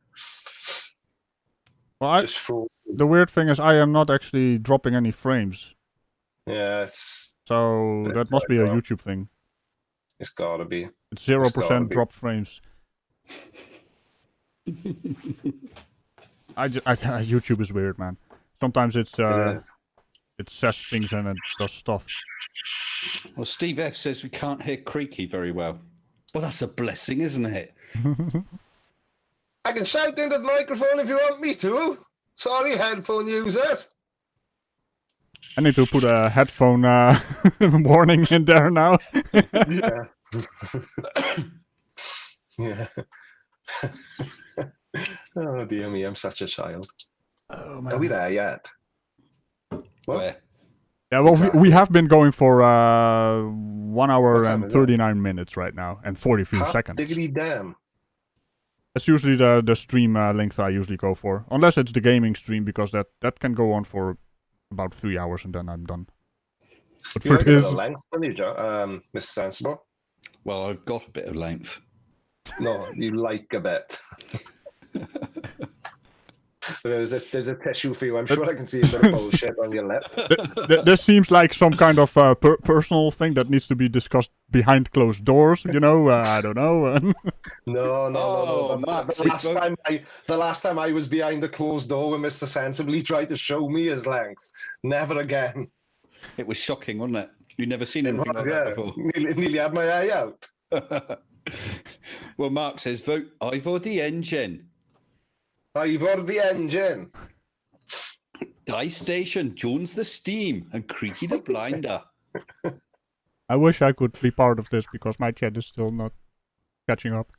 Speaker 1: Well,
Speaker 3: Just frozen.
Speaker 1: the weird thing is I am not actually dropping any frames.
Speaker 3: Yeah, it's
Speaker 1: So that must be a YouTube thing.
Speaker 3: It's gotta be.
Speaker 1: It's 0% dropped frames. YouTube is weird, man. Sometimes it says things and it does stuff.
Speaker 2: Well, Steve F says we can't hear Creaky very well. Well, that's a blessing, isn't it?
Speaker 3: I can shout into the microphone if you want me to. Sorry, headphone users.
Speaker 1: I need to put a headphone warning in there now.
Speaker 3: Yeah. Yeah. Oh dear me, I'm such a child.
Speaker 1: Oh, man.
Speaker 3: Are we there yet? What?
Speaker 2: Where?
Speaker 1: Yeah, well,
Speaker 3: Exactly.
Speaker 1: we have been going for 1 hour
Speaker 3: What time
Speaker 1: and
Speaker 3: is it?
Speaker 1: 39 minutes right now, and 43
Speaker 3: Hot
Speaker 1: seconds.
Speaker 3: diggity damn.
Speaker 1: That's usually the stream length I usually go for. Unless it's the gaming stream, because that can go on for about 3 hours and then I'm done. But
Speaker 3: You
Speaker 1: for
Speaker 3: like a bit
Speaker 1: this...
Speaker 3: of length, don't you, Mr. Sensible?
Speaker 2: Well, I've got a bit of length.
Speaker 3: No, you like a bit. There's a tissue for you. I'm sure I can see a bit of bullshit on your lip.
Speaker 1: This seems like some kind of personal thing that needs to be discussed behind closed doors, you know? I don't know.
Speaker 3: No.
Speaker 2: Max,
Speaker 3: The last time I was behind a closed door with Mr. Sensible, he tried to show me his length. Never again.
Speaker 2: It was shocking, wasn't it? You've never seen anything like that before.
Speaker 3: Nearly had my eye out.
Speaker 2: Well, Mark says, vote Ivor the engine.
Speaker 3: Ivor the engine.
Speaker 2: Die Station, Jones the steam, and Creaky the blinder.
Speaker 1: I wish I could be part of this because my chat is still not catching up.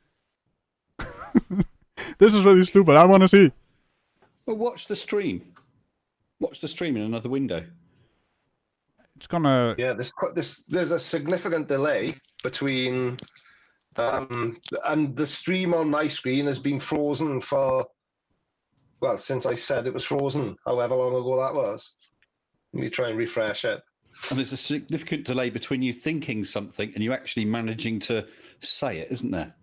Speaker 1: This is really stupid. I want to see.
Speaker 2: Well, watch the stream. Watch the stream in another window.
Speaker 1: It's gonna...
Speaker 3: Yeah, there's a significant delay between... and the stream on my screen has been frozen for... Well, since I said it was frozen, however long ago that was. Let me try and refresh it.
Speaker 2: And there's a significant delay between you thinking something and you actually managing to say it, isn't there?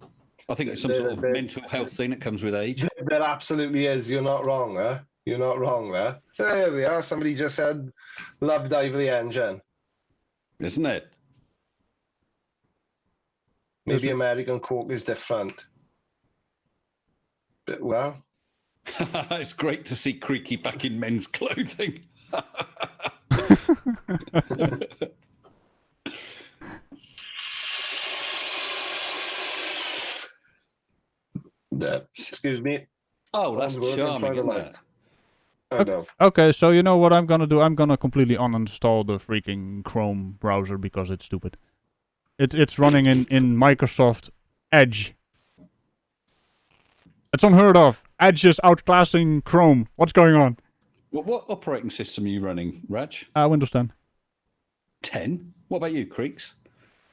Speaker 2: I think it's some sort of mental health thing that comes with age.
Speaker 3: There absolutely is. You're not wrong, huh? You're not wrong there. There we are. Somebody just said, loved Ivor the engine.
Speaker 2: Isn't it?
Speaker 3: Maybe American Coke is different. But, well...
Speaker 2: It's great to see Creaky back in men's clothing.
Speaker 3: Excuse me.
Speaker 2: Oh, that's charming, isn't it?
Speaker 3: I know.
Speaker 1: Okay, so you know what I'm gonna do? I'm gonna completely uninstall the freaking Chrome browser because it's stupid. It's running in Microsoft Edge. It's unheard of. Edge is outclassing Chrome. What's going on?
Speaker 2: What operating system are you running, Raj?
Speaker 1: Windows 10.
Speaker 2: 10? What about you, Creaks?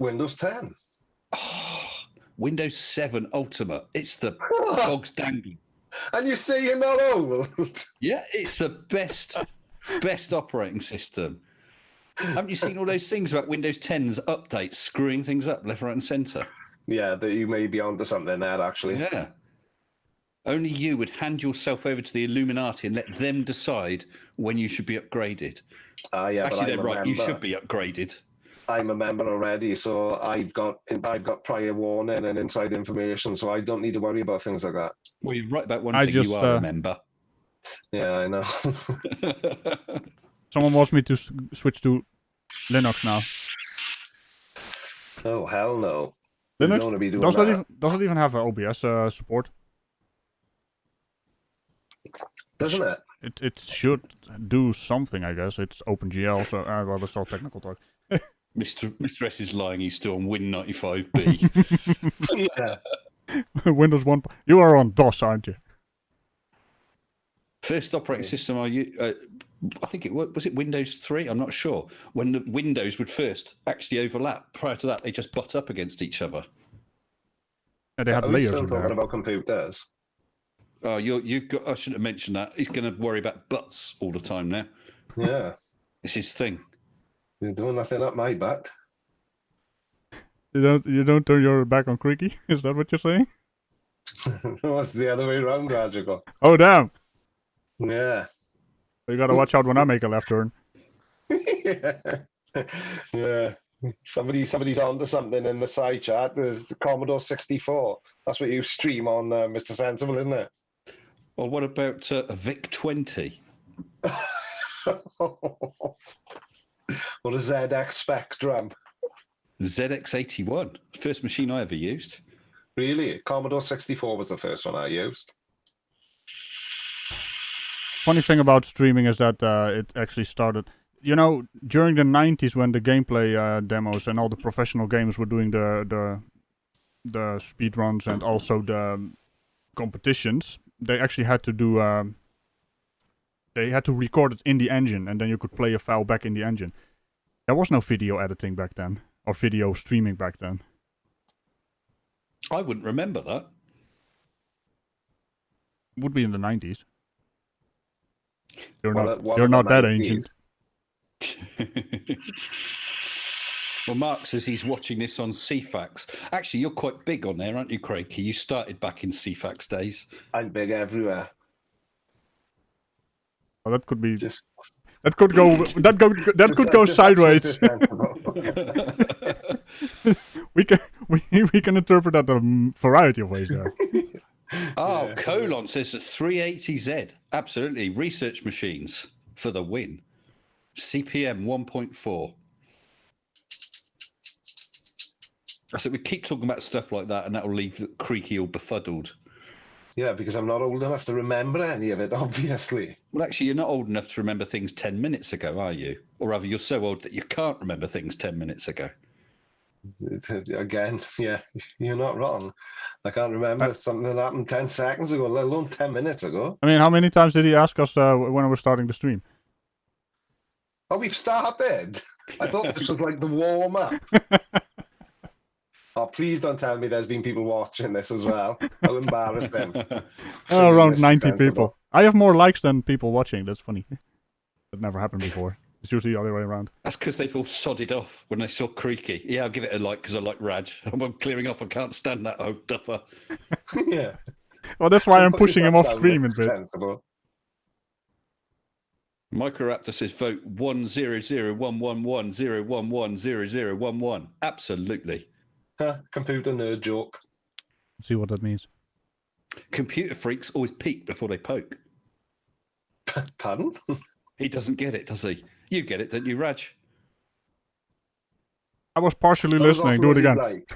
Speaker 3: Windows 10.
Speaker 2: Oh, Windows 7 Ultimate. It's the dog's dangling.
Speaker 3: And you say you're not old?
Speaker 2: Yeah, it's the best operating system. Haven't you seen all those things about Windows 10's updates screwing things up left, right, and centre?
Speaker 3: Yeah, that you may be onto something there, actually.
Speaker 2: Yeah. Only you would hand yourself over to the Illuminati and let them decide when you should be upgraded.
Speaker 3: Yeah,
Speaker 2: actually, they're right. You should be upgraded.
Speaker 3: I'm a member already, so I've got prior warning and inside information, so I don't need to worry about things like that.
Speaker 2: Well, you're right about one thing. You are a member.
Speaker 3: Yeah, I know.
Speaker 1: Someone wants me to switch to Linux now.
Speaker 3: Oh hell no!
Speaker 1: Linux?
Speaker 3: You don't want to be doing that.
Speaker 1: Does it even have OBS support?
Speaker 3: Doesn't it?
Speaker 1: It should do something, I guess. It's OpenGL, so well, that's all technical talk.
Speaker 2: Mr. S is lying. He's still on Win95B.
Speaker 3: Yeah.
Speaker 1: Windows 1. You are on DOS, aren't you?
Speaker 2: First operating system I think it was it Windows 3? I'm not sure. When the Windows would first actually overlap. Prior to that, they just butt up against each other.
Speaker 1: Yeah, they had
Speaker 3: Are we
Speaker 1: layers
Speaker 3: still
Speaker 1: in there.
Speaker 3: talking about computers?
Speaker 2: Oh, I shouldn't have mentioned that. He's going to worry about butts all the time now.
Speaker 3: Yeah.
Speaker 2: It's his thing.
Speaker 3: You're doing nothing up my butt.
Speaker 1: You don't turn your back on Creaky? Is that what you're saying?
Speaker 3: No, it's the other way around, Ragical.
Speaker 1: Oh damn!
Speaker 3: Yeah.
Speaker 1: You gotta watch out when I make a left turn.
Speaker 3: Yeah. Somebody's onto something in the side chat. There's the Commodore 64. That's what you stream on Mr. Sensible, isn't it?
Speaker 2: Well, what about a VIC-20?
Speaker 3: Or a ZX Spectrum.
Speaker 2: ZX81, first machine I ever used.
Speaker 3: Really? Commodore 64 was the first one I used.
Speaker 1: Funny thing about streaming is that it actually started, you know, during the 90s when the gameplay demos and all the professional games were doing the speed runs and also the competitions. They actually had to do they had to record it in the engine, and then you could play a file back in the engine. There was no video editing back then, or video streaming back then.
Speaker 2: I wouldn't remember that.
Speaker 1: Would be in the 90s. You're
Speaker 3: Well,
Speaker 1: not that
Speaker 3: 90s.
Speaker 1: ancient.
Speaker 2: Well, Mark says he's watching this on CFAX. Actually, you're quite big on there, aren't you, Creaky? You started back in CFAX days.
Speaker 3: I'm big everywhere.
Speaker 1: Well, that could be.
Speaker 3: Just
Speaker 1: That could go. That could go sideways. we can interpret that a variety of ways. There.
Speaker 2: Oh,
Speaker 3: Yeah.
Speaker 2: Colon says that 380Z. Absolutely. Research machines for the win. CPM 1.4. I said we keep talking about stuff like that, and that will leave Creaky all befuddled.
Speaker 3: Yeah, because I'm not old enough to remember any of it, obviously.
Speaker 2: Well, actually, you're not old enough to remember things 10 minutes ago, are you? Or rather, you're so old that you can't remember things 10 minutes ago.
Speaker 3: Again, yeah, you're not wrong. I can't remember something that happened 10 seconds ago, let alone 10 minutes ago.
Speaker 1: I mean, how many times did he ask us when we were starting the stream?
Speaker 3: Oh, we've started. I thought this was like the warm-up. Oh, please don't tell me there's been people watching this as well. How embarrassing.
Speaker 1: Around
Speaker 3: Mr.
Speaker 1: 90
Speaker 3: Sensible.
Speaker 1: people. I have more likes than people watching. That's funny. That never happened before. It's usually the other way around.
Speaker 2: That's because they've all sodded off when they saw Creaky. Yeah, I'll give it a like because I like Raj. I'm clearing off. I can't stand that old duffer.
Speaker 3: Yeah.
Speaker 1: Well, that's why I'm
Speaker 3: Put
Speaker 1: pushing him
Speaker 3: yourself
Speaker 1: off
Speaker 3: down,
Speaker 1: screen a
Speaker 3: Mr.
Speaker 1: bit.
Speaker 3: Sensible.
Speaker 2: Microraptor says vote 1001110110011. Absolutely.
Speaker 3: Computer nerd joke.
Speaker 1: Let's see what that means.
Speaker 2: Computer freaks always peek before they poke.
Speaker 3: Pardon?
Speaker 2: He doesn't get it, does he? You get it, don't you, Raj?
Speaker 1: I was partially
Speaker 3: How
Speaker 1: listening.
Speaker 3: often
Speaker 1: Do it
Speaker 3: was he
Speaker 1: again.
Speaker 3: like?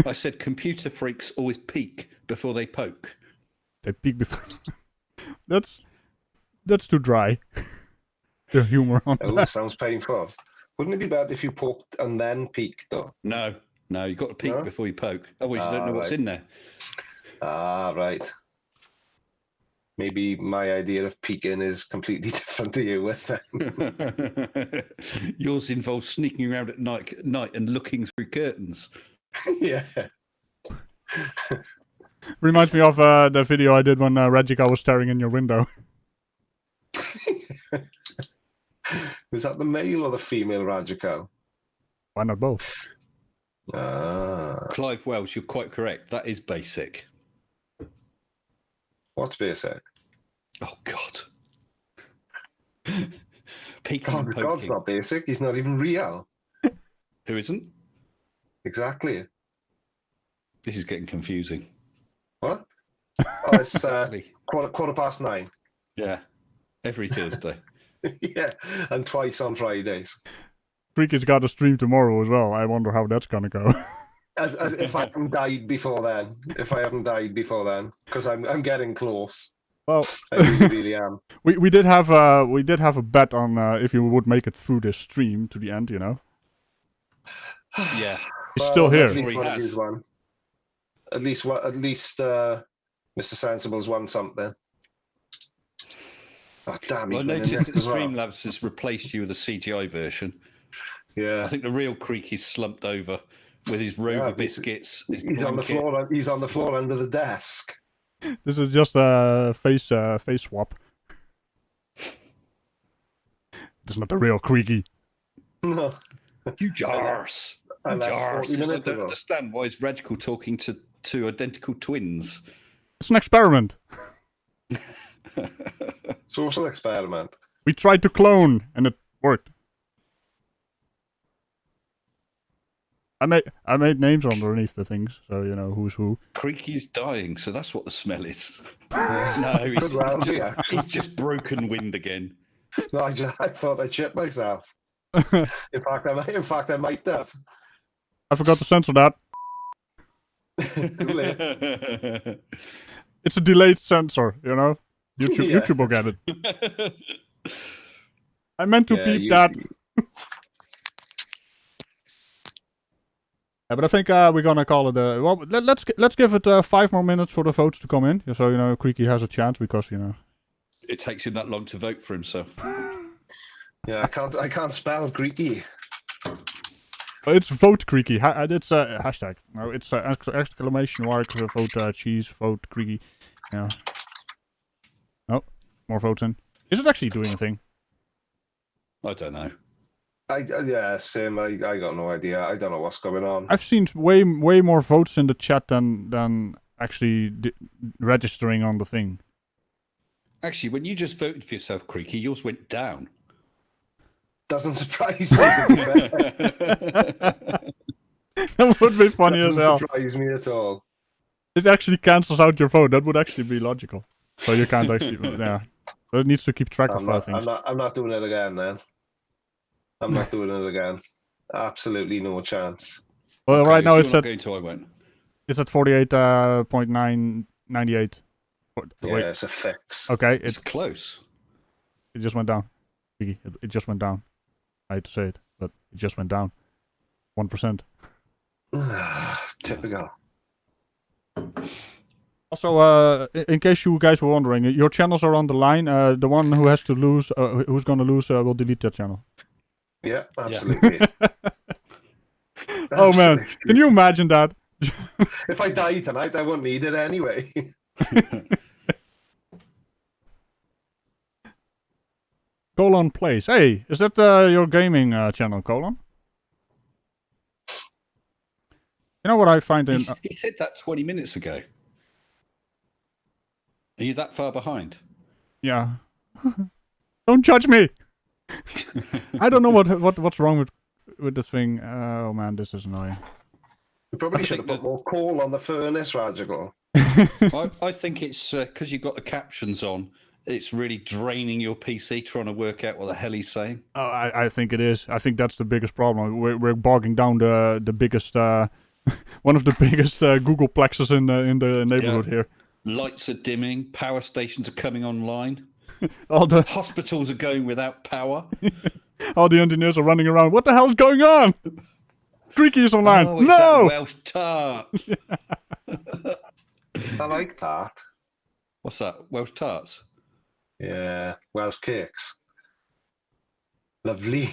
Speaker 2: I said computer freaks always peek before they poke.
Speaker 1: They peek before. That's too dry. The humor on
Speaker 3: Oh,
Speaker 1: that.
Speaker 3: sounds painful. Wouldn't it be better if you poked and then peeked, though?
Speaker 2: No, you've got to peek
Speaker 3: No?
Speaker 2: before you poke. Otherwise, you don't know what's
Speaker 3: right.
Speaker 2: in there.
Speaker 3: Ah, right. Maybe my idea of peeking is completely different to yours then.
Speaker 2: Yours involves sneaking around at night and looking through curtains.
Speaker 3: Yeah.
Speaker 1: Reminds me of the video I did when Ragical was staring in your window.
Speaker 3: Is that the male or the female Ragical?
Speaker 1: Why not both?
Speaker 3: Ah.
Speaker 2: Clive Welsh, you're quite correct. That is basic.
Speaker 3: What's basic?
Speaker 2: Oh, God. Peeking and poking.
Speaker 3: God's not basic. He's not even real.
Speaker 2: Who isn't?
Speaker 3: Exactly.
Speaker 2: This is getting confusing.
Speaker 3: What? Oh, it's
Speaker 2: Exactly.
Speaker 3: quarter past 9.
Speaker 2: Yeah. Every Thursday.
Speaker 3: Yeah, and twice on Fridays.
Speaker 1: Creaky's got a stream tomorrow as well. I wonder how that's gonna go.
Speaker 3: As if I haven't died before then. Because I'm getting close.
Speaker 1: Well,
Speaker 3: I really am.
Speaker 1: we did have a bet on if you would make it through this stream to the end. You know,
Speaker 2: Yeah.
Speaker 1: he's still here.
Speaker 3: At least
Speaker 2: He
Speaker 3: one of
Speaker 2: has.
Speaker 3: you's won. At least Mr. Sensible's won something. Oh, damn,
Speaker 2: Well, I
Speaker 3: he's winning
Speaker 2: noticed
Speaker 3: this
Speaker 2: that
Speaker 3: as well.
Speaker 2: Streamlabs has replaced you with a CGI version.
Speaker 3: Yeah.
Speaker 2: I think the real Creaky's slumped over with his Rover
Speaker 3: Yeah,
Speaker 2: biscuits, his
Speaker 3: He's on the
Speaker 2: blanket.
Speaker 3: floor. He's on the floor under the desk.
Speaker 1: This is just a face swap. It's not the real Creaky.
Speaker 3: No.
Speaker 2: You jars.
Speaker 3: I left 40
Speaker 2: I
Speaker 3: minutes
Speaker 2: don't
Speaker 3: ago.
Speaker 2: understand why is Ragical talking to identical twins.
Speaker 1: It's an experiment.
Speaker 3: Social experiment.
Speaker 1: We tried to clone, and it worked. I made names underneath the things, so you know who's who.
Speaker 2: Creaky's dying, so that's what the smell is.
Speaker 3: Yeah.
Speaker 2: No,
Speaker 3: Well,
Speaker 2: he's just broken wind again.
Speaker 3: No, I thought I shit myself. In fact, I might have.
Speaker 1: I forgot to censor that.
Speaker 3: Too late.
Speaker 1: It's a delayed censor, you know? YouTube,
Speaker 3: Yeah.
Speaker 1: YouTube will get it. I meant to beep
Speaker 3: you-
Speaker 1: that. Yeah, but I think we're gonna call it. Well, let's give it 5 more minutes for the votes to come in, so you know Creaky has a chance because you know.
Speaker 2: It takes him that long to vote for himself.
Speaker 3: Yeah, I can't spell Creaky.
Speaker 1: It's vote Creaky. It's a hashtag. No, it's exclamation mark. Vote cheese. Vote Creaky. Yeah. Oh, more votes in. Is it actually doing anything?
Speaker 2: I don't know.
Speaker 3: Yeah, same. I got no idea. I don't know what's going on.
Speaker 1: I've seen way more votes in the chat than actually registering on the thing.
Speaker 2: Actually, when you just voted for yourself, Creaky, yours went down.
Speaker 3: Doesn't surprise me.
Speaker 1: That would be funny as hell.
Speaker 3: Doesn't surprise me at all.
Speaker 1: It actually cancels out your vote. That would actually be logical. So you can't actually. Yeah. So it needs to keep track of things.
Speaker 3: I'm not doing it again, then. I'm not doing it again. Absolutely no chance.
Speaker 1: Well,
Speaker 2: Okay,
Speaker 1: right now
Speaker 2: if
Speaker 1: it's
Speaker 2: you're
Speaker 1: at
Speaker 2: not going to, I won't.
Speaker 1: it's at 48.998.
Speaker 3: Yeah,
Speaker 1: Wait.
Speaker 3: it's a fix.
Speaker 1: Okay,
Speaker 2: It's close.
Speaker 1: it just went down. It just went down. I hate to say it, but it just went down. 1%.
Speaker 3: Typical.
Speaker 1: Also, in case you guys were wondering, your channels are on the line. The one who has to lose, who's gonna lose, will delete that channel.
Speaker 3: Yeah, absolutely.
Speaker 1: Oh man,
Speaker 3: Absolutely.
Speaker 1: can you imagine that?
Speaker 3: If I die tonight, I won't need it anyway.
Speaker 1: Colon plays. Hey, is that your gaming channel, Colon? You know what I find in...
Speaker 2: He said that 20 minutes ago. Are you that far behind?
Speaker 1: Yeah. Don't judge me! I don't know what's wrong with this thing. Oh man, this is annoying.
Speaker 3: You probably should have put more coal on the furnace, Ragical.
Speaker 2: I think it's because you've got the captions on. It's really draining your PC trying to work out what the hell he's saying.
Speaker 1: Oh, I think it is. I think that's the biggest problem. We're bogging down the biggest... one of the biggest Google plexes in the neighborhood here.
Speaker 2: Lights are dimming. Power stations are coming online.
Speaker 1: All the
Speaker 2: Hospitals are going without power.
Speaker 1: all the engineers are running around. What the hell's going on? Creaky is online.
Speaker 2: Oh, it's
Speaker 1: No!
Speaker 2: that Welsh tart.
Speaker 3: I like that.
Speaker 2: What's that? Welsh tarts?
Speaker 3: Yeah, Welsh cakes. Lovely.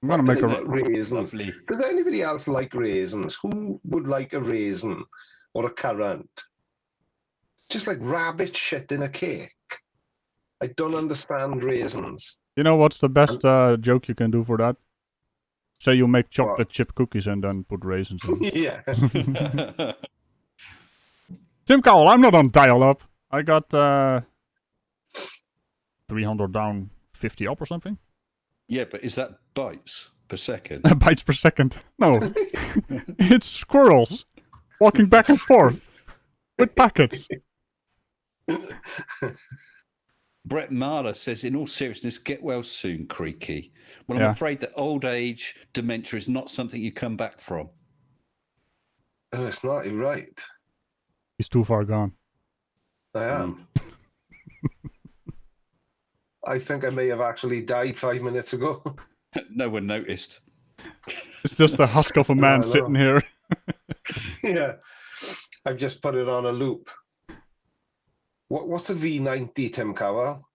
Speaker 1: I'm gonna make a.
Speaker 3: Raisins.
Speaker 2: Lovely.
Speaker 3: Does anybody else like raisins? Who would like a raisin or a currant? Just like rabbit shit in a cake. I don't understand raisins.
Speaker 1: You know what's the best joke you can do for that? Say you make chocolate chip cookies and then put raisins in.
Speaker 3: Yeah.
Speaker 1: Tim Cowell, I'm not on dial-up. I got 300 down, 50 up or something.
Speaker 2: Yeah, but is that bytes per second?
Speaker 1: Bytes per second. No. It's squirrels walking back and forth with packets.
Speaker 2: Brett Marler says, in all seriousness, get well soon, Creaky. Well, I'm
Speaker 1: Yeah.
Speaker 2: afraid that old age dementia is not something you come back from.
Speaker 3: Oh, it's not. You're right.
Speaker 1: He's too far gone.
Speaker 3: I am. I think I may have actually died 5 minutes ago.
Speaker 2: No one noticed.
Speaker 1: It's just a husk of a man
Speaker 3: I know.
Speaker 1: sitting here.
Speaker 3: Yeah. I've just put it on a loop. What's a V90, Tim Cowell?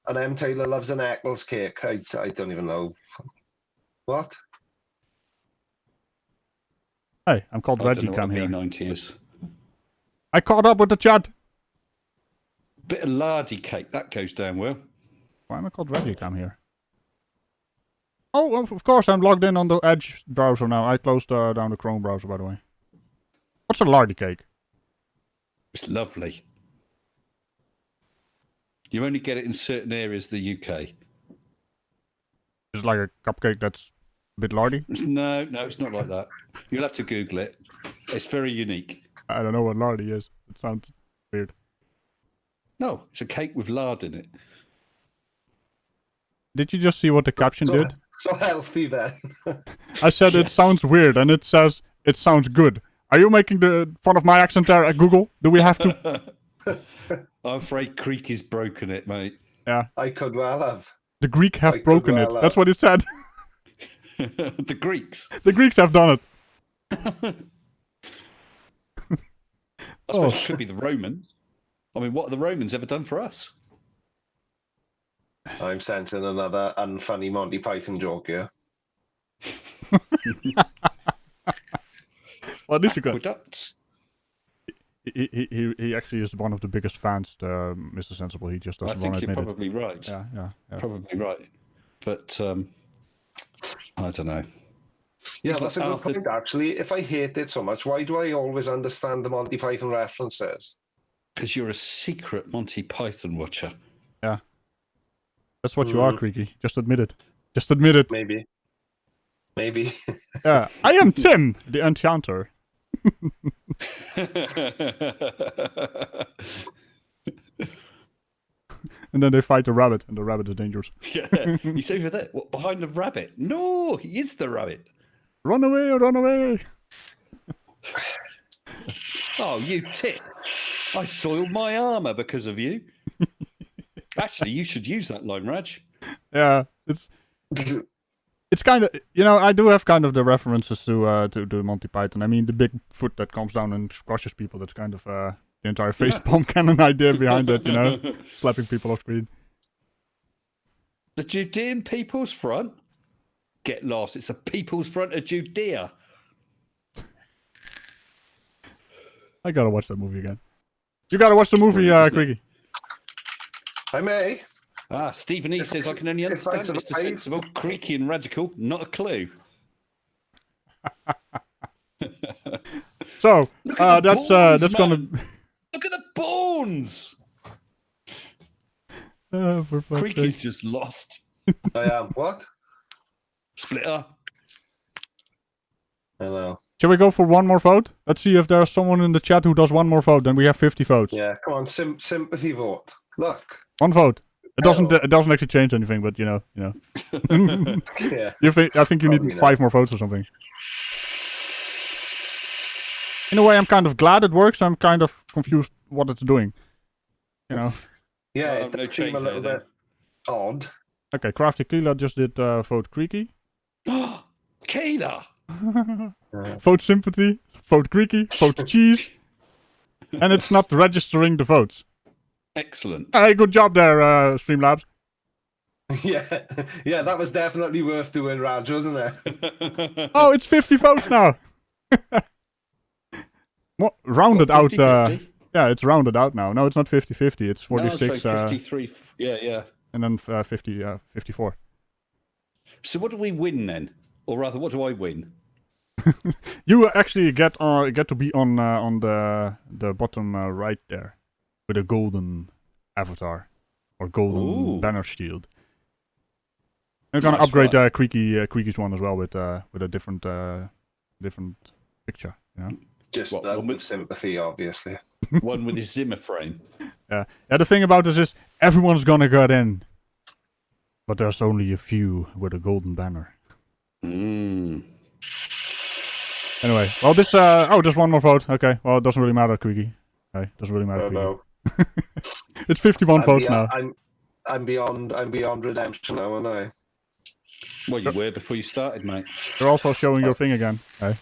Speaker 3: An M. Taylor loves an Eccles cake. I don't even know. What?
Speaker 1: Hey, I'm called
Speaker 2: I don't know
Speaker 1: Ragical
Speaker 2: what a
Speaker 1: here.
Speaker 2: V90 is.
Speaker 1: I caught up with the chat.
Speaker 2: Bit of lardy cake, that goes down well.
Speaker 1: Why am I called Ragical here? Oh, of course, I'm logged in on the Edge browser now. I closed down the Chrome browser, by the way. What's a lardy cake?
Speaker 2: It's lovely. You only get it in certain areas of the UK.
Speaker 1: It's like a cupcake that's a bit lardy?
Speaker 2: No, it's not like that. You'll have to Google it. It's very unique.
Speaker 1: I don't know what lardy is. It sounds weird.
Speaker 2: No, it's a cake with lard in it.
Speaker 1: Did you just see what the caption did?
Speaker 3: So healthy then.
Speaker 1: I said it sounds weird, and it says it sounds good. Are you making the fun of my accent there at Google? Do we have to?
Speaker 2: I'm afraid Creaky's broken it, mate.
Speaker 1: Yeah.
Speaker 3: I could well have.
Speaker 1: The Greek have broken it. That's what it said.
Speaker 2: The Greeks.
Speaker 1: The Greeks have done it.
Speaker 2: I suppose it could be the Romans. I mean, what have the Romans ever done for us?
Speaker 3: I'm sensing another unfunny Monty Python joke here.
Speaker 1: Well, at least you got.
Speaker 2: Aqueducts.
Speaker 1: He actually is one of the biggest fans, Mr. Sensible. He just doesn't want to admit it.
Speaker 2: I think you're probably right.
Speaker 1: Yeah.
Speaker 2: Probably right. But I don't know.
Speaker 3: Yeah,
Speaker 2: It's
Speaker 3: that's
Speaker 2: like
Speaker 3: a good
Speaker 2: Arthur-
Speaker 3: point, actually. If I hate it so much, why do I always understand the Monty Python references?
Speaker 2: Because you're a secret Monty Python watcher.
Speaker 1: Yeah. That's what you are, Creaky. Just admit it. Just admit it.
Speaker 3: Maybe.
Speaker 1: Yeah. I am Tim, the enchanter. And then they fight the rabbit, and the rabbit is dangerous.
Speaker 2: Yeah, he's over there. What, behind the rabbit? No, he is the rabbit.
Speaker 1: Run away, run away.
Speaker 2: Oh, you tit. I soiled my armour because of you. Actually, you should use that line, Raj.
Speaker 1: Yeah, it's kind of, I do have kind of the references to Monty Python. I mean, the big foot that comes down and squashes people, that's kind of the entire face palm cannon idea behind it, slapping people off screen.
Speaker 2: The Judean People's Front? Get lost. It's the People's Front of Judea.
Speaker 1: I gotta watch that movie again. You gotta watch the movie, Creaky.
Speaker 3: I may.
Speaker 2: Stephen E. says, I can only understand Mr. Sensible, Creaky and Ragical, not a clue.
Speaker 1: So, that's gonna...
Speaker 2: Look at the bones! Creaky's just lost.
Speaker 3: I am. What?
Speaker 2: Split up.
Speaker 3: I know.
Speaker 1: Shall we go for one more vote? Let's see if there's someone in the chat who does one more vote. Then we have 50 votes.
Speaker 3: Yeah, come on, sympathy vote. Look.
Speaker 1: One vote. It doesn't actually change anything, but you know.
Speaker 3: Yeah.
Speaker 1: I think you need 5 more votes or something. In a way, I'm kind of glad it works. I'm kind of confused what it's doing.
Speaker 3: Yeah, it
Speaker 2: no
Speaker 3: does seem a little bit odd.
Speaker 1: Okay, Crafty Keela just did vote Creaky.
Speaker 2: Keela!
Speaker 1: Vote Sympathy, vote Creaky, vote Cheese. And it's not registering the votes.
Speaker 2: Excellent.
Speaker 1: Hey, good job there, Streamlabs.
Speaker 3: Yeah, that was definitely worth doing, Raj, wasn't it?
Speaker 1: Oh, it's 50 votes now. What, rounded out.
Speaker 2: 50-50?
Speaker 1: Yeah, it's rounded out now. No, it's not 50-50. It's 46.
Speaker 2: No, 53. Yeah.
Speaker 1: And then 54.
Speaker 2: So what do we win then? Or rather, what do I win?
Speaker 1: You actually get to be on the bottom right there, with a golden avatar or golden banner shield. I'm gonna upgrade Creaky's one as well with a different picture.
Speaker 3: Just with sympathy, obviously.
Speaker 2: One with his Zimmer frame.
Speaker 1: Yeah. The thing about this is everyone's gonna get in, but there's only a few with a golden banner. Anyway, well, this there's one more vote. Okay, well, it doesn't really matter, Creaky. Okay, doesn't really matter.
Speaker 3: No.
Speaker 1: It's 51 votes now.
Speaker 3: I'm beyond redemption now, aren't I?
Speaker 2: Well, you were before you started, mate.
Speaker 1: You're also showing your thing again. Okay,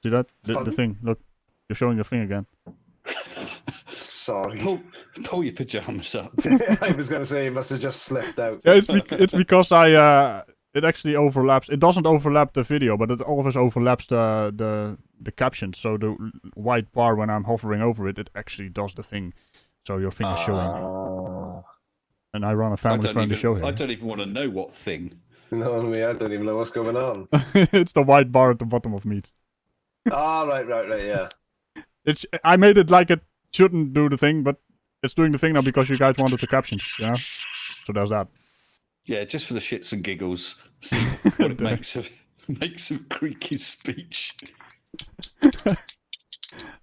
Speaker 1: see that? The thing. Look, you're showing your thing again.
Speaker 3: Sorry.
Speaker 2: Pull your pajamas up.
Speaker 3: I was going to say it must have just slipped out.
Speaker 1: Yeah, it's because it actually overlaps. It doesn't overlap the video, but it always overlaps the captions. So the white bar, when I'm hovering over it, it actually does the thing. So your thing is showing. And I run a family-friendly show here.
Speaker 2: I don't even want to know what thing.
Speaker 3: No, me, I don't even know what's going on.
Speaker 1: It's the white bar at the bottom of meat.
Speaker 3: Ah, right, yeah.
Speaker 1: I made it like it shouldn't do the thing, but it's doing the thing now because you guys wanted the captions, you know? So there's that.
Speaker 2: Yeah, just for the shits and giggles. See what it makes of Creaky's speech.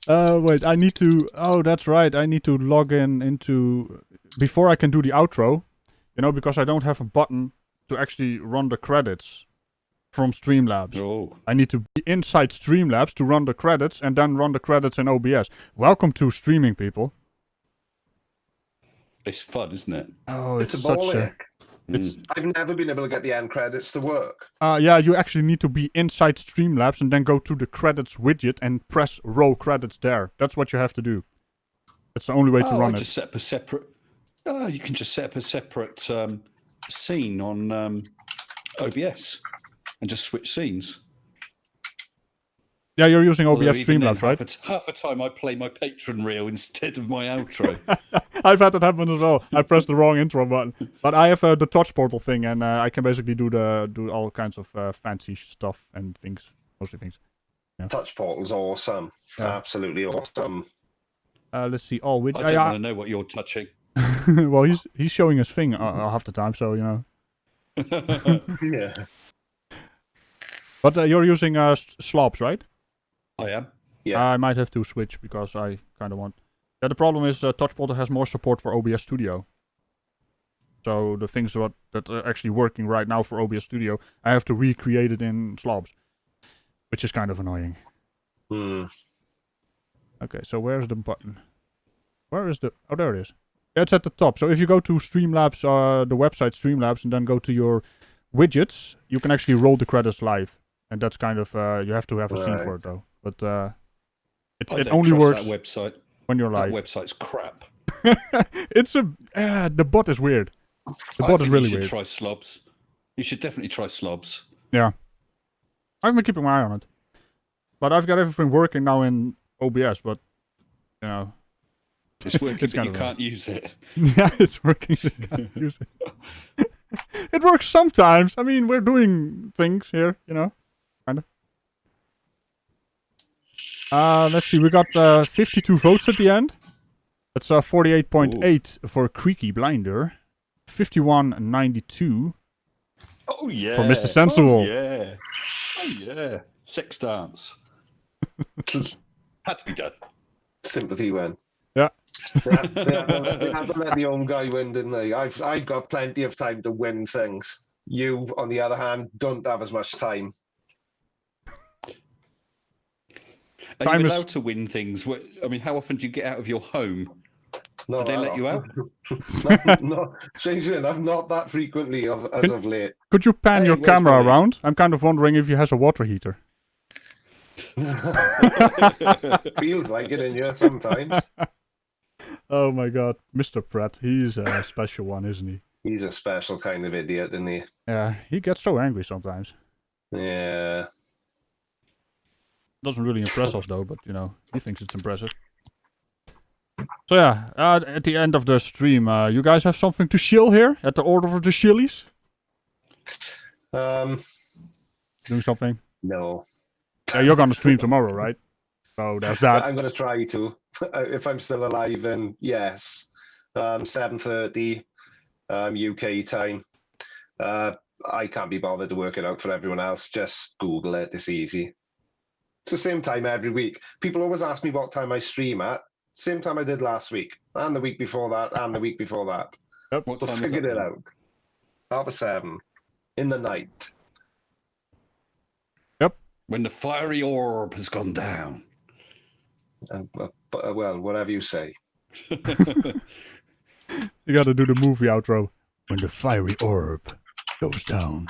Speaker 1: Wait, I need to... Oh, that's right. I need to log into... Before I can do the outro, you know, because I don't have a button to actually run the credits from Streamlabs.
Speaker 2: Oh.
Speaker 1: I need to be inside Streamlabs to run the credits and then run the credits in OBS. Welcome to streaming, people.
Speaker 2: It's fun, isn't it?
Speaker 1: Oh,
Speaker 3: It's a
Speaker 1: such
Speaker 3: ball
Speaker 1: a...
Speaker 3: ache. I've never been able to get the end credits to work.
Speaker 1: Yeah, you actually need to be inside Streamlabs and then go to the credits widget and press roll credits there. That's what you have to do. That's the only way to run it.
Speaker 2: Just set up a separate... Oh, you can just set up a separate scene on OBS and just switch scenes.
Speaker 1: Yeah, you're using OBS
Speaker 2: Although even
Speaker 1: Streamlabs,
Speaker 2: then,
Speaker 1: right?
Speaker 2: Half the time I play my patron reel instead of my outro.
Speaker 1: I've had that happen as well. I pressed the wrong intro button. But I have the touch portal thing, and I can basically do all kinds of fancy stuff and things, mostly things. Yeah.
Speaker 3: Touch portal's awesome.
Speaker 1: Yeah.
Speaker 3: Absolutely awesome.
Speaker 1: Let's see. Oh,
Speaker 2: I don't want to know what you're touching.
Speaker 1: Well, he's showing his thing half the time, so you know.
Speaker 3: Yeah.
Speaker 1: But you're using slobs, right?
Speaker 2: I am.
Speaker 3: Yeah.
Speaker 1: I might have to switch because I kind of want. Yeah, the problem is touch portal has more support for OBS Studio. So the things that are actually working right now for OBS Studio, I have to recreate it in slobs, which is kind of annoying. Okay, so where's the button? Where is the... Oh, there it is. Yeah, it's at the top. So if you go to Streamlabs, the website Streamlabs, and then go to your widgets, you can actually roll the credits live. And that's kind of... you have to have a scene for it, though. But it only works
Speaker 2: that website.
Speaker 1: when you're live.
Speaker 2: That website's crap.
Speaker 1: It's a... the bot is weird. The bot is really
Speaker 2: weird.
Speaker 1: weird.
Speaker 2: Try slobs. You should definitely try slobs.
Speaker 1: Yeah. I've been keeping my eye on it. But I've got everything working now in OBS, but... You know...
Speaker 2: It's working,
Speaker 1: It's
Speaker 2: but
Speaker 1: kind
Speaker 2: you
Speaker 1: of
Speaker 2: can't use it.
Speaker 1: Yeah, it's working. You can't use it. It works sometimes. I mean, we're doing things here, you know, kind of. Let's see. We got 52 votes at the end. That's 48.8 for Creaky Blinder, 51.92.
Speaker 2: Oh yeah.
Speaker 1: For Mr. Sensible.
Speaker 2: Oh yeah. Oh yeah. Sex dance. Had to be done.
Speaker 3: Sympathy win.
Speaker 1: Yeah.
Speaker 3: They had to let the own guy win, didn't they? I've got plenty of time to win things. You, on the other hand, don't have as much time.
Speaker 2: Are you allowed to win things? I mean, how often do you get out of your home?
Speaker 3: No,
Speaker 2: do they let you out?
Speaker 3: No, strangely enough, not that frequently as of late.
Speaker 1: Could you pan your camera around? I'm kind of wondering if he has a water heater.
Speaker 3: Feels like it in here sometimes.
Speaker 1: Oh my god, Mr. Pratt, he's a special one, isn't he?
Speaker 3: He's a special kind of idiot, isn't he?
Speaker 1: Yeah, he gets so angry sometimes.
Speaker 3: Yeah.
Speaker 1: Doesn't really impress us though, but you know, he thinks it's impressive. So yeah, at the end of the stream, you guys have something to shill here at the order of the Shillies? Doing something?
Speaker 3: No.
Speaker 1: Yeah, you're gonna stream tomorrow, right? So there's that.
Speaker 3: I'm gonna try to. If I'm still alive, then yes. 7:30 UK time. I can't be bothered to work it out for everyone else. Just Google it. It's easy. It's the same time every week. People always ask me what time I stream at. Same time I did last week, and the week before that, and the week before that.
Speaker 1: Yep.
Speaker 2: What
Speaker 3: So
Speaker 2: time is
Speaker 3: figured
Speaker 2: that
Speaker 3: it
Speaker 2: then?
Speaker 3: out. 7:30 in the night.
Speaker 2: When the fiery orb has gone down.
Speaker 3: Well, whatever you say.
Speaker 1: You gotta do the movie outro. When the fiery orb goes down.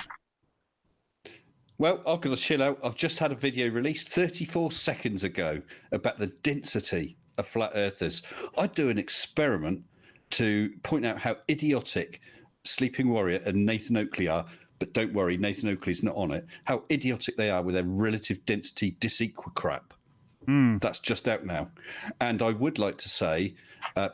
Speaker 2: Well, I'm going to chill out. I've just had a video released 34 seconds ago about the density of flat earthers. I do an experiment to point out how idiotic Sleeping Warrior and Nathan Oakley are. But don't worry, Nathan Oakley's not on it. How idiotic they are with their relative density disequal crap. That's just out now. And I would like to say,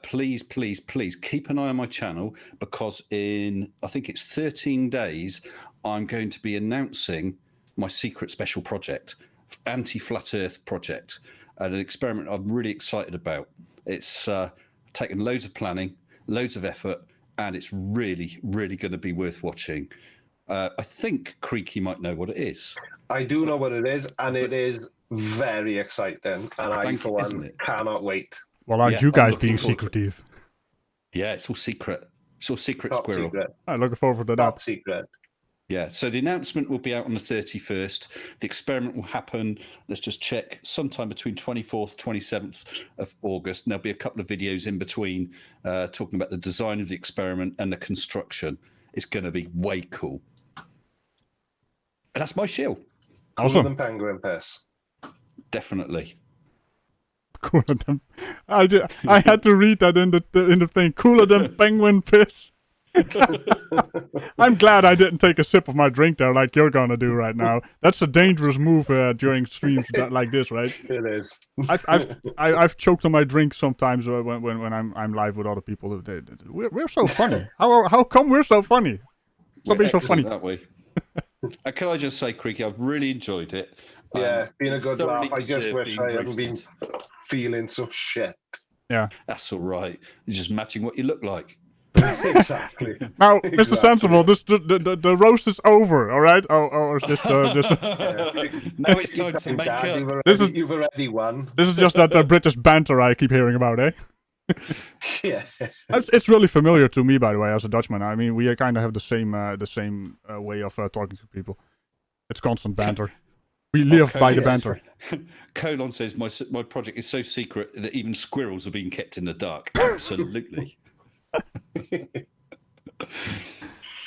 Speaker 2: please, please, please keep an eye on my channel, because in, I think it's 13 days, I'm going to be announcing my secret special project, anti-flat earth project, and an experiment I'm really excited about. It's taken loads of planning, loads of effort, and it's really, really going to be worth watching. I think Creaky might know what it is.
Speaker 3: I do know what it is, and it is very exciting, and I, for one, cannot wait.
Speaker 1: Well, aren't you guys being secretive?
Speaker 2: Yeah, it's all secret. It's all secret,
Speaker 3: Top
Speaker 2: squirrel.
Speaker 3: Secret.
Speaker 1: I'm looking forward to that.
Speaker 3: Top secret.
Speaker 2: Yeah, so the announcement will be out on the 31st. The experiment will happen, let's just check, sometime between 24th, 27th of August. And there'll be a couple of videos in between talking about the design of the experiment and the construction. It's going to be way cool. And that's my shield.
Speaker 1: Awesome.
Speaker 3: Cooler than penguin piss.
Speaker 2: Definitely.
Speaker 1: Cooler than... I had to read that in the thing. Cooler than penguin piss. I'm glad I didn't take a sip of my drink there like you're gonna do right now. That's a dangerous move during streams like this, right?
Speaker 3: It is.
Speaker 1: I've choked on my drink sometimes when I'm live with other people. We're so funny. How come we're so funny? Stop being so funny.
Speaker 2: That way. Can I just say, Creaky, I've really enjoyed it.
Speaker 3: Yeah, it's been a good laugh. I just wish I hadn't been
Speaker 2: roasted.
Speaker 3: feeling so shit.
Speaker 1: Yeah.
Speaker 2: That's all right. You're just matching what you look like.
Speaker 3: Exactly.
Speaker 1: Now, Mr. Sensible, the roast is over, all right? Or is this just...
Speaker 2: Now it's time to make up.
Speaker 3: You've already won.
Speaker 1: This is just that British banter I keep hearing about, eh?
Speaker 3: Yeah.
Speaker 1: It's really familiar to me, by the way, as a Dutchman. I mean, we kind of have the same way of talking to people. It's constant banter. We live by the banter.
Speaker 2: Colon says, my project is so secret that even squirrels are being kept in the dark. Absolutely.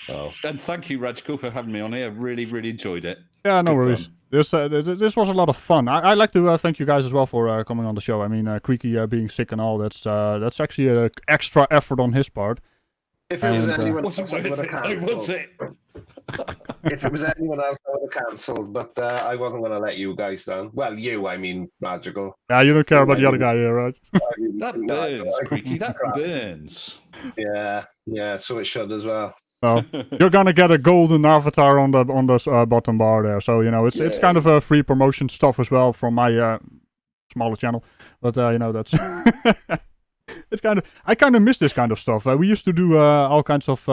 Speaker 2: Oh, and thank you, Ragical, for having me on here. Really, really enjoyed it.
Speaker 1: Yeah, no
Speaker 2: Good
Speaker 1: worries.
Speaker 2: fun.
Speaker 1: This was a lot of fun. I'd like to thank you guys as well for coming on the show. I mean, Creaky being sick and all, that's actually an extra effort on his part.
Speaker 3: If it was anyone else,
Speaker 2: Was
Speaker 3: I would have cancelled.
Speaker 2: it?
Speaker 3: If it was anyone else, I would have cancelled. But I wasn't going to let you guys down. Well, I mean, Ragical.
Speaker 1: Yeah, you don't care about the other guy here, right?
Speaker 2: That burns, Creaky. That burns.
Speaker 3: Yeah. So it should as well.
Speaker 1: Well, you're gonna get a golden avatar on the bottom bar there. So it's kind of a free promotion stuff as well from my smaller channel. But that's it's I kind of miss this kind of stuff. We used to do all kinds of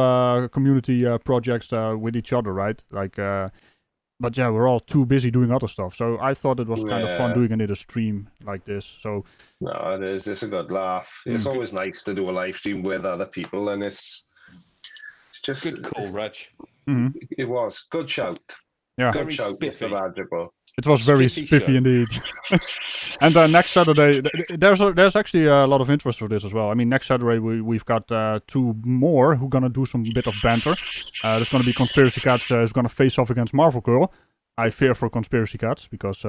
Speaker 1: community projects with each other, right? Like, but yeah, we're all too busy doing other stuff. So I thought it was kind of fun doing it in a stream like this. So
Speaker 3: no, it is. It's a good laugh. It's always nice to do a live stream with other people, and it's just
Speaker 2: Good call, Reg.
Speaker 1: Mm-hmm.
Speaker 3: It was good shout.
Speaker 1: Yeah,
Speaker 3: good shout, Mr. Ragical.
Speaker 1: It was very spiffy indeed. And next Saturday, there's actually a lot of interest for this as well. I mean, next Saturday we've got 2 more who gonna do some bit of banter. There's gonna be Conspiracy Cats who's gonna face off against Marvel Girl. I fear for Conspiracy Cats because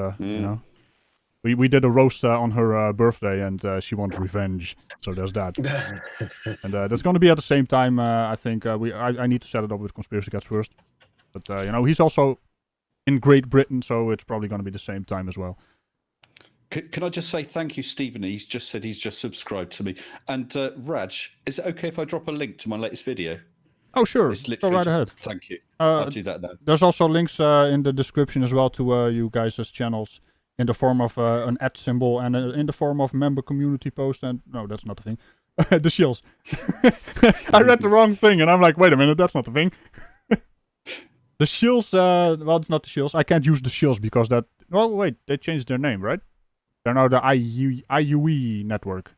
Speaker 1: we did a roast on her birthday and she wants revenge. So there's that. And that's gonna be at the same time. I think I need to set it up with Conspiracy Cats first. But he's also in Great Britain, so it's probably going to be the same time as well.
Speaker 2: Can I just say thank you, Stephen? He's just said he's just subscribed to me. And Raj, is it okay if I drop a link to my latest video?
Speaker 1: Oh, sure. Go right ahead.
Speaker 2: Thank you. I'll do that now.
Speaker 1: There's also links in the description as well to you guys' channels in the form of an @ symbol and in the form of member community post. And no, that's not the thing. The SHILLS. I read the wrong thing, and I'm like, wait a minute, that's not the thing. The SHILLS, well, it's not the SHILLS. I can't use the SHILLS because that... Well, wait, they changed their name, right? They're now the IUE network.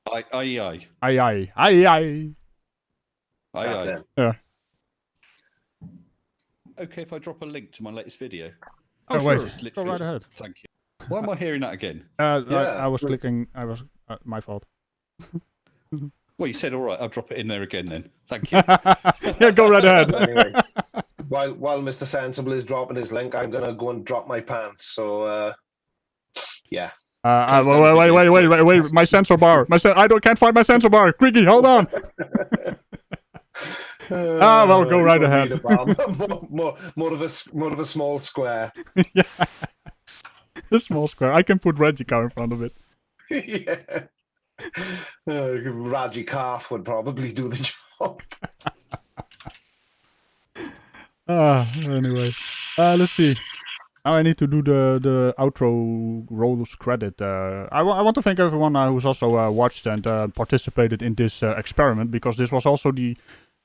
Speaker 2: IEI.
Speaker 1: IEI. Yeah.
Speaker 2: Okay, if I drop a link to my latest video.
Speaker 1: Oh, sure. Go right ahead.
Speaker 2: Thank you. Why am I hearing that again?
Speaker 1: I was clicking... my fault.
Speaker 2: Well, you said all right. I'll drop it in there again then. Thank you.
Speaker 1: Yeah, go right ahead.
Speaker 3: Anyway, while Mr. Sensible is dropping his link, I'm gonna go and drop my pants. So, yeah.
Speaker 1: Wait! My sensor bar. Can't find my sensor bar. Creaky, hold on. Well, go right ahead.
Speaker 3: more of a small square.
Speaker 1: Yeah. The small square. I can put Ragical in front of it.
Speaker 3: Yeah. Ragical would probably do the job.
Speaker 1: Anyway. Let's see. Now I need to do the outro rolls credit. I want to thank everyone who's also watched and participated in this experiment, because this was also the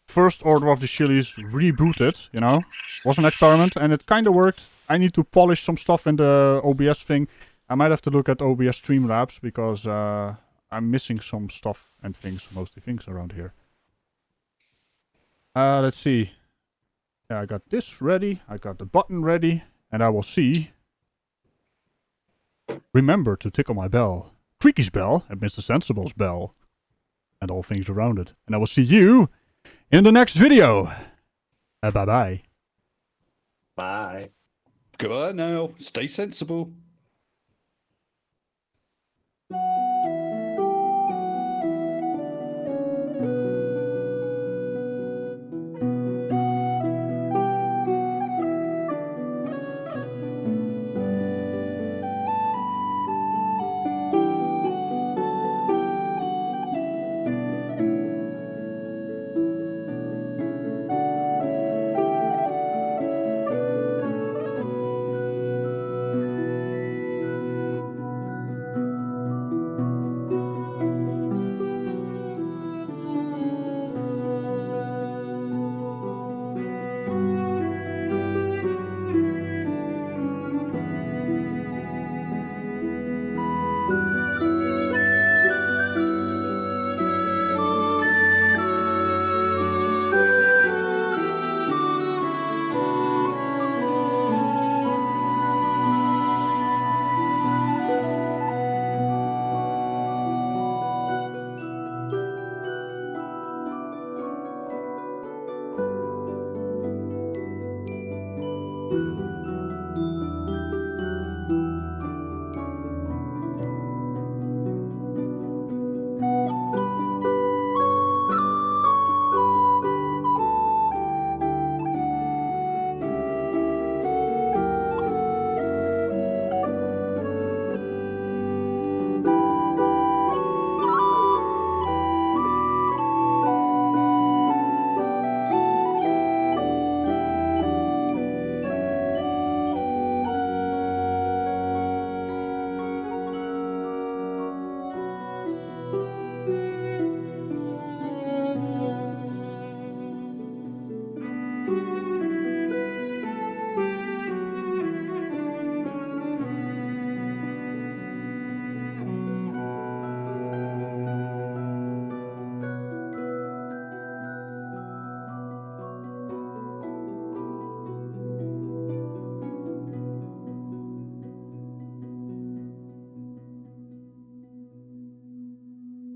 Speaker 1: first Order of the Shillies rebooted, you know. Was an experiment and it kind of worked. I need to polish some stuff in the OBS thing. I might have to look at OBS Streamlabs because I'm missing some stuff and things, mostly things around here. Let's see. Yeah, I got this ready. I got the button ready. And I will see. Remember to tickle my bell. Creaky's bell and Mr. Sensible's bell. And all things around it. And I will see you in the next video. Bye-bye.
Speaker 3: Bye.
Speaker 2: Goodbye now. Stay sensible.